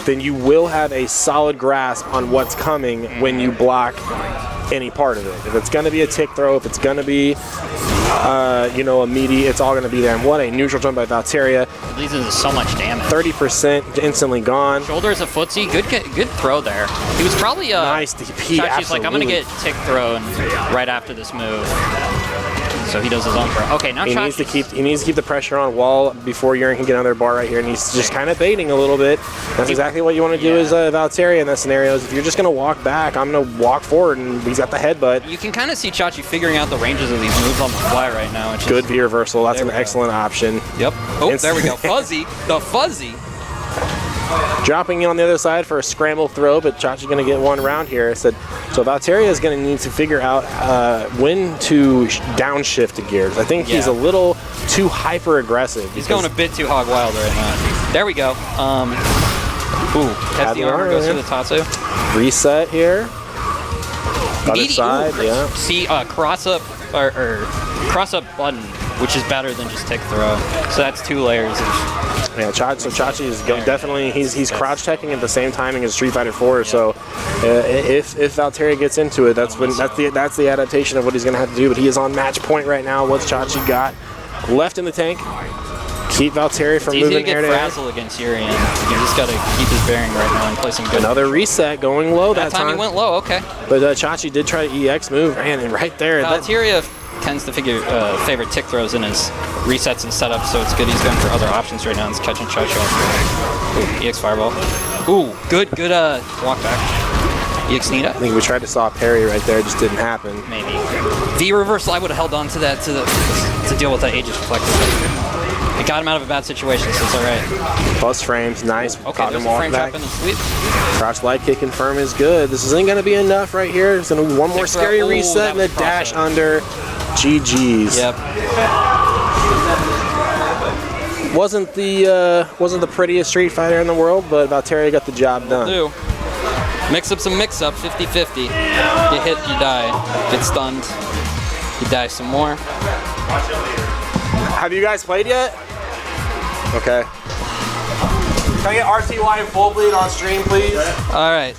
then you will have a solid grasp on what's coming when you block any part of it. If it's going to be a tick throw, if it's going to be a meaty, it's all going to be there. And what a neutral jump by Valteria. It leads into so much damage. 30% instantly gone. Shoulders a footsie. Good throw there. He was probably nice DP. Chachi's like, I'm going to get tick thrown right after this move. So he does his own throw. Okay, now he needs to keep the pressure on wall before Urian can get another bar right here, and he's just kind of baiting a little bit. That's exactly what you want to do as Valteria in that scenario. Is if you're just going to walk back, I'm going to walk forward, and he's got the headbutt. You can kind of see Chachi figuring out the ranges of these moves on the fly right now. Good V reversal. That's an excellent option. Yep. Oh, there we go. Fuzzy. The fuzzy. Dropping in on the other side for a scramble throw, but Chachi's going to get one round here. So Valteria is going to need to figure out when to downshift the gears. I think he's a little too hyper aggressive. He's going a bit too hog wild right now. There we go. Hefty armor goes to the Tatsu. Reset here. Other side, See, cross up or cross up button, which is better than just tick throw. So that's 2 layers of. Yeah, Chachi is definitely he's crouch teching at the same timing as Street Fighter 4. So if Valteria gets into it, that's the adaptation of what he's going to have to do. But he is on match point right now. What's Chachi got left in the tank? Keep Valteria from moving air to air. It's easy to get frazzle against Urian. You just got to keep his bearing right now and play some good. Another reset going low that time. He went low. Okay. But Chachi did try to EX move, and right there. Valteria tends to favor tick throws in his resets and setups, so it's good he's going for other options right now. He's catching Chachi off. EX fireball. Ooh, good walk back. EX Nita. I think we tried to saw parry right there, it just didn't happen. Maybe. V reversal, I would have held on to that to deal with that Aegis Reflector. It got him out of a bad situation, so it's alright. Plus frames, nice. Okay, there's a frame trap in the sweep. Crouch light kick confirm is good. This isn't going to be enough right here. There's going to be one more scary reset and a dash under. GG's. Yep. Wasn't the prettiest Street Fighter in the world, but Valteria got the job done. Mix up some mix-up, 50-50. Get hit, you die. Get stunned, you die some more. Have you guys played yet? Okay. Can I get RTY and Full Bleed on stream, please? Alright.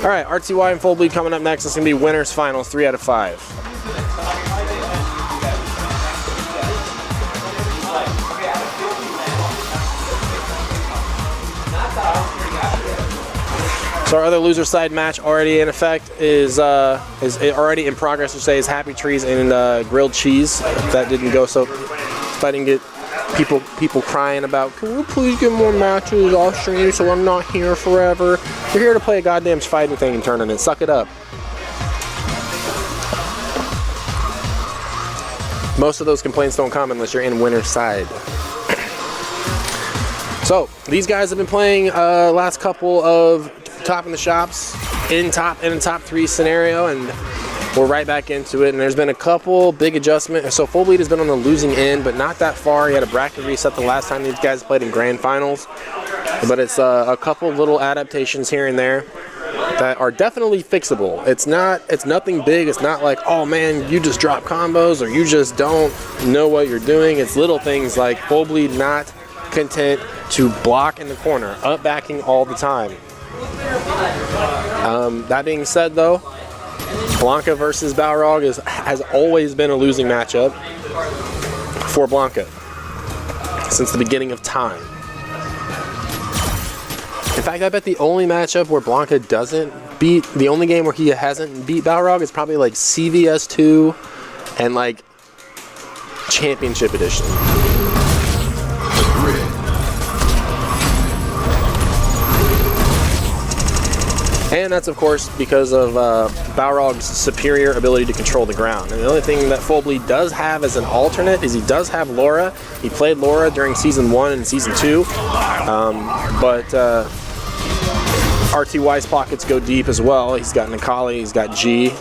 Alright, RTY and Full Bleed coming up next. It's going to be winners finals, 3 out of 5. So our other loser side match already in effect is already in progress. To say is Happy Trees and Grilled Cheese. If that didn't go so, if I didn't get people crying about, can we please get more matches off stream so I'm not here forever? You're here to play a goddamn fighting thing in tournament. Suck it up. Most of those complaints don't come unless you're in winner's side. So these guys have been playing last couple of top in the shops in a top 3 scenario, and we're right back into it. And there's been a couple big adjustments. So Full Bleed has been on the losing end, but not that far. He had a bracket reset the last time these guys played in grand finals, but it's a couple little adaptations here and there. that are definitely fixable. It's nothing big. It's not like, oh man, you just drop combos or you just don't know what you're doing. It's little things like full bleed not content to block in the corner, up backing all the time. That being said though, Blanka versus Balrog has always been a losing matchup for Blanka since the beginning of time. In fact, I bet the only matchup where Blanka doesn't beat, the only game where he hasn't beat Balrog is probably like CVS 2 and like Championship Edition. And that's, of course, because of Balrog's superior ability to control the ground. And the only thing that Full Bleed does have as an alternate is he does have Laura. He played Laura during Season 1 and Season 2. But RTY's pockets go deep as well. He's got Nikali, he's got G.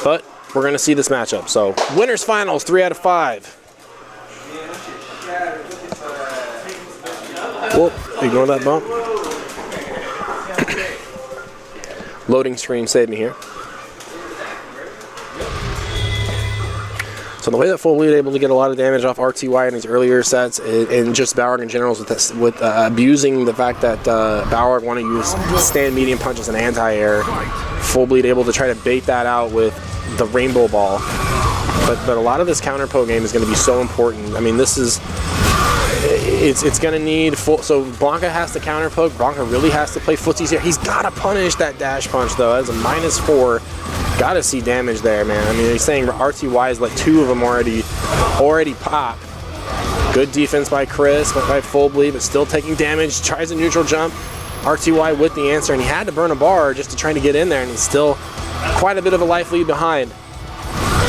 But we're going to see this matchup. So, winners finals, 3 out of 5. Whoop, ignore that bump. Loading screen saved me here. So the way that Full Bleed able to get a lot of damage off RTY in his earlier sets, and just Balrog in general, with abusing the fact that Balrog want to use stand medium punch as an anti-air, Full Bleed able to try to bait that out with the Rainbow Ball. But a lot of this counter poke game is going to be so important. I mean, this is... It's going to need full... So Blanka has to counter poke. Blanka really has to play footsies here. He's got to punish that dash punch, though. That's a -4. Got to see damage there, man. I mean, he's saying RTY is like 2 of them already pop. Good defense by Chris, by Full Bleed, but still taking damage. Tries a neutral jump. RTY with the answer, and he had to burn a bar just to try to get in there, and he's still quite a bit of a life lead behind.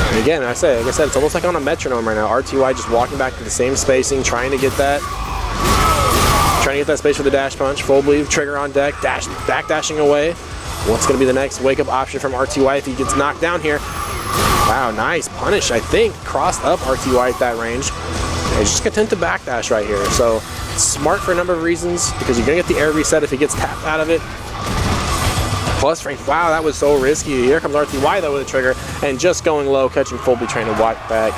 And again, like I said, it's almost like on a metronome right now. RTY just walking back to the same spacing, trying to get that space for the dash punch. Full Bleed, trigger on deck, backdashing away. What's going to be the next wake-up option from RTY if he gets knocked down here? Wow, nice punish, I think. Crossed up RTY at that range. He's just content to backdash right here. So, smart for a number of reasons, because you're going to get the air reset if he gets tapped out of it. Plus frame. Wow, that was so risky. Here comes RTY though with a trigger, and just going low, catching Full Bleed, trying to walk back.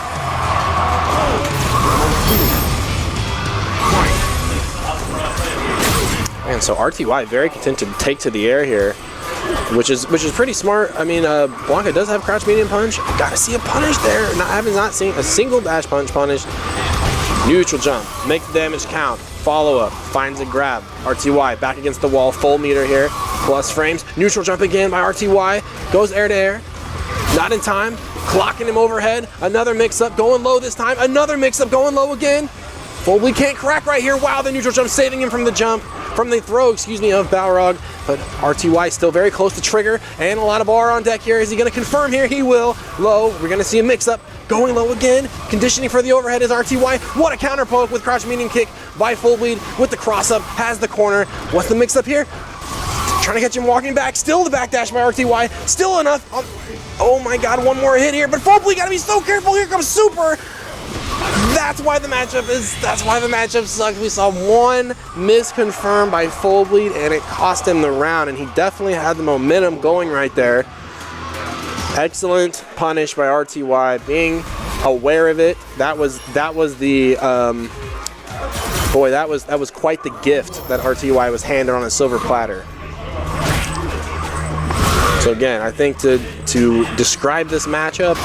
And so RTY very content to take to the air here, which is pretty smart. I mean, Blanka does have crouch medium punch. Gotta see a punish there. I have not seen a single dash punch punish. Neutral jump, make the damage count. Follow up, finds a grab. RTY back against the wall, full meter here. Plus frames, neutral jump again by RTY. Goes air to air, not in time. Clocking him overhead. Another mix up, going low this time. Another mix up, going low again. Full Bleed can't crack right here. Wow, the neutral jump saving him from the throw, of Balrog. But RTY still very close to trigger, and a lot of bar on deck here. Is he going to confirm here? He will. Low, we're going to see a mix-up. Going low again. Conditioning for the overhead is RTY. What a counter poke with crouch medium kick by Full Bleed with the cross-up. Has the corner. What's the mix-up here? Trying to catch him walking back. Still the backdash by RTY. Still enough. Oh my god, one more hit here. But Full Bleed got to be so careful. Here comes Super. That's why the matchup sucked. We saw one miss confirmed by Full Bleed, and it cost him the round, and he definitely had the momentum going right there. Excellent punish by RTY, being aware of it. That was the boy, that was quite the gift that RTY was handed on a silver platter. So again, I think to describe this matchup,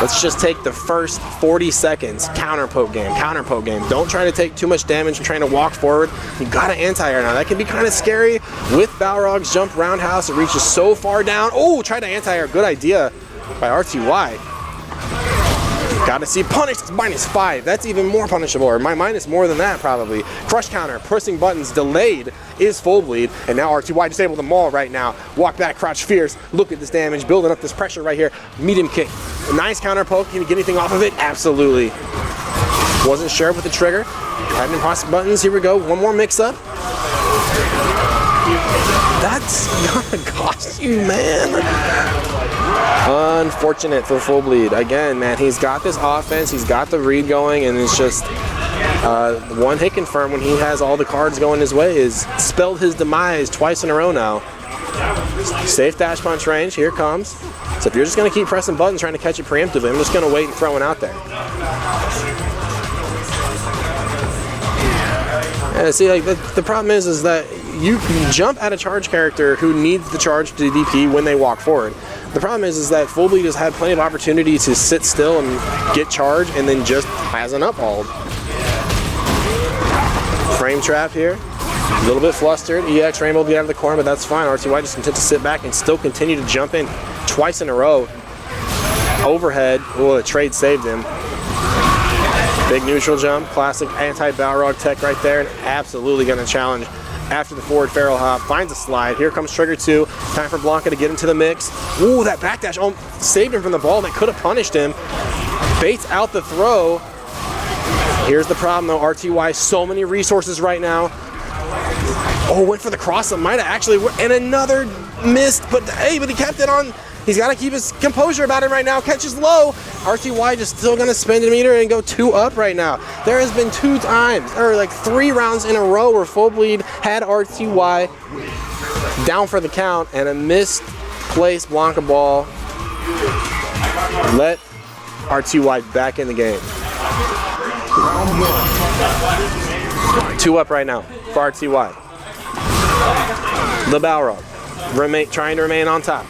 let's just take the first 40 seconds. Counter poke game. Don't try to take too much damage and trying to walk forward. You got to anti-air now. That can be kind of scary with Balrog's jump roundhouse. It reaches so far down. Oh, try to anti-air. Good idea by RTY. Got to see punish. It's -5. That's even more punishable. Or minus more than that probably. Crush counter. Pressing buttons delayed is Full Bleed. And now RTY just able to maul right now. Walk back, crouch fierce. Look at this damage. Building up this pressure right here. Medium kick. Nice counter poke. Can you get anything off of it? Absolutely. Wasn't sure with the trigger. Having cross buttons. Here we go. One more mix up. That's gonna cost you, man. Unfortunate for Full Bleed. Again, man, he's got this offense, he's got the read going, and it's just one hit confirm when he has all the cards going his way is spelled his demise twice in a row now. Safe dash punch range, here it comes. So if you're just going to keep pressing buttons trying to catch it preemptively, I'm just going to wait and throw one out there. And see, like the problem is that you can jump at a charge character who needs the charge to DP when they walk forward. The problem is that Full Bleed has had plenty of opportunity to sit still and get charge and then just hasn't up-hauled. Frame trap here. A little bit flustered. EX Rainbow to get out of the corner, but that's fine. RTY just continues to sit back and still continue to jump in twice in a row. Overhead. Oh, the trade saved him. Big neutral jump. Classic anti-Balrog tech right there. And absolutely going to challenge after the forward Feral Hop. Finds a slide. Here comes Trigger 2. Time for Blanca to get into the mix. Ooh, that backdash saved him from the ball that could have punished him. Baits out the throw. Here's the problem though. RTY, so many resources right now. Oh, went for the cross. It might have actually, and another missed, but hey, but he kept it on. He's got to keep his composure about it right now. Catches low. RTY just still going to spend a meter and go 2 up right now. There has been 2 times, or like 3 rounds in a row where Full Bleed had RTY down for the count, and a misplaced Blanca ball let RTY back in the game. 2 up right now for RTY. The Balrog trying to remain on top.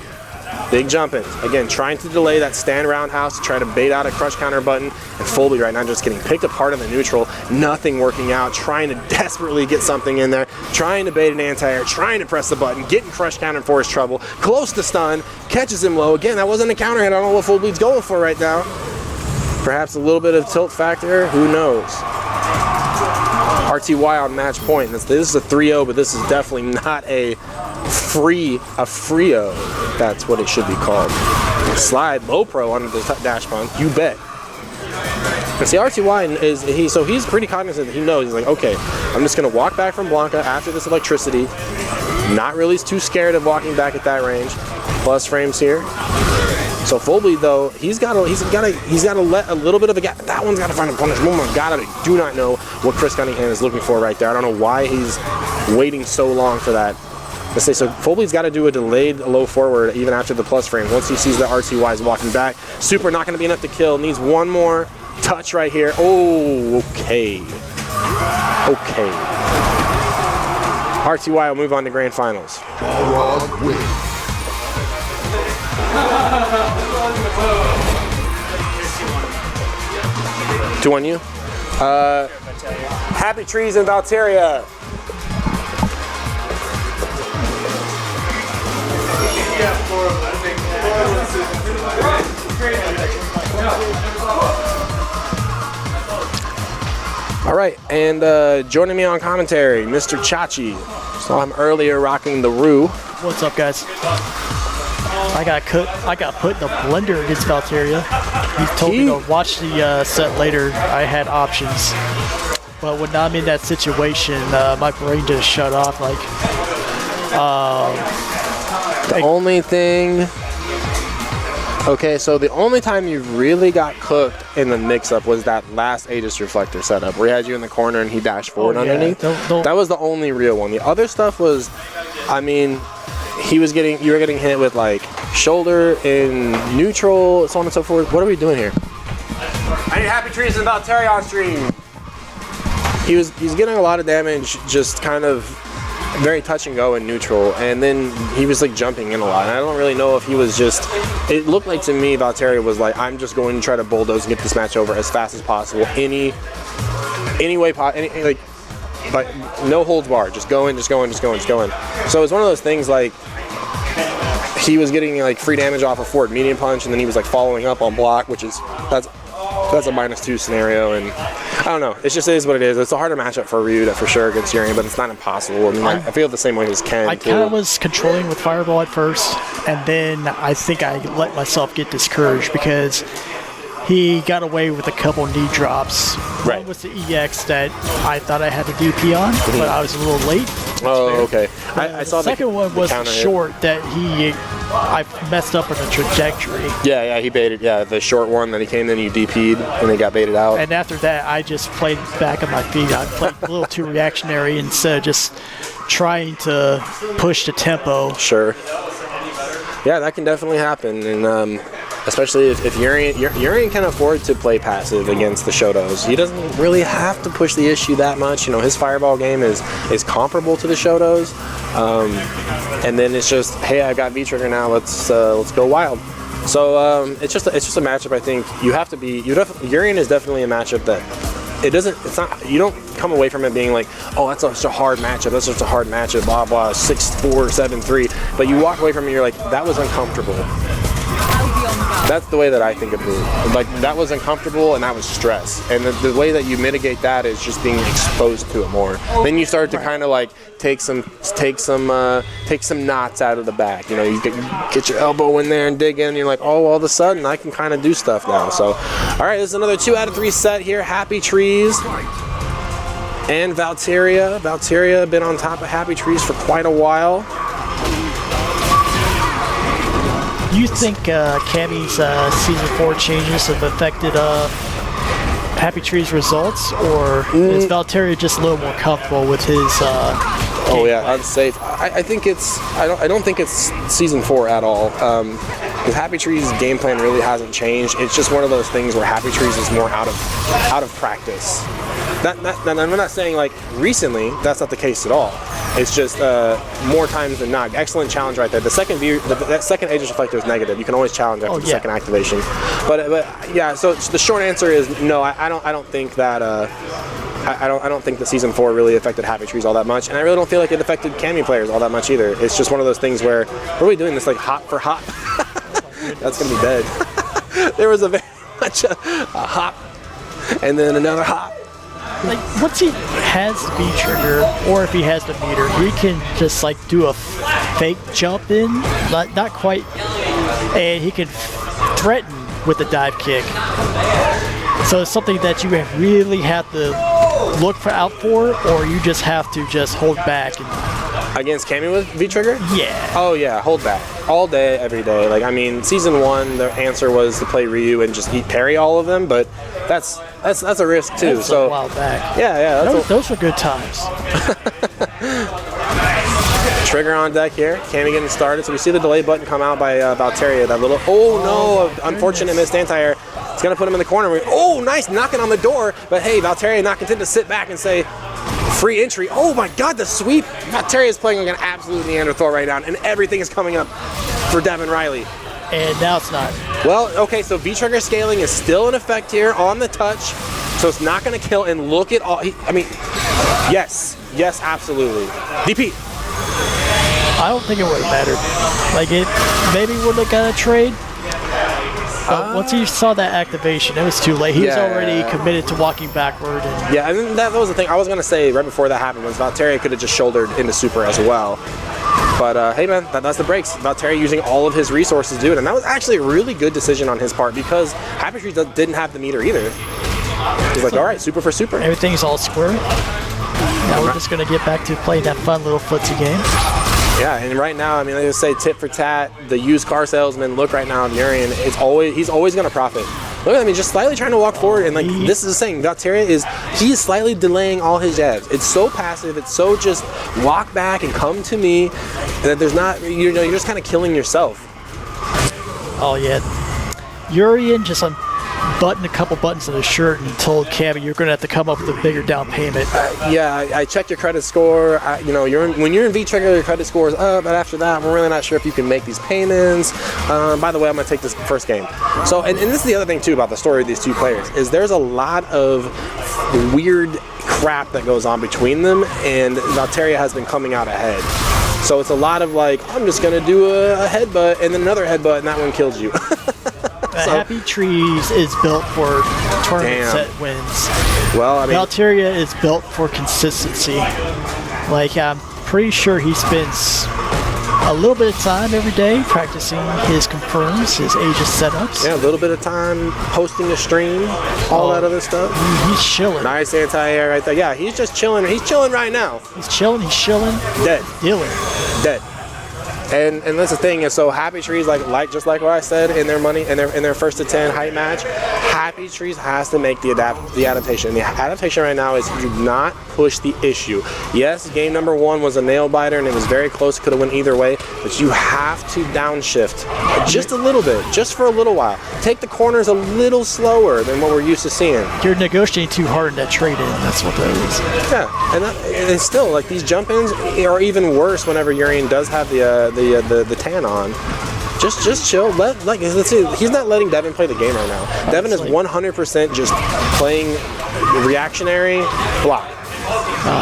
Big jump in. Again, trying to delay that stand roundhouse to try to bait out a crush counter button. And Full Bleed right now just getting picked apart in the neutral. Nothing working out. Trying to desperately get something in there. Trying to bait an anti-air. Trying to press the button. Getting crush counter for his trouble. Close to stun. Catches him low. Again, that wasn't a counter hit. I don't know what Full Bleed's going for right now. Perhaps a little bit of tilt factor. Who knows? RTY on match point. This is a 3-0, but this is definitely not a free-o. That's what it should be called. Slide low pro under the dash punch. You bet. And see, RTY he's pretty cognizant that he knows. He's like, okay, I'm just gonna walk back from Blanca after this electricity. Not really too scared of walking back at that range. Plus frames here. So Full Bleed though, he's got to let a little bit of a gap. That one's got to find a punish. Oh my God, I do not know what Chris Cunningham is looking for right there. I don't know why he's waiting so long for that. Let's say so. Full Bleed's got to do a delayed low forward even after the plus frame. Once he sees that RTY is walking back, super not going to be enough to kill. Needs one more touch right here. Oh, okay. RTY will move on to grand finals. 2 on you. Happy Trees in Valteria. All right, and joining me on commentary, Mr. Chachi. Saw him earlier rocking the Roo. What's up, guys? I got put in a blender against Valteria. He told me to watch the set later. I had options, but when I'm in that situation, my brain just shut off. So the only time you really got cooked in the mix-up was that last Aegis Reflector setup where he had you in the corner and he dashed forward underneath. That was the only real one. The other stuff was, I mean, you were getting hit with like shoulder in neutral, so on and so forth. What are we doing here? I need Happy Trees and Valteria on stream. He's getting a lot of damage, just kind of very touch and go in neutral, and then he was like jumping in a lot. And I don't really know if he was just. It looked like to me Valteria was like, I'm just going to try to bulldoze and get this match over as fast as possible, any way possible, like no holds barred, just go in. So it's one of those things like he was getting like free damage off of forward medium punch, and then he was like following up on block, which is that's a -2 scenario, and I don't know. It just is what it is. It's a harder matchup for Ryuda for sure against Urian, but it's not impossible. I mean, I feel the same way as Ken. I kind of was controlling with Fireball at first, and then I think I let myself get discouraged because he got away with a couple knee drops. Right. One was the EX that I thought I had the DP on, but I was a little late. Okay. I saw the second one was the short that I messed up on the trajectory. Yeah, he baited. Yeah, the short one that he came in, you DP'd, and they got baited out. And after that, I just played back on my feet. I played a little too reactionary instead of just trying to push the tempo. Sure. Yeah, that can definitely happen, and especially if Urian can afford to play passive against the Shotos. He doesn't really have to push the issue that much. You know, his fireball game is comparable to the Shotos, and then it's just, hey, I got V-Trigger now. Let's go wild. So it's just a matchup. I think you have to be. Urian is definitely a matchup that. You don't come away from it being like, oh, that's such a hard matchup, blah, blah, 6-4, 7-3. But you walk away from it, you're like, that was uncomfortable. That's the way that I think of it. Like, that was uncomfortable and that was stress. And the way that you mitigate that is just being exposed to it more. Then you start to kind of like take some knots out of the back. You know, you get your elbow in there and dig in, and you're like, oh, all of a sudden I can kind of do stuff now. So, all right, this is another 2 out of 3 set here. Happy Trees and Valteria. Valteria been on top of Happy Trees for quite a while. Do you think Cammy's Season 4 changes have affected Happy Tree's results, or is Valteria just a little more comfortable with his Oh yeah, unsafe. I think it's. I don't think it's Season 4 at all. Because Happy Tree's game plan really hasn't changed. It's just one of those things where Happy Trees is more out of practice. I'm not saying like recently. That's not the case at all. It's just more times than not. Excellent challenge right there. The second that second Aegis Reflector is negative. You can always challenge after the second activation. But yeah. So the short answer is no. I don't think that. I don't think the Season 4 really affected Happy Trees all that much, and I really don't feel like it affected Cammy players all that much either. It's just one of those things where we're really doing this like hop for hop. That's gonna be dead. There was a very much a hop, and then another hop. Like, once he has the V-Trigger, or if he has the meter, he can just like do a fake jump in, not quite, and he can threaten with the dive kick. So it's something that you really have to look out for, or you just have to just hold back. Against Cammy with V-Trigger? Yeah. Oh yeah, hold back. All day, every day. Like, I mean, Season 1, the answer was to play Ryu and just parry all of them, but that's a risk too. That's so a while back. Yeah. Those were good times. Trigger on deck here. Cammy getting started. So we see the delay button come out by Valteria. That little, unfortunate missed anti-air. It's going to put him in the corner. Oh, nice, knocking on the door. But hey, Valteria not content to sit back and say, free entry. Oh my God, the sweep. Valteria is playing like an absolute Neanderthal right now, and everything is coming up for Devin Riley. And now it's not. Well, okay, so V-Trigger scaling is still in effect here on the touch, so it's not going to kill, and look at all, yes, absolutely. DP. I don't think it would have mattered. Like, it maybe would have got a trade. But once he saw that activation, it was too late. He was already committed to walking backward. Yeah, and that was the thing. I was going to say right before that happened was Valteria could have just shouldered into super as well. But hey man, that's the breaks. Valteria using all of his resources to do it. And that was actually a really good decision on his part because Happy Tree didn't have the meter either. He's like, all right, super for super. Everything's all square. Now we're just going to get back to playing that fun little footsie game. Yeah, and right now, I mean, I just say tit for tat. The used car salesman look right now at Urian. He's always going to profit. Look at him, just slightly trying to walk forward, and like this is the thing. Valteria is slightly delaying all his jabs. It's so passive. It's so just walk back and come to me, and that there's not. You're just kind of killing yourself. Oh yeah, Urian just unbuttoned a couple buttons on his shirt and told Cammy, "You're going to have to come up with a bigger down payment." I checked your credit score. When you're in V-Trigger, your credit score is up, but after that, we're really not sure if you can make these payments. By the way, I'm going to take this first game. So, and this is the other thing too about the story of these two players is there's a lot of weird crap that goes on between them, and Valteria has been coming out ahead. So it's a lot of like, I'm just going to do a headbutt and then another headbutt, and that one kills you. Happy Trees is built for tournament set wins. Well, I mean, Valteria is built for consistency. Like, I'm pretty sure he spends a little bit of time every day practicing his confirms, his Aegis setups. Yeah, a little bit of time hosting a stream, all that other stuff. He's chilling. Nice anti-air right there. Yeah, he's just chilling. He's chilling right now. He's chilling. Dead. Dealing. Dead. And that's the thing is, so Happy Trees, like just like what I said in their first to 10 height match, Happy Trees has to make the adaptation. The adaptation right now is do not push the issue. Yes, game number 1 was a nail biter and it was very close, could have went either way, but you have to downshift just a little bit, just for a little while. Take the corners a little slower than what we're used to seeing. You're negotiating too hard in that trade-in. That's what that is. Yeah, and still, like, these jump-ins are even worse whenever Urian does have the tan on. Just chill. Let's see. He's not letting Devin play the game right now. Devin is 100% just playing reactionary block.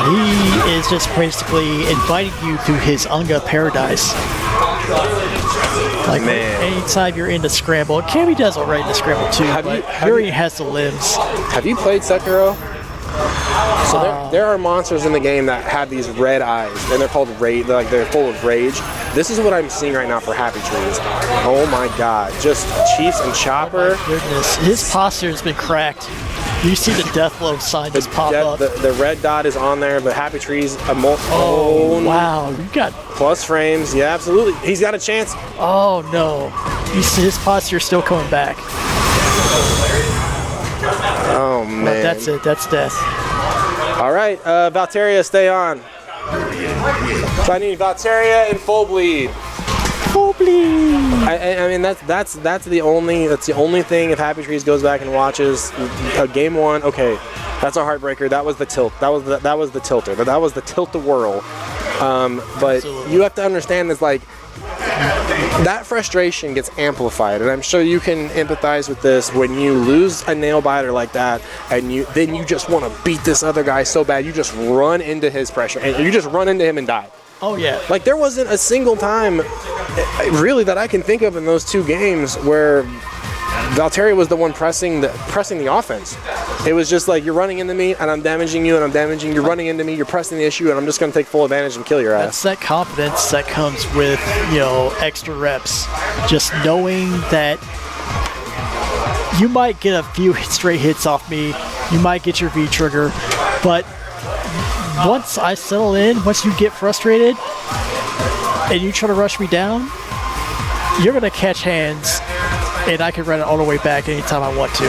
He is just basically inviting you to his Unga paradise. Like, anytime you're in the scramble, Cammy does alright in the scramble too, but Urian has the limbs. Have you played Sekiro? So there are monsters in the game that have these red eyes, and they're called rage. They're full of rage. This is what I'm seeing right now for Happy Trees. Oh my God! Just Chiefs and Chopper. Oh my goodness, his posture has been cracked. You see the Deathloaf sign just pop up. The red dot is on there, but Happy Trees. Oh wow! You got plus frames. Yeah, absolutely. He's got a chance. Oh no! You see his posture still coming back. Oh man. But that's it. That's death. All right, Valteria, stay on. So I need Valteria and full bleed. Full bleed. I mean that's the only thing. If Happy Trees goes back and watches game 1, okay, that's a heartbreaker. That was the tilt. That was the tilter. That was the tilt-a-whirl. But Absolutely. You have to understand is like that frustration gets amplified, and I'm sure you can empathize with this when you lose a nail biter like that, and then you just want to beat this other guy so bad you just run into his pressure and you just run into him and die. Oh yeah. Like there wasn't a single time really that I can think of in those 2 games where Valteria was the one pressing the offense. It was just like, you're running into me and I'm damaging you and I'm damaging you. You're running into me, you're pressing the issue, and I'm just going to take full advantage and kill your ass. That's that confidence that comes with, extra reps. Just knowing that you might get a few straight hits off me, you might get your V trigger, but once I settle in, once you get frustrated and you try to rush me down, you're going to catch hands and I can run it all the way back anytime I want to.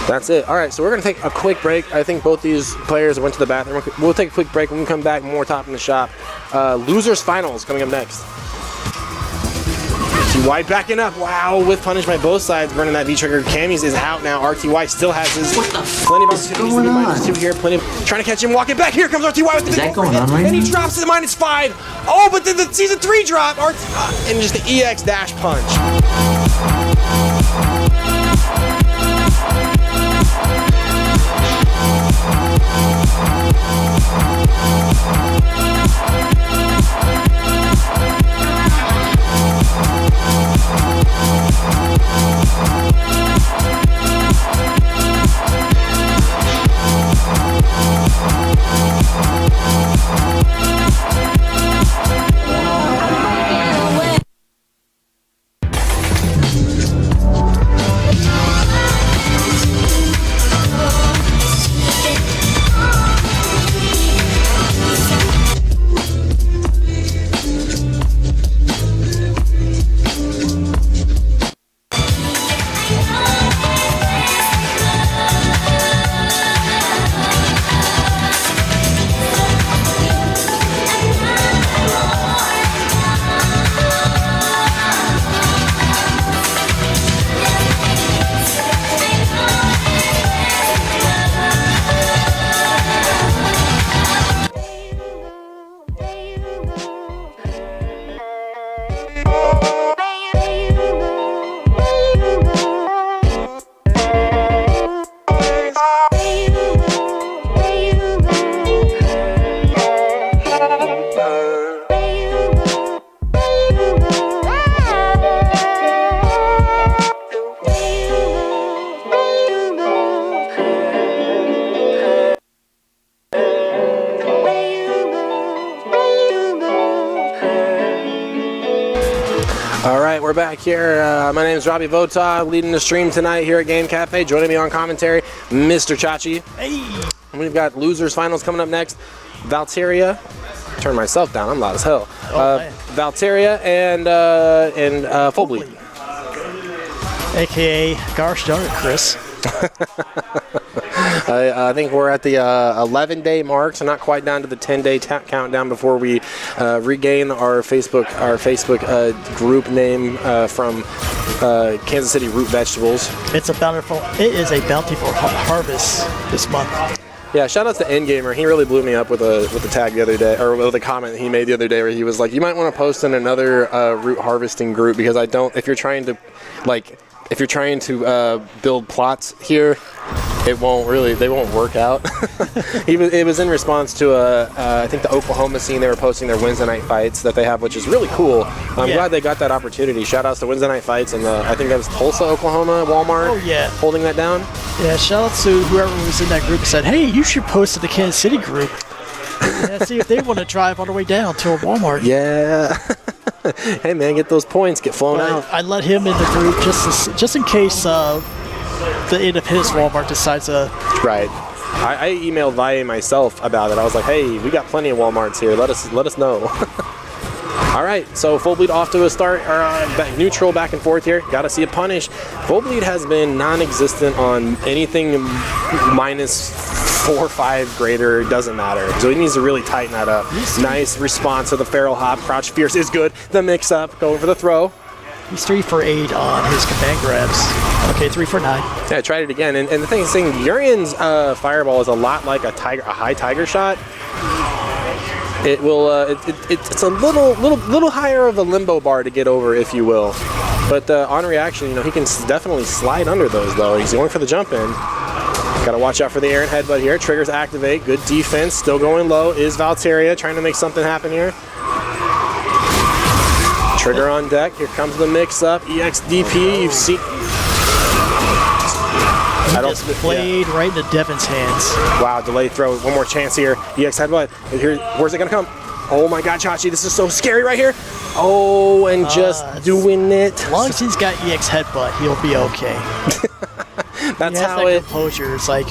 That's it. All right, so we're going to take a quick break. I think both these players went to the bathroom. We'll take a quick break. When we come back, more Top in the Shop. Losers Finals coming up next. RTY backing up. Wow, with punishment both sides. Burning that V-trigger. Cammy's is out now. RTY still has his plenty of opportunities to be -2 here. Plenty of trying to catch him walking back. Here comes RTY with the big overhit. And he drops to the -5. Oh, but then the Season 3 drop. And just the EX dash punch. We're back here. My name is Robbie Vota, leading the stream tonight here at Game Cafe. Joining me on commentary, Mr. Chachi. Hey. And we've got Losers Finals coming up next. Valteria. Turn myself down. I'm loud as hell. Valteria and Full Bleed. AKA, gosh darn it, Chris. I think we're at the 11-day mark, so not quite down to the 10-day countdown before we regain our Facebook group name from Kansas City Root Vegetables. It is a bountiful harvest this month. Yeah, shout out to Endgamer. He really blew me up with a tag the other day, or with a comment he made the other day where he was like, "You might want to post in another root harvesting group because I don't. If you're trying to build plots here, they won't work out." It was in response to I think the Oklahoma scene. They were posting their Wednesday night fights that they have, which is really cool. I'm glad they got that opportunity. Shout outs to Wednesday night fights, and I think that was Tulsa, Oklahoma, Walmart. Oh yeah, holding that down. Yeah, shout out to whoever was in that group and said, "Hey, you should post to the Kansas City group. See if they want to drive on the way down to a Walmart." Yeah. Hey man, get those points, get flown out. I let him in the group just in case the end of his Walmart decides to. Right. I emailed VAE myself about it. I was like, hey, we got plenty of Walmarts here. Let us know. All right, so Full Bleed off to a start, or neutral back and forth here. Got to see a punish. Full Bleed has been non-existent on anything minus 4 or 5 greater. Doesn't matter. So he needs to really tighten that up. Nice response to the feral hop. Crouch fierce is good. The mix up, going for the throw. He's 3 for 8 on his command grabs. Okay, 3 for 9. Yeah, I tried it again, and the thing is, Urian's fireball is a lot like a high tiger shot. It will. It's a little higher of a limbo bar to get over, if you will. But on reaction, he can definitely slide under those though. He's going for the jump in. Got to watch out for the air and headbutt here. Triggers activate. Good defense. Still going low is Valteria trying to make something happen here. Trigger on deck. Here comes the mix up. EXDP. You've seen. He just played right into Devin's hands. Wow, delay throw. One more chance here. EX headbutt. Here, where's it gonna come? Oh my God, Chachi, this is so scary right here. Oh, and just doing it. As long as he's got EX headbutt, he'll be okay. That's he has how that composure. It's like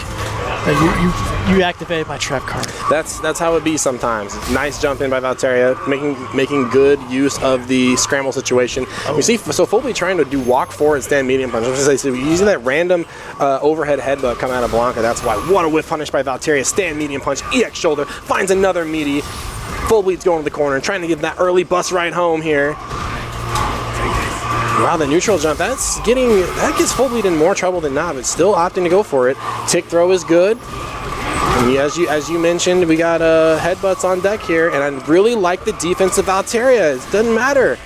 you activated my trap card. That's how it be sometimes. Nice jump in by Valteria, making good use of the scramble situation. You see, so Full Bleed trying to do walk forward, stand medium punch. Using that random overhead headbutt coming out of Blanca. That's why. What a whiff punish by Valteria. Stand medium punch. EX shoulder finds another meaty. Full Bleed's going to the corner, trying to get that early bus ride home here. Wow, the neutral jump, that gets Full Bleed in more trouble than not, but still opting to go for it. Tick throw is good. And as you mentioned, we got headbutts on deck here, and I really like the defense of Valteria. It doesn't matter.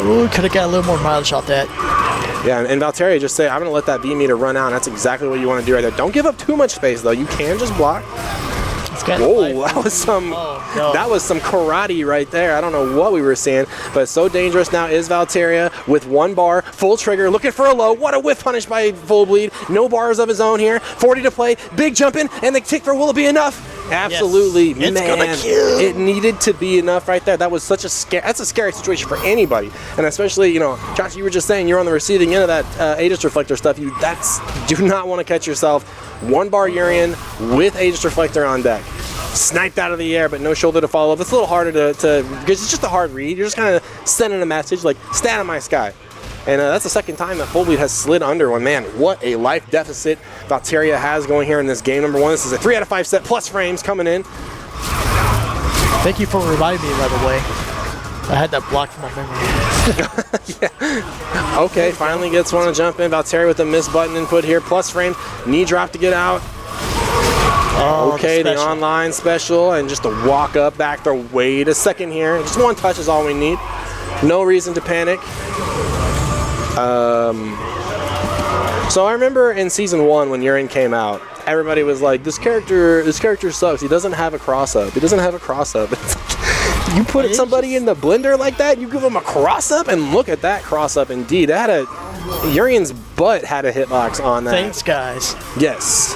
Ooh, could have got a little more mileage off that. Yeah, and Valteria just say, I'm going to let that B meter run out. And that's exactly what you want to do right there. Don't give up too much space, though. You can just block. Whoa, that was some karate right there. I don't know what we were seeing, but so dangerous now is Valteria with 1 bar, full trigger, looking for a low. What a whiff punish by Full Bleed. No bars of his own here. 40 to play, big jump in, and the tick throw, will it be enough? Absolutely, yes. Man. It needed to be enough right there. That was such that's a scary situation for anybody, and especially, Josh, you were just saying you're on the receiving end of that Aegis Reflector stuff. Do not want to catch yourself. 1 bar Urian with Aegis Reflector on deck. Sniped out of the air, but no shoulder to follow up. It's a little harder to because it's just a hard read. You're just kind of sending a message like, stay out of my sky. And that's the second time that Full Bleed has slid under one. Man, what a life deficit Valteria has going here in this game number 1. This is a 3 out of 5 set plus frames coming in. Thank you for reminding me, by the way. I had that blocked from my memory. Yeah. Okay, finally gets one to jump in. Valteria with the miss button input here. Plus frame, knee drop to get out. Okay, the online special, and just a walk up back there. Wait a second here. Just 1 touch is all we need. No reason to panic. So I remember in season 1 when Urian came out, everybody was like, this character sucks. He doesn't have a cross up. You put somebody in the blender like that, you give him a cross up, and look at that cross up indeed. Urian's butt had a hitbox on that. Thanks, guys. Yes.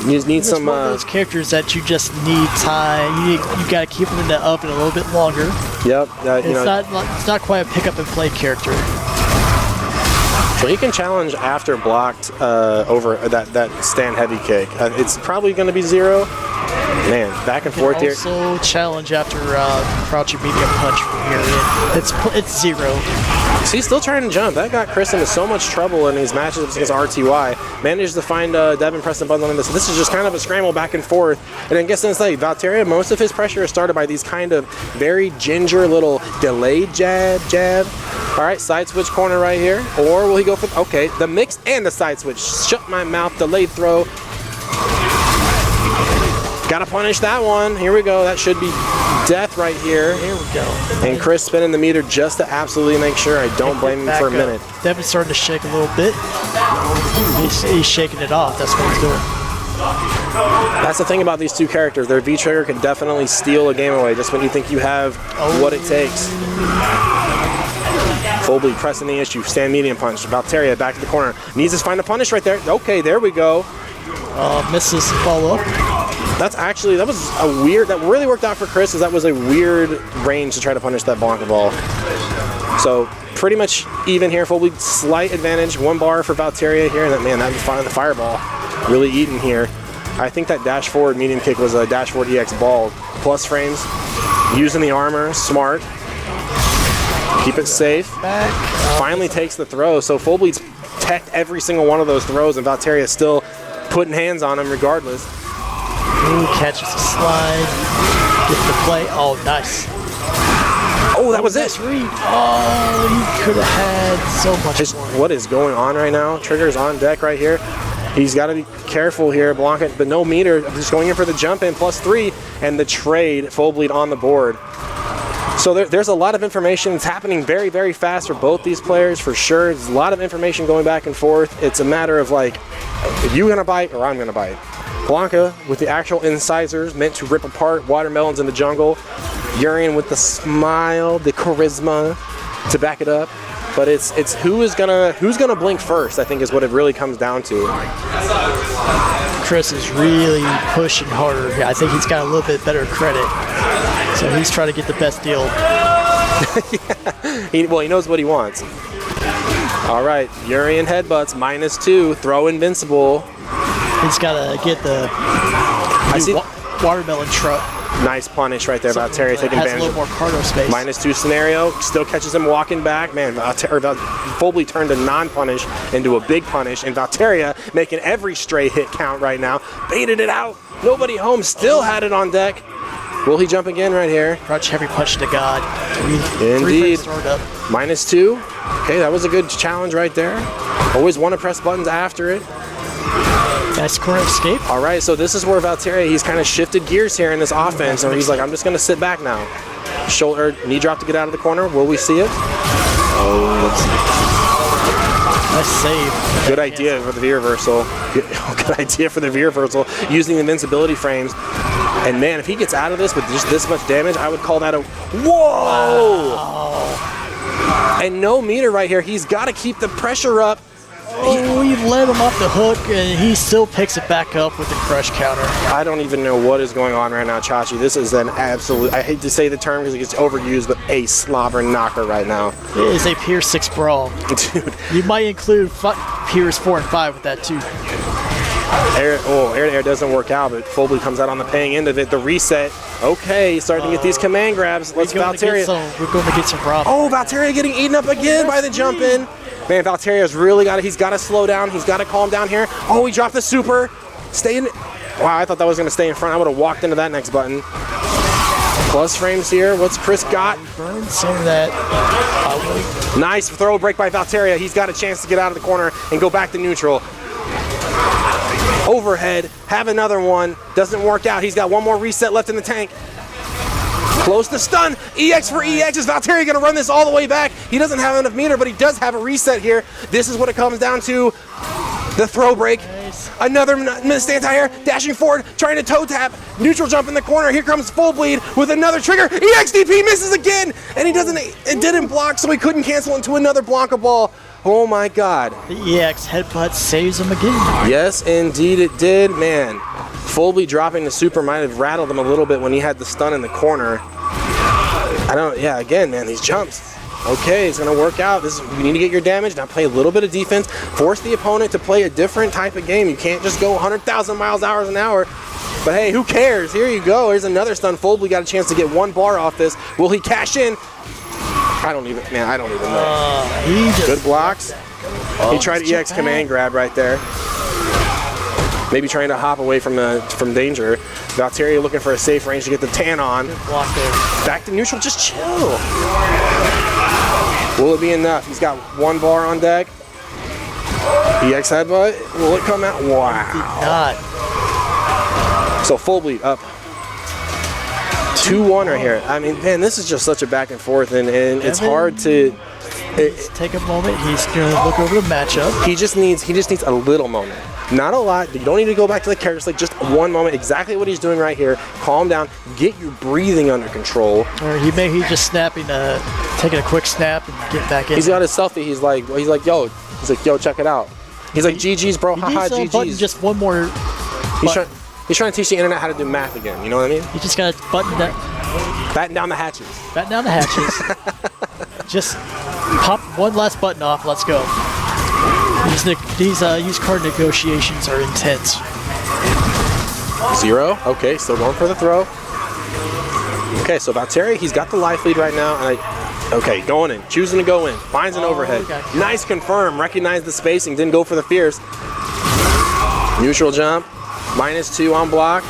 You need some one of those characters that you just need time. You got to keep them in the oven a little bit longer. Yep. It's not quite a pick up and play character. So he can challenge after blocked over that stand heavy kick. It's probably going to be 0. Man, back and forth here. Also challenge after crouching medium punch from here. It's 0. So he's still trying to jump. That got Chris into so much trouble in these matches against RTY. Managed to find Devin pressing buttons on this. This is just kind of a scramble back and forth. And I guess it's like Valteria, most of his pressure is started by these kind of very ginger little delayed jab. All right, side switch corner right here. Or will he go for, okay, the mix and the side switch. Shut my mouth, delayed throw. Gotta punish that one. Here we go. That should be death right here. Here we go. And Chris spinning the meter just to absolutely make sure. I don't blame him for a minute. Devin's starting to shake a little bit. He's shaking it off. That's what he's doing. That's the thing about these two characters. Their V-trigger can definitely steal a game away just when you think you have what it takes. Full bleed pressing the issue. Stand medium punch. Valteria back to the corner. Needs to find a punish right there. Okay, there we go. Misses follow up. That was a weird, that really worked out for Chris, as that was a weird range to try to punish that Blanca ball. So pretty much even here, full bleed, slight advantage, 1 bar for Valteria here, and that fireball really eating here. I think that dash forward medium kick was a dash forward EX ball. Plus frames, using the armor, smart. Keep it safe. Finally takes the throw, so full bleed's teched every single one of those throws, and Valteria still putting hands on him regardless. Ooh, catches the slide. Gets the play. Oh, nice. Oh, that was it. Read. Oh, he could have had so much more. What is going on right now? Trigger's on deck right here. He's got to be careful here. Blanca, but no meter. Just going in for the jump in, +3, and the trade, full bleed on the board. So there's a lot of information. It's happening very, very fast for both these players, for sure. There's a lot of information going back and forth. It's a matter of like, are you gonna bite or I'm gonna bite? Blanca with the actual incisors meant to rip apart watermelons in the jungle. Urian with the smile, the charisma to back it up. But it's who's gonna blink first, I think, is what it really comes down to. Chris is really pushing harder. I think he's got a little bit better credit. So he's trying to get the best deal. Yeah. He knows what he wants. All right, Urian headbutts, -2, throw invincible. He's got to get the watermelon truck. Nice punish right there. Valteria taking advantage. Has a little more cargo space. -2 scenario, still catches him walking back. Man, full bleed turned a non-punish into a big punish, and Valteria making every stray hit count right now. Baited it out. Nobody home, still had it on deck. Will he jump again right here? Crouch heavy punch to God. Indeed. -2. Okay, that was a good challenge right there. Always want to press buttons after it. Nice corner escape. All right, so this is where Valteria, he's kind of shifted gears here in this offense, and he's like, I'm just going to sit back now. Shoulder, knee drop to get out of the corner. Will we see it? Oh, nice save. Good idea for the V reversal. Good idea for the V reversal, using the invincibility frames. And man, if he gets out of this with just this much damage, I would call that a whoa! Wow. And no meter right here. He's got to keep the pressure up. Oh, he let him off the hook, and he still picks it back up with the crush counter. I don't even know what is going on right now, Chachi. This is an absolute, I hate to say the term because it gets overused, but a slobber knocker right now. It is a Pier 6 brawl. Dude. You might include Piers 4 and 5 with that, too. Air to air doesn't work out, but Full bleed comes out on the paying end of it. The reset. Okay, starting to get these command grabs. Let's Valteria. We're going to get some rob. Oh, Valteria getting eaten up again by the jump in. Man, Valteria's really he's got to slow down. He's got to calm down here. Oh, he dropped the super. Stay in. Wow, I thought that was going to stay in front. I would have walked into that next button. Plus frames here. What's Chris got? Burn some of that. Nice throw break by Valteria. He's got a chance to get out of the corner and go back to neutral. Overhead, have another one. Doesn't work out. He's got one more reset left in the tank. Close to stun. EX for EX. Is Valteria going to run this all the way back? He doesn't have enough meter, but he does have a reset here. This is what it comes down to. The throw break. Nice. Another missed anti-air. Dashing forward, trying to toe tap. Neutral jump in the corner. Here comes Full bleed with another trigger. EXDP misses again. And it didn't block, so he couldn't cancel into another Blanca ball. Oh my God. The EX headbutt saves him again. Yes, indeed it did. Man, Full bleed dropping the super might have rattled him a little bit when he had the stun in the corner. Again, man, these jumps. Okay, it's going to work out. You need to get your damage, now play a little bit of defense, force the opponent to play a different type of game. You can't just go 100,000 miles an hour. But hey, who cares? Here you go. Here's another stun. Folbley got a chance to get one bar off this. Will he cash in? I don't even know. Good blocks. He tried EX command grab right there. Maybe trying to hop away from danger. Valteria looking for a safe range to get the tan on. Block there. Back to neutral, just chill. Will it be enough? He's got one bar on deck. EX headbutt. Will it come out? Wow. Did not. So full bleed up. 2-1 right here. I mean, man, this is just such a back and forth, and it's hard to. Take a moment. He's gonna look over the matchup. He just needs a little moment. Not a lot. You don't need to go back to the character select. Just one moment. Exactly what he's doing right here. Calm down. Get your breathing under control. Or he's just snapping, taking a quick snap and get back in. He's got his selfie. He's like, yo. He's like, yo, check it out. He's like, GG's, bro. Haha, GG's. Just one more. He's trying to teach the internet how to do math again. You know what I mean? You just gotta button that. Batten down the hatches. Batten down the hatches. Just pop one last button off. Let's go. These used card negotiations are intense. 0. Okay, still going for the throw. Okay, so Valtteri, he's got the life lead right now, and okay, going in, choosing to go in, finds an overhead. Okay. Nice confirm, recognized the spacing, didn't go for the fierce. Neutral jump, -2 on block.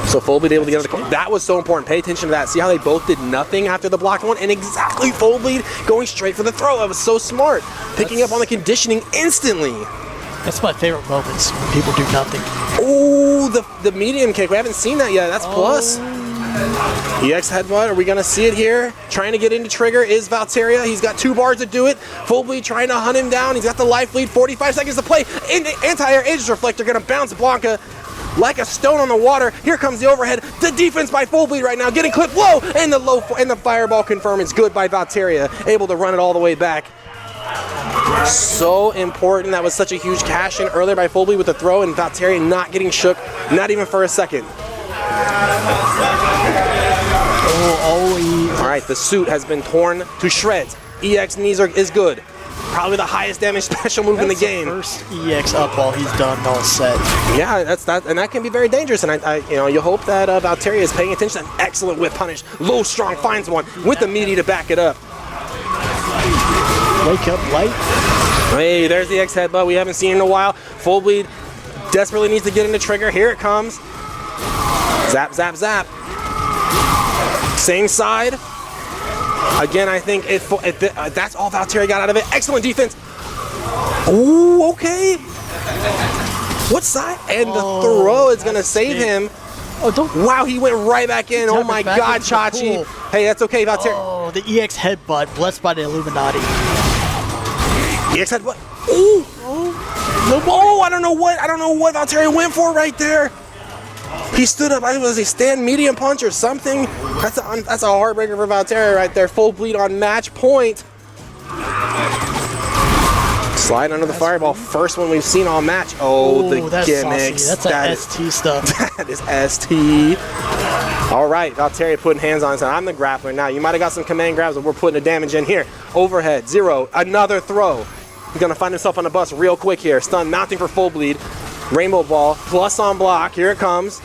So Folbley able to get under the. That was so important. Pay attention to that. See how they both did nothing after the blocked one, and exactly Folbley going straight for the throw. That was so smart, picking up on the conditioning instantly. That's my favorite moments when people do nothing. Oh, the medium kick. We haven't seen that yet. That's plus. EX headbutt. Are we gonna see it here? Trying to get into trigger is Valteria. He's got 2 bars to do it. Folbley trying to hunt him down. He's got the life lead. 45 seconds to play. Anti-air Aegis Reflector gonna bounce Blanca like a stone on the water. Here comes the overhead. The defense by Folbley right now, getting clipped low, and the fireball confirm is good by Valteria, able to run it all the way back. So important. That was such a huge cash in earlier by Folbley with the throw, and Valteria not getting shook, not even for a second. All right, the suit has been torn to shreds. EX knees is good. Probably the highest damage special move in the game. First EX up ball he's done all set. Yeah, and that can be very dangerous. And you hope that Valteria is paying attention. An excellent whip punish. Low strong finds one with the meaty to back it up. Wake up light. Hey, there's the X headbutt. We haven't seen it in a while. Full bleed desperately needs to get into trigger. Here it comes. Zap, zap, zap. Same side. Again, I think that's all Valteria got out of it. Excellent defense. Ooh, okay. What side? And the throw is going to save him. Oh, don't. Wow, he went right back in. Oh my God, Chachi. Hey, that's okay, Valteria. Oh, the EX headbutt, blessed by the Illuminati. EX headbutt. Ooh. Oh, I don't know what Valteria went for right there. He stood up. I think it was a stand medium punch or something. That's a heartbreaker for Valteria right there. Full bleed on match point. Slide under the fireball. First one we've seen all match. Oh, the that's gimmicks. Saucy. That's ST stuff. That is ST. All right, Valteria putting hands on his side. I'm the grappler now. You might have got some command grabs, but we're putting the damage in here. Overhead, 0. Another throw. He's going to find himself on the bus real quick here. Stun mounting for full bleed. Rainbow ball, plus on block. Here it comes.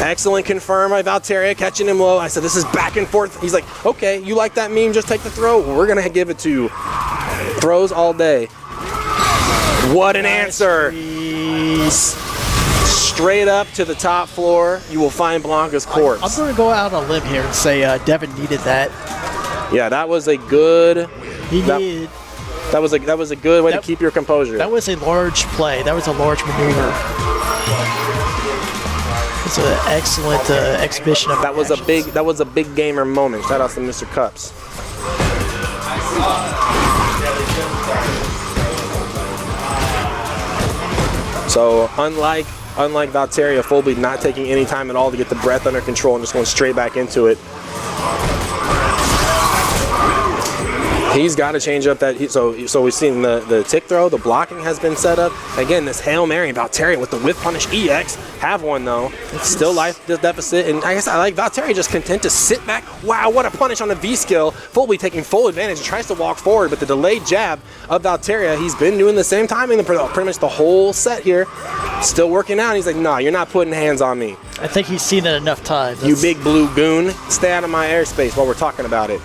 Excellent confirm by Valteria, catching him low. I said, this is back and forth. He's like, okay, you like that meme, just take the throw. We're going to give it to you. Throws all day. What an answer. Straight up to the top floor, you will find Blanca's corpse. I'm going to go out on a limb here and say Devin needed that. Yeah, that was a good... That was a good way to keep your composure. That was a large play. That was a large maneuver. It's an excellent exhibition of that was a big gamer moment. Shout out to Mr. Cups. So unlike Valteria, Folbley not taking any time at all to get the breath under control and just going straight back into it. He's got to change up that. So we've seen the tick throw, the blocking has been set up. Again, this Hail Mary, Valtteri with the whiff punish EX. Have one though. Still life deficit, and I guess I like Valtteri just content to sit back. Wow, what a punish on the V skill. Fully taking full advantage. He tries to walk forward, but the delayed jab of Valtteri, he's been doing the same timing pretty much the whole set here. Still working out. He's like, nah, you're not putting hands on me. I think he's seen it enough times. You big blue goon, stay out of my airspace while we're talking about it.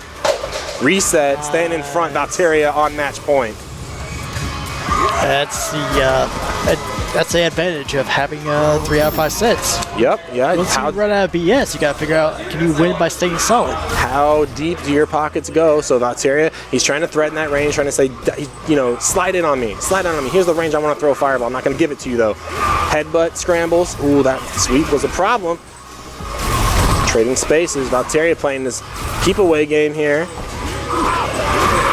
Reset, staying in front, Valtteri on match point. That's the advantage of having 3 out of 5 sets. Yep, yeah. Once you run out of BS, you got to figure out, can you win by staying solid? How deep do your pockets go? So Valtteri, he's trying to threaten that range, trying to say, you know, slide in on me. Slide in on me. Here's the range I want to throw a fireball. I'm not going to give it to you, though. Headbutt scrambles. Ooh, that sweep was a problem. Trading spaces. Valtteri playing this keep-away game here.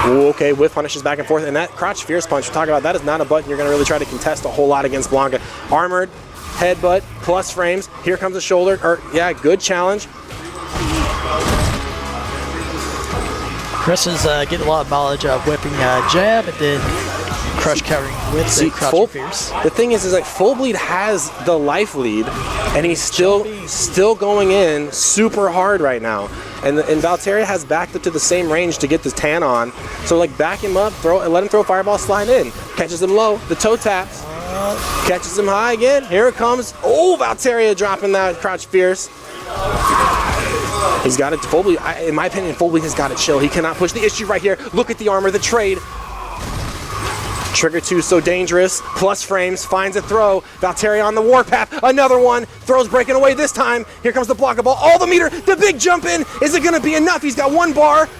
Ooh, okay, with punishes back and forth. And that crotch fierce punch we're talking about, that is not a button you're going to really try to contest a whole lot against Blanca. Armored, headbutt, plus frames. Here comes a shoulder. Yeah, good challenge. Chris is getting a lot of knowledge of whipping jab and then crush countering with the crouch fierce. The thing is like Full Bleed has the life lead, and he's still going in super hard right now. And Valtteri has backed up to the same range to get the tan on. So like back him up, let him throw a fireball, slide in. Catches him low, the toe taps. Catches him high again. Here it comes. Oh, Valtteri dropping that crouch fierce. He's got it. Full Bleed, in my opinion, Full Bleed has got to chill. He cannot push the issue right here. Look at the armor, the trade. Trigger 2 so dangerous. Plus frames, finds a throw. Valtteri on the warpath. Another one. Throws breaking away this time. Here comes the block ball. All the meter. The big jump in. Is it going to be enough? He's got 1 bar.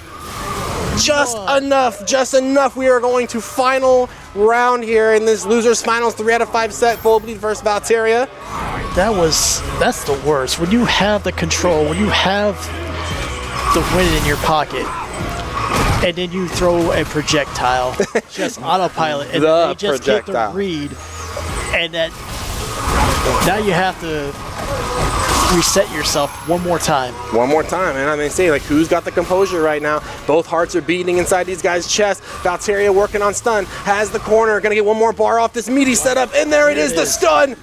Just enough. Just enough. We are going to final round here in this losers finals 3 out of 5 set. Full Bleed versus Valtteri. That's the worst. When you have the control, when you have the win in your pocket, and then you throw a projectile, just autopilot, and then they just get the read, and then now you have to reset yourself one more time. One more time, and I mean, say like, who's got the composure right now? Both hearts are beating inside these guys' chests. Valtteri working on stun, has the corner, gonna get 1 more bar off this meaty setup, and there it is, the stun.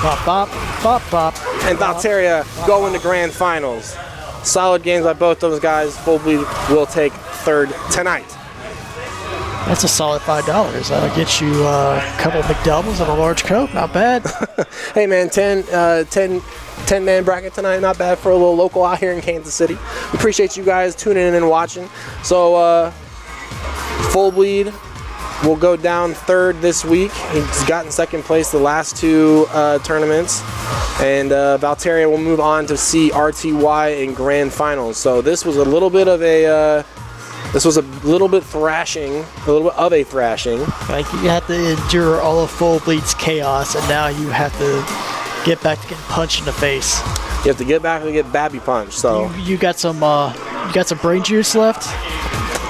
Bop, bop, bop, bop. And Valtteri going to grand finals. Solid games by both those guys. Full Bleed will take 3rd tonight. That's a solid $5. That'll get you a couple of McDoubles and a large Coke. Not bad. Hey man, 10-man bracket tonight. Not bad for a little local out here in Kansas City. We appreciate you guys tuning in and watching. So Full Bleed will go down 3rd this week. He's gotten 2nd place the last 2 tournaments. And Valtteri will move on to see RTY in grand finals. So this was a little bit of a thrashing. Like, you have to endure all of Full Bleed's chaos, and now you have to get back to getting punched in the face. You have to get back and get babby punched. So you got some brain juice left?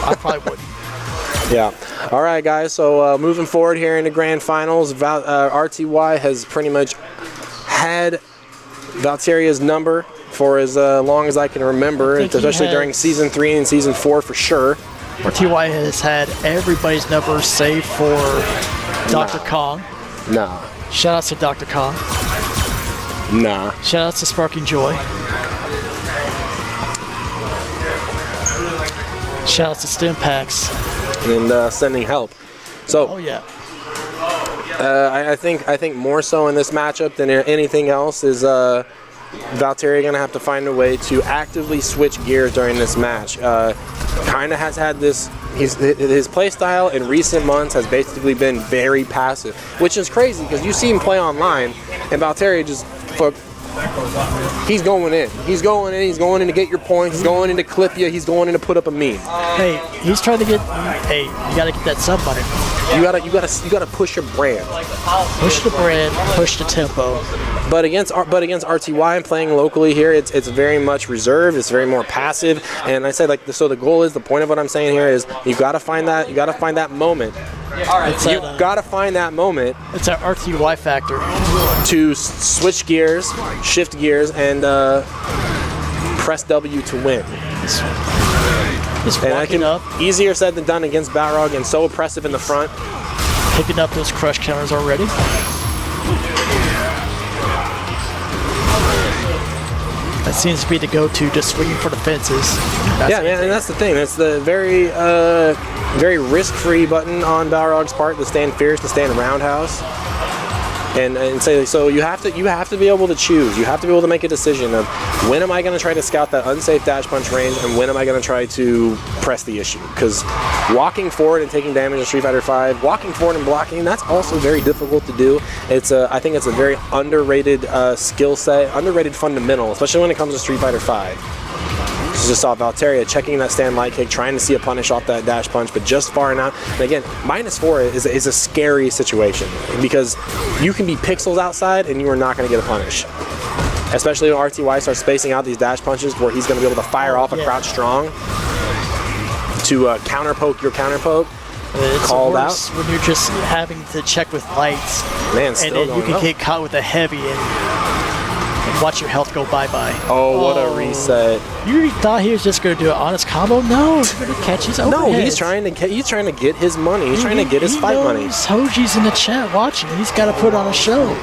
I probably wouldn't. Yeah. All right, guys. So moving forward here in the grand finals, RTY has pretty much had Valtteri's number for as long as I can remember, especially during season 3 and season 4 for sure. RTY has had everybody's number save for Dr. Kong. Nah. Shout out to Dr. Kong. Nah. Shout out to Sparking Joy. Shout out to Stimpaks. And sending help. So. Oh yeah. I think more so in this matchup than anything else is Valtteri going to have to find a way to actively switch gears during this match. Kind of has had this, his play style in recent months has basically been very passive, which is crazy because you see him play online, and Valtteri just, he's going in. He's going in to get your points, he's going in to clip you, he's going in to put up a meme. Hey, he's trying to get, you got to get that sub money. You gotta push your brand. Push the brand, push the tempo. But against RTY and playing locally here, it's very much reserved. It's very more passive. And I said so the goal is, the point of what I'm saying here is you gotta find that moment. You gotta find that moment. It's an RTY factor. To switch gears, shift gears, and press W to win. Just And walking up, easier said than done against Balrog, and so oppressive in the front. picking up those crush counters already. That seems to be the go-to, just swinging for the fences. Yeah, man, and that's the thing. That's the very risk-free button on Balrog's part, the stand fierce, the stand roundhouse. And say, so you have to be able to choose. You have to be able to make a decision of when am I going to try to scout that unsafe dash punch range, and when am I going to try to press the issue. Because walking forward and taking damage in Street Fighter V, walking forward and blocking, that's also very difficult to do. I think it's a very underrated skill set, underrated fundamental, especially when it comes to Street Fighter V. Just saw Valteria checking that stand light kick, trying to see a punish off that dash punch, but just far enough. And again, -4 is a scary situation because you can be pixels outside and you are not going to get a punish. Especially when RTY starts spacing out these dash punches where he's going to be able to fire off a crouch strong to counter poke your counter poke. It's called out when you're just having to check with lights. Man, and still then going you can up. get caught with a heavy and watch your health go bye-bye. Oh, what a reset. You thought he was just going to do an honest combo? No, he's going to catch his overheads. No, he's trying to get his money. He's trying to get his fight money. Hoji's in the chat watching. He's got to put on a show.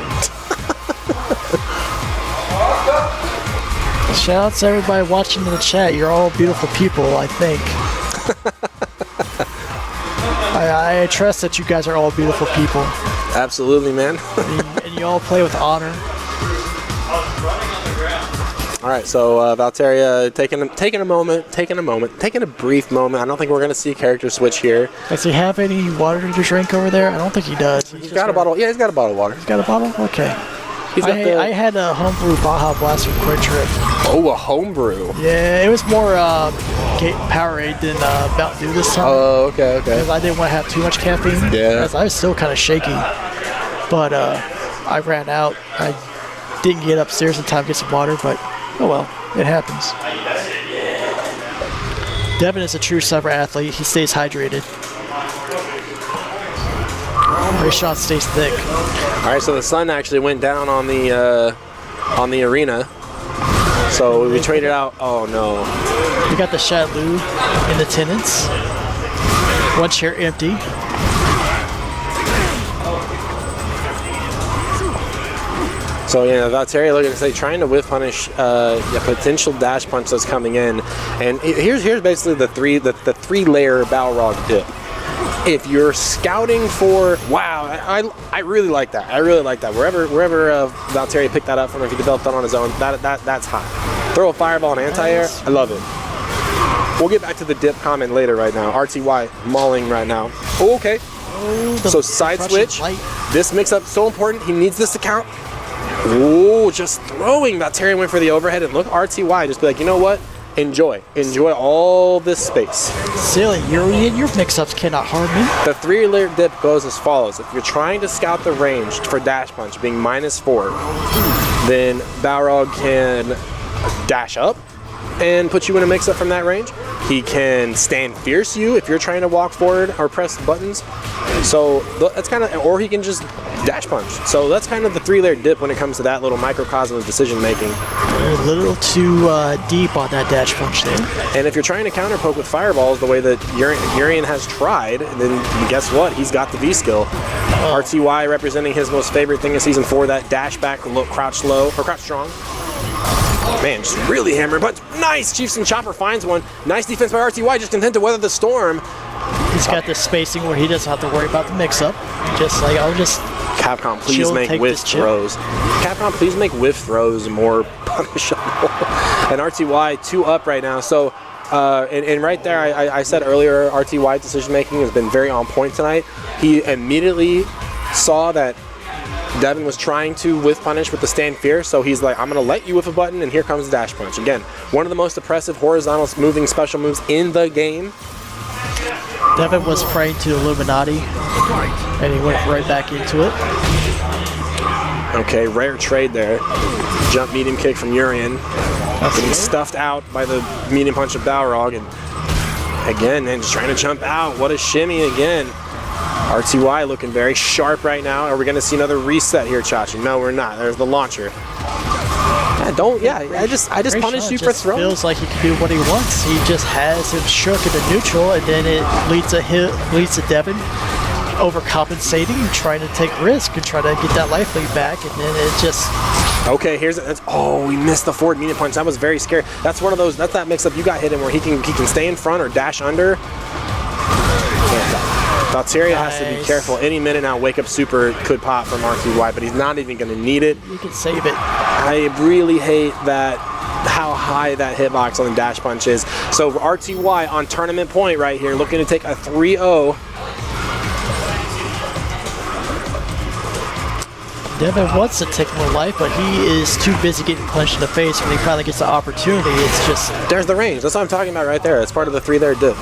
Shout out to everybody watching in the chat. You're all beautiful people, I think. I trust that you guys are all beautiful people. Absolutely, man. and you all play with honor. All right, so Valteria taking a brief moment. I don't think we're going to see a character switch here. Does he have any water to drink over there? I don't think he does. He's got a bottle. Yeah, he's got a bottle of water. He's got a bottle? Okay. I had a homebrew Baja Blast from Quick Trip. Oh, a homebrew. Yeah, it was more Powerade than Mountain Dew this time. Oh, okay. Because I didn't want to have too much caffeine. Yeah. Because I was still kind of shaky. But I ran out. I didn't get upstairs in time to get some water, but oh well, it happens. Devin is a true cyber athlete. He stays hydrated. Rayshawn stays thick. All right, so the sun actually went down on the arena. So we traded out. Oh no. We got the Shadloo in attendance. One chair empty. So yeah, Valteria looking to say trying to whiff punish a potential dash punch that's coming in, and here's basically the three layer Balrog dip. If you're scouting for, wow, I really like that. I really like that. Wherever Valteria picked that up from, if he developed that on his own, that's hot. Throw a fireball and anti-air, I love it. We'll get back to the dip comment later. Right now, RTY mauling right now. Oh, okay. So side switch. This mix-up so important. He needs this to count. Ooh, just throwing. Valteria went for the overhead, and look, RTY just be like, you know what? Enjoy all this space. Silly, your mix-ups cannot harm me. The 3-layer dip goes as follows. If you're trying to scout the range for dash punch being -4, then Balrog can dash up and put you in a mix-up from that range. He can stand fierce you if you're trying to walk forward or press buttons. So that's kind of, or he can just dash punch. So that's kind of the 3-layer dip when it comes to that little microcosm of decision making. You're a little too deep on that dash punch there. And if you're trying to counter poke with fireballs the way that Urian has tried, then guess what? He's got the V skill. RTY representing his most favorite thing in Season 4, that dash back, crouch low, or crouch strong. Man, just really hammering, but nice! Chiefs and Chopper finds one. Nice defense by RTY, just content to weather the storm. He's got the spacing where he doesn't have to worry about the mix-up. Just like, I'll just Capcom, please make whiff throws. Capcom, please make whiff throws more punishable. And RTY 2 up right now. So, and right there, I said earlier, RTY decision making has been very on point tonight. He immediately saw that Devin was trying to whiff punish with the stand fierce, so he's like, I'm going to let you whiff a button, and here comes the dash punch. Again, one of the most oppressive horizontal moving special moves in the game. Devin was praying to Illuminati, and he went right back into it. Okay, rare trade there. Jump medium kick from Urian. Getting stuffed out by the medium punch of Balrog, and again, and just trying to jump out. What a shimmy again. RTY looking very sharp right now. Are we going to see another reset here, Chachi? No, we're not. There's the launcher. I just punished you for throwing. Feels like he can do what he wants. He just has him shook into neutral, and then it leads to Devin overcompensating, trying to take risk and try to get that life lead back, and then it just. Okay, we missed the forward medium punch. That was very scary. That's one of those. That's that mix-up you got hit in where he can stay in front or dash under. Valteria has to be careful. Any minute now, Wake Up Super could pop from RTY, but he's not even going to need it. You can save it. I really hate that how high that hitbox on the dash punch is. So RTY on tournament point right here, looking to take a 3-0. Devin wants to take more life, but he is too busy getting punched in the face. When he finally gets the opportunity, it's just... There's the range. That's what I'm talking about right there. That's part of the 3 there dip.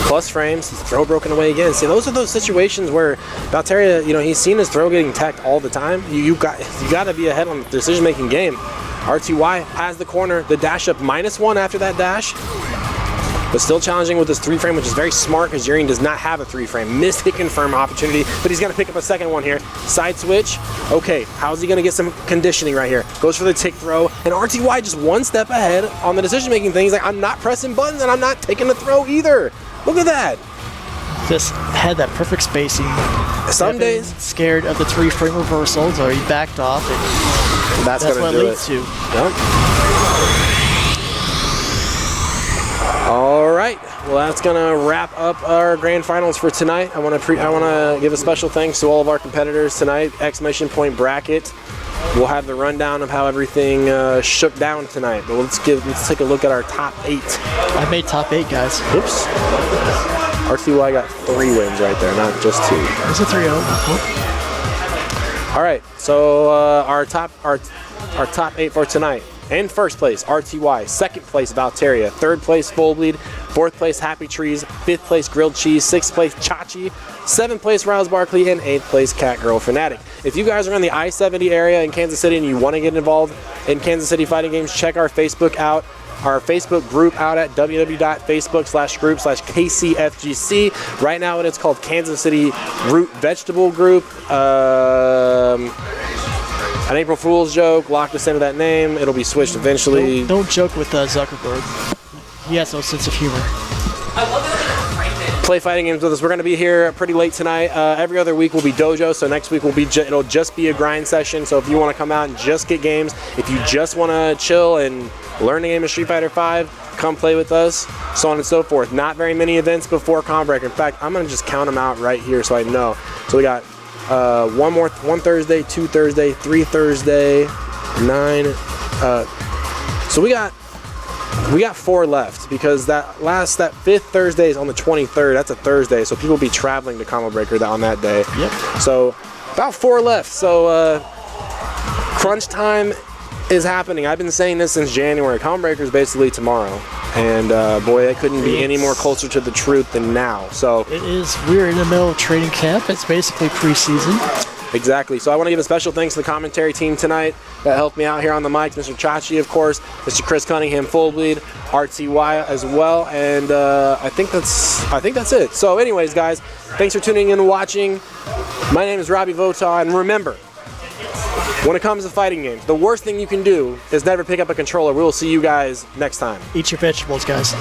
Plus frames, throw broken away again. See, those are those situations where Valteria, he's seen his throw getting teched all the time. You got to be ahead on the decision-making game. RTY has the corner, the dash up -1 after that dash. But still challenging with this 3-frame, which is very smart because Urian does not have a 3-frame. Missed hit confirm opportunity, but he's going to pick up a second one here. Side switch. Okay, how's he going to get some conditioning right here? Goes for the tick throw, and RTY just one step ahead on the decision-making thing. He's like, I'm not pressing buttons, and I'm not taking the throw either. Look at that. Just had that perfect spacing. Some days. Scared of the 3-frame reversal, so he backed off, and that's what it leads to. Yep. All right, well that's gonna wrap up our grand finals for tonight. I want to give a special thanks to all of our competitors tonight. Exclamation point bracket. We'll have the rundown of how everything shook down tonight. But let's take a look at our top 8. I made top 8, guys. Oops. RTY got 3 wins right there, not just 2. It's a 3-0. All right, so our top 8 for tonight. In first place, RTY. Second place, Valteria. Third place, Full Bleed. Fourth place, Happy Trees. Fifth place, Grilled Cheese. Sixth place, Chachi. Seventh place, Rouse Barkley. And eighth place, Catgirl Fanatic. If you guys are in the I-70 area in Kansas City and you want to get involved in Kansas City fighting games, check our Facebook out. Our Facebook group out at www.facebook.com/group/KCFGC. Right now it's called Kansas City Root Vegetable Group. An April Fool's joke, locked us into that name. It'll be switched eventually. Don't joke with Zuckerberg. He has no sense of humor. Play fighting games with us. We're going to be here pretty late tonight. Every other week will be dojo, so next week it'll just be a grind session. So if you want to come out and just get games, if you just want to chill and learn the game of Street Fighter V, come play with us, so on and so forth. Not very many events before Combat Breaker. In fact, I'm going to just count them out right here so I know. So we got one Thursday, 2 Thursday, 3 Thursday, 9. So we got 4 left because that 5th Thursday is on the 23rd. That's a Thursday, so people will be traveling to Combo Breaker on that day. Yep. So about 4 left. So crunch time is happening. I've been saying this since January. Combo Breaker is basically tomorrow, and boy, it couldn't be any more closer to the truth than now. So it is. We're in the middle of training camp. It's basically preseason. Exactly. So I want to give a special thanks to the commentary team tonight that helped me out here on the mics. Mr. Chachi, of course, Mr. Chris Cunningham, Full Bleed, RTY as well, and I think that's it. So, anyways, guys, thanks for tuning in and watching. My name is Robbie Vota, and remember, when it comes to fighting games, the worst thing you can do is never pick up a controller. We will see you guys next time. Eat your vegetables, guys.